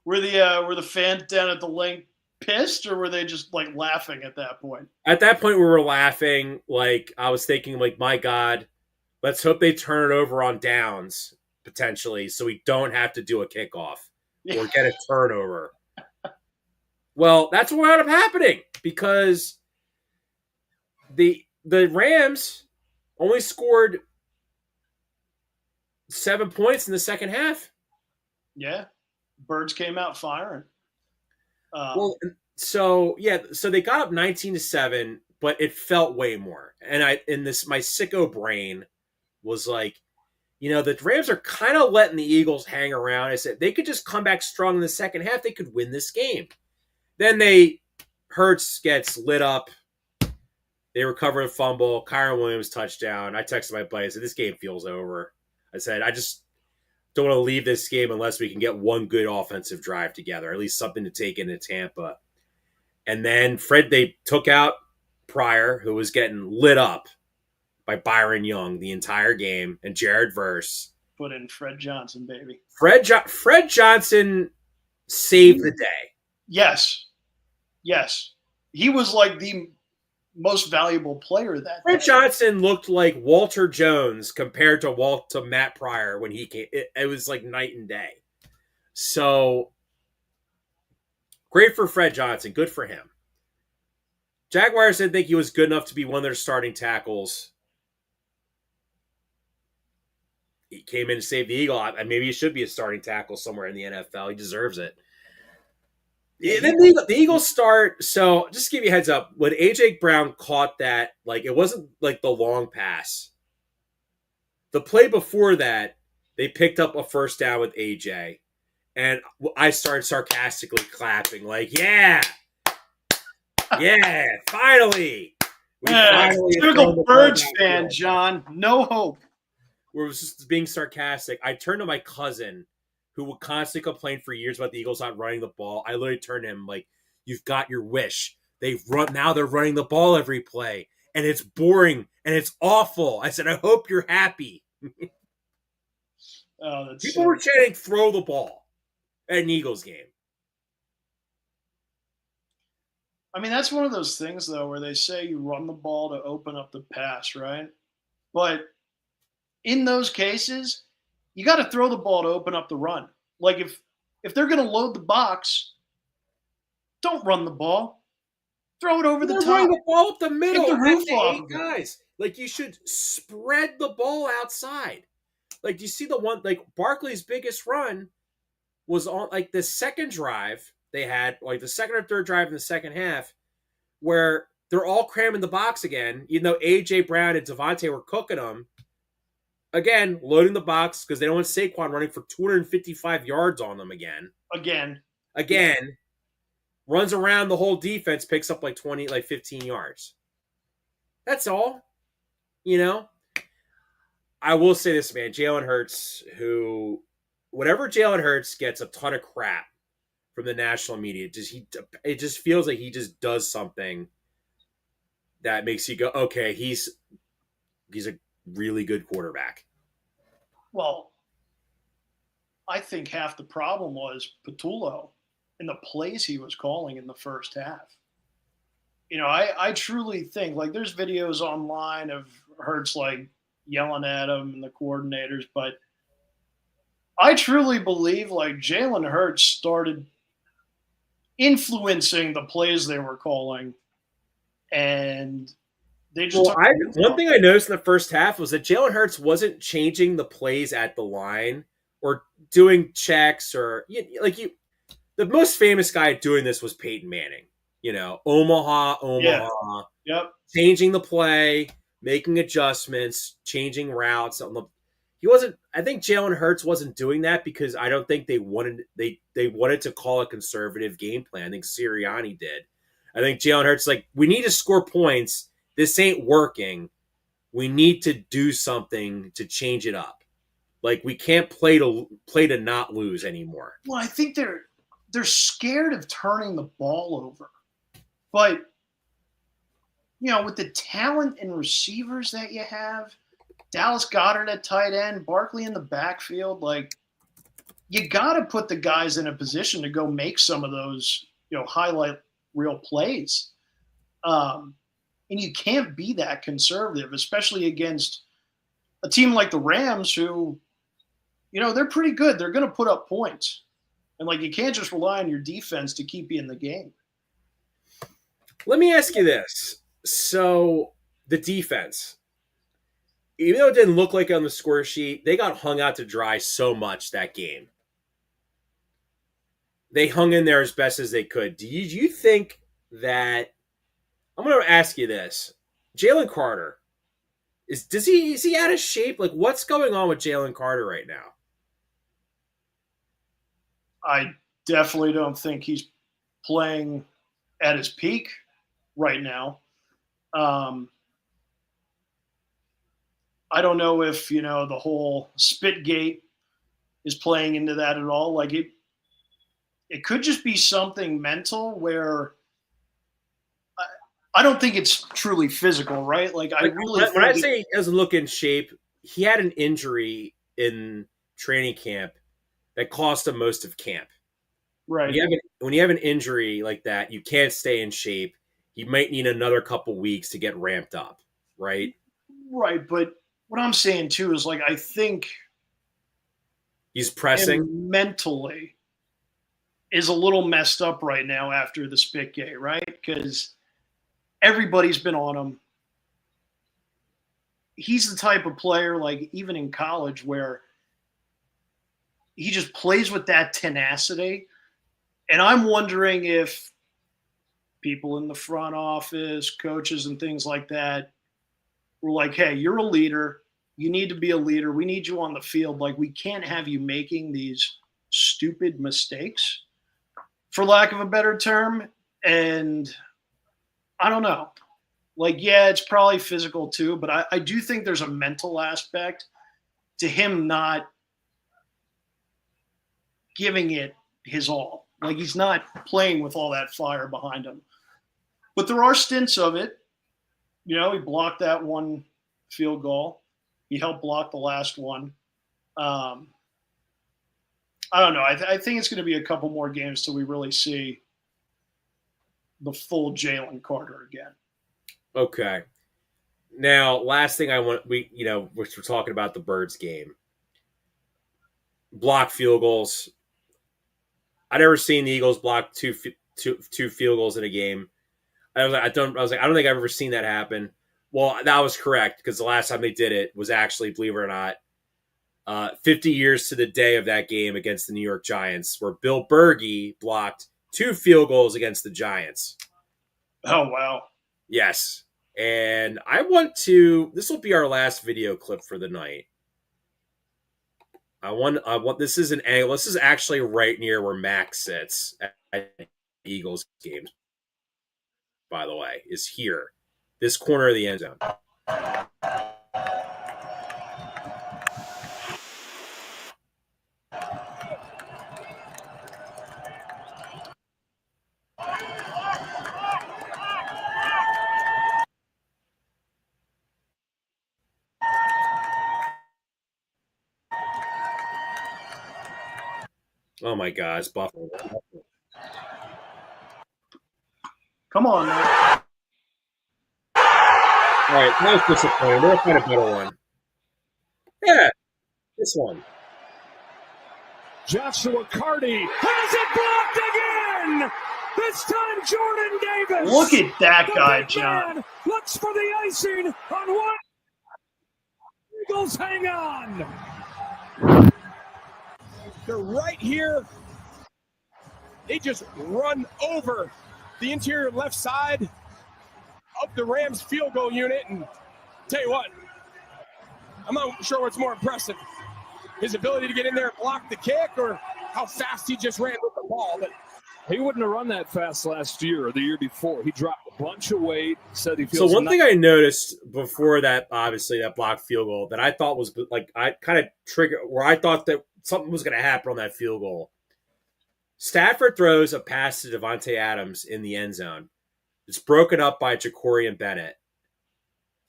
Were the fans down at the link pissed, or were they just like laughing at that point? At that point, we were laughing. Like, I was thinking, like, my God, let's hope they turn it over on downs potentially, so we don't have to do a kickoff or get a turnover. Well, that's what ended up happening because the Rams only scored 7 points in the second half. Yeah, Birds came out firing. So they got up 19-7, but it felt way more. And my sicko brain was like, the Rams are kind of letting the Eagles hang around. I said they could just come back strong in the second half. They could win this game. Then Hurts gets lit up. They recover a fumble. Kyron Williams touchdown. I texted my buddy. I said, this game feels over. I said, I just don't want to leave this game unless we can get one good offensive drive together, at least something to take into Tampa. And then they took out Pryor, who was getting lit up by Byron Young the entire game, and Jared Verse. Put in Fred Johnson, baby. Fred Johnson saved the day. Yes. He was like the most valuable player that Fred day. Johnson looked like Walter Jones compared to Matt Pryor when he came. It was like night and day. So great for Fred Johnson. Good for him. Jaguars didn't think he was good enough to be one of their starting tackles. He came in to save the Eagle. Maybe he should be a starting tackle somewhere in the NFL. He deserves it. Yeah, then the Eagles start. So just to give you a heads up, when AJ Brown caught that, like it wasn't like the long pass. The play before that, they picked up a first down with AJ, and I started sarcastically clapping, like, "Yeah, finally!" Typical Birds fan, John. No hope. Where it was just being sarcastic. I turned to my cousin, who would constantly complain for years about the Eagles not running the ball. I literally turned to him like, "You've got your wish. They're running the ball every play, and it's boring and it's awful." I said, "I hope you're happy." People were chanting, "Throw the ball" at an Eagles game. I mean, that's one of those things though, where they say you run the ball to open up the pass, right? But in those cases, you got to throw the ball to open up the run. Like if they're going to load the box, don't run the ball. Throw it over the top. Running the ball up the middle. Get the roof off guys. Like you should spread the ball outside. Like do you see the one? Like Barkley's biggest run was on like the second drive they had, like the second or third drive in the second half, where they're all cramming the box again. Even though AJ Brown and Devontae were cooking them. Again, loading the box because they don't want Saquon running for 255 yards on them again. Again. Runs around the whole defense, picks up like 15 yards. That's all. I will say this, man. Jalen Hurts, whenever Jalen Hurts gets a ton of crap from the national media, it just feels like he just does something that makes you go, okay, he's a really good quarterback. Well, I think half the problem was Patullo and the plays he was calling in the first half. I truly think, like, there's videos online of Hurts like yelling at him and the coordinators, but I truly believe like Jalen Hurts started influencing the plays they were calling, and they just one thing I noticed in the first half was that Jalen Hurts wasn't changing the plays at the line or doing checks or the most famous guy doing this was Peyton Manning. Omaha, Yeah. Yep. changing the play, making adjustments, changing routes. He wasn't. I think Jalen Hurts wasn't doing that because I don't think they wanted to call a conservative game plan. I think Sirianni did. I think Jalen Hurts we need to score points. This ain't working. We need to do something to change it up. We can't play to not lose anymore. Well, I think they're scared of turning the ball over. But with the talent and receivers that you have, Dallas Goedert at tight end, Barkley in the backfield, you got to put the guys in a position to go make some of those, highlight real plays. And you can't be that conservative, especially against a team like the Rams who, they're pretty good. They're going to put up points. And, you can't just rely on your defense to keep you in the game. Let me ask you this. So, the defense, even though it didn't look like it on the score sheet, they got hung out to dry so much that game. They hung in there as best as they could. Do you think that – I'm going to ask you this. Jalen Carter, is he out of shape? What's going on with Jalen Carter right now? I definitely don't think he's playing at his peak right now. I don't know if, the whole Spitgate is playing into that at all. It could just be something mental where I don't think it's truly physical, right? When I say he doesn't look in shape, he had an injury in training camp that cost him most of camp. Right. When you have an injury like that, you can't stay in shape. You might need another couple weeks to get ramped up, right? Right, but what I'm saying too is I think he's pressing mentally is a little messed up right now after the Spitgate, right? Because everybody's been on him. He's the type of player, even in college, where he just plays with that tenacity. And I'm wondering if people in the front office, coaches and things like that were like, hey, you're a leader. You need to be a leader. We need you on the field. We can't have you making these stupid mistakes, for lack of a better term. And I don't know. Yeah, it's probably physical too, but I do think there's a mental aspect to him not giving it his all. He's not playing with all that fire behind him. But there are stints of it. He blocked that one field goal. He helped block the last one. I don't know. I think it's going to be a couple more games till we really see the full Jalen Carter again. Okay. Now, last thing we're talking about the Birds game. Block field goals. I never seen the Eagles block two field goals in a game. I don't think I've ever seen that happen. Well, that was correct because the last time they did it was actually, believe it or not, 50 years to the day of that game against the New York Giants, where Bill Berge blocked 2 field goals against the Giants. Oh, wow. Yes. And this will be our last video clip for the night. I want this is an angle. This is actually right near where Max sits at Eagles games, by the way, is here. This corner of the end zone. Oh my God, it's Buffalo. Come on, man. All right, that was disappointing. We'll find a better one. Yeah, this one. Joshua Carty has it blocked again. This time, Jordan Davis. Look at that guy, big John. man looks for the icing on what? Eagles hang on. They're right here. They just run over the interior left side of the Rams field goal unit. And tell you what, I'm not sure what's more impressive, his ability to get in there and block the kick or how fast he just ran with the ball. But he wouldn't have run that fast last year or the year before. He dropped a bunch of weight, said he feels. So one thing I noticed before that, obviously that blocked field goal, that I thought was like, I kind of triggered where I thought that something was going to happen on that field goal. Stafford throws a pass to Devontae Adams in the end zone. It's broken up by Ja'Cory Bennett.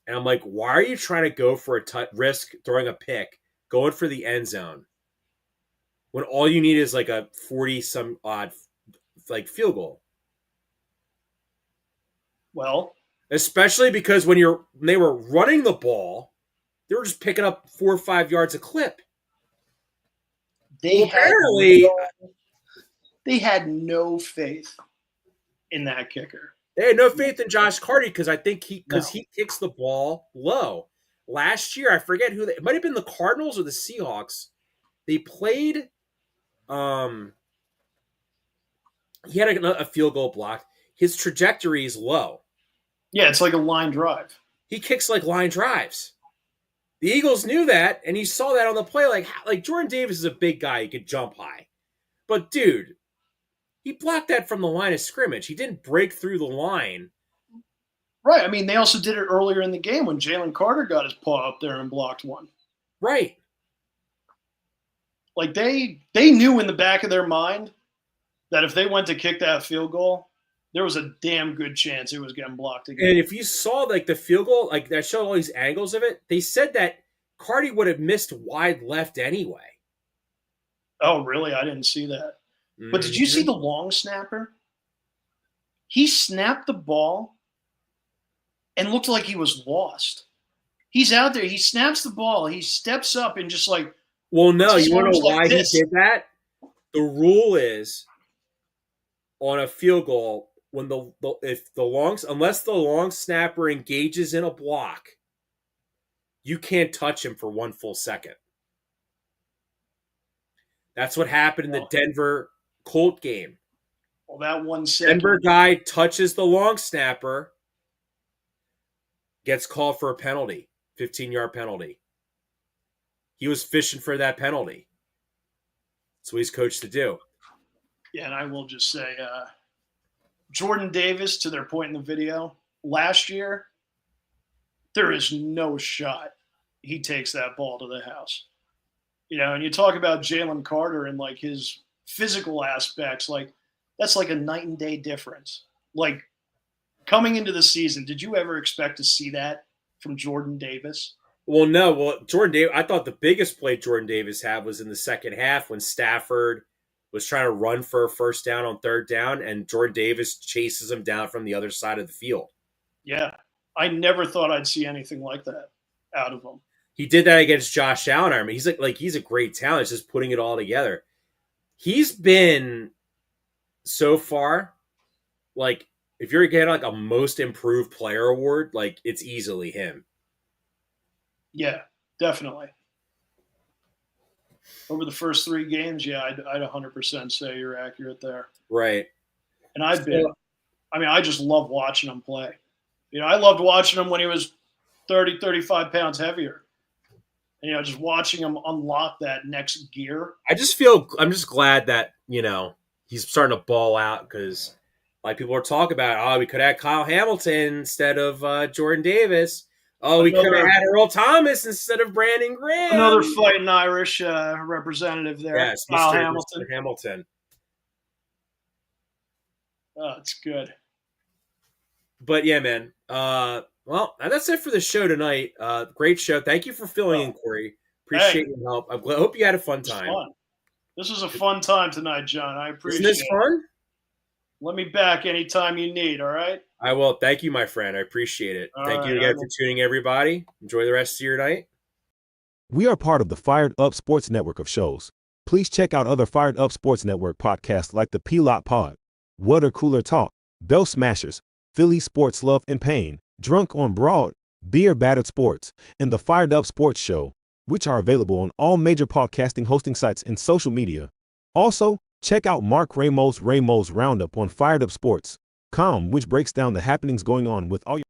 And I'm like, why are you trying to go for a risk throwing a pick, going for the end zone, when all you need is like a 40-some odd like field goal? Well, especially because when they were running the ball, they were just picking up 4 or 5 yards a clip. They had no faith in that kicker. They had no faith in Josh Carty because I think he kicks the ball low. Last year, I forget who it might have been the Cardinals or the Seahawks. They played. He had a field goal blocked. His trajectory is low. Yeah, it's like a line drive. He kicks like line drives. The Eagles knew that, and he saw that on the play. Like Jordan Davis is a big guy. He could jump high. But, dude, he blocked that from the line of scrimmage. He didn't break through the line. Right. I mean, they also did it earlier in the game when Jalen Carter got his paw up there and blocked one. Right. Like, they knew in the back of their mind that if they went to kick that field goal, there was a damn good chance it was getting blocked again. And if you saw, like, the field goal, like, that showed all these angles of it, they said that Carty would have missed wide left anyway. Oh, really? I didn't see that. But did you see the long snapper? He snapped the ball and looked like he was lost. He's out there. He snaps the ball. He steps up and just like. Well, no, you want to know why he did that? The rule is on a field goal, when unless the long snapper engages in a block, you can't touch him for 1 full second. That's what happened in the Denver Colt game. Well, that 1 second. Denver guy touches the long snapper, gets called for a penalty, 15-yard penalty. He was fishing for that penalty. That's what he's coached to do. Yeah, and I will just say, Jordan Davis, to their point in the video, last year, there is no shot he takes that ball to the house. You know, and you talk about Jalen Carter and, like, his physical aspects, like, that's like a night and day difference. Like, coming into the season, did you ever expect to see that from Jordan Davis? Well, no. Well, Jordan Davis, I thought the biggest play Jordan Davis had was in the second half when Stafford was trying to run for a first down on third down, and Jordan Davis chases him down from the other side of the field. Yeah. I never thought I'd see anything like that out of him. He did that against Josh Allen. I mean, he's a great talent. It's just putting it all together. He's been so far, like, if you're getting like a most improved player award, like, it's easily him. Yeah, definitely. Over the first 3 games, yeah, I'd 100% say you're accurate there. Right. And I just love watching him play. You know, I loved watching him when he was 30, 35 pounds heavier. And, you know, just watching him unlock that next gear. I'm just glad that, you know, he's starting to ball out because, like, people are talking about, we could have Kyle Hamilton instead of Jordan Davis. We could have had Earl Thomas instead of Brandon Graham. Another fighting Irish representative there. Yes, Kyle Mr. Hamilton. Oh, it's good. But, yeah, man. Well, that's it for the show tonight. Great show. Thank you for filling in, Corey. Appreciate your help. I hope you had a fun time. This was a fun time tonight, John. I appreciate it. Isn't this fun? Let me back anytime you need, all right? I will. Thank you, my friend. I appreciate it. Thank you again for tuning, everybody. Enjoy the rest of your night. We are part of the Fired Up Sports Network of shows. Please check out other Fired Up Sports Network podcasts like the TheP-LotPod, Water Cooler Talk, Bell Smashers, Philly Sports Love and Pain, Drunk on Broad, Beer Battered Sports, and the Fired Up Sports Show. which are available on all major podcasting hosting sites and social media. Also, check out Mark Ramos' Roundup on firedupsports.com, which breaks down the happenings going on with all your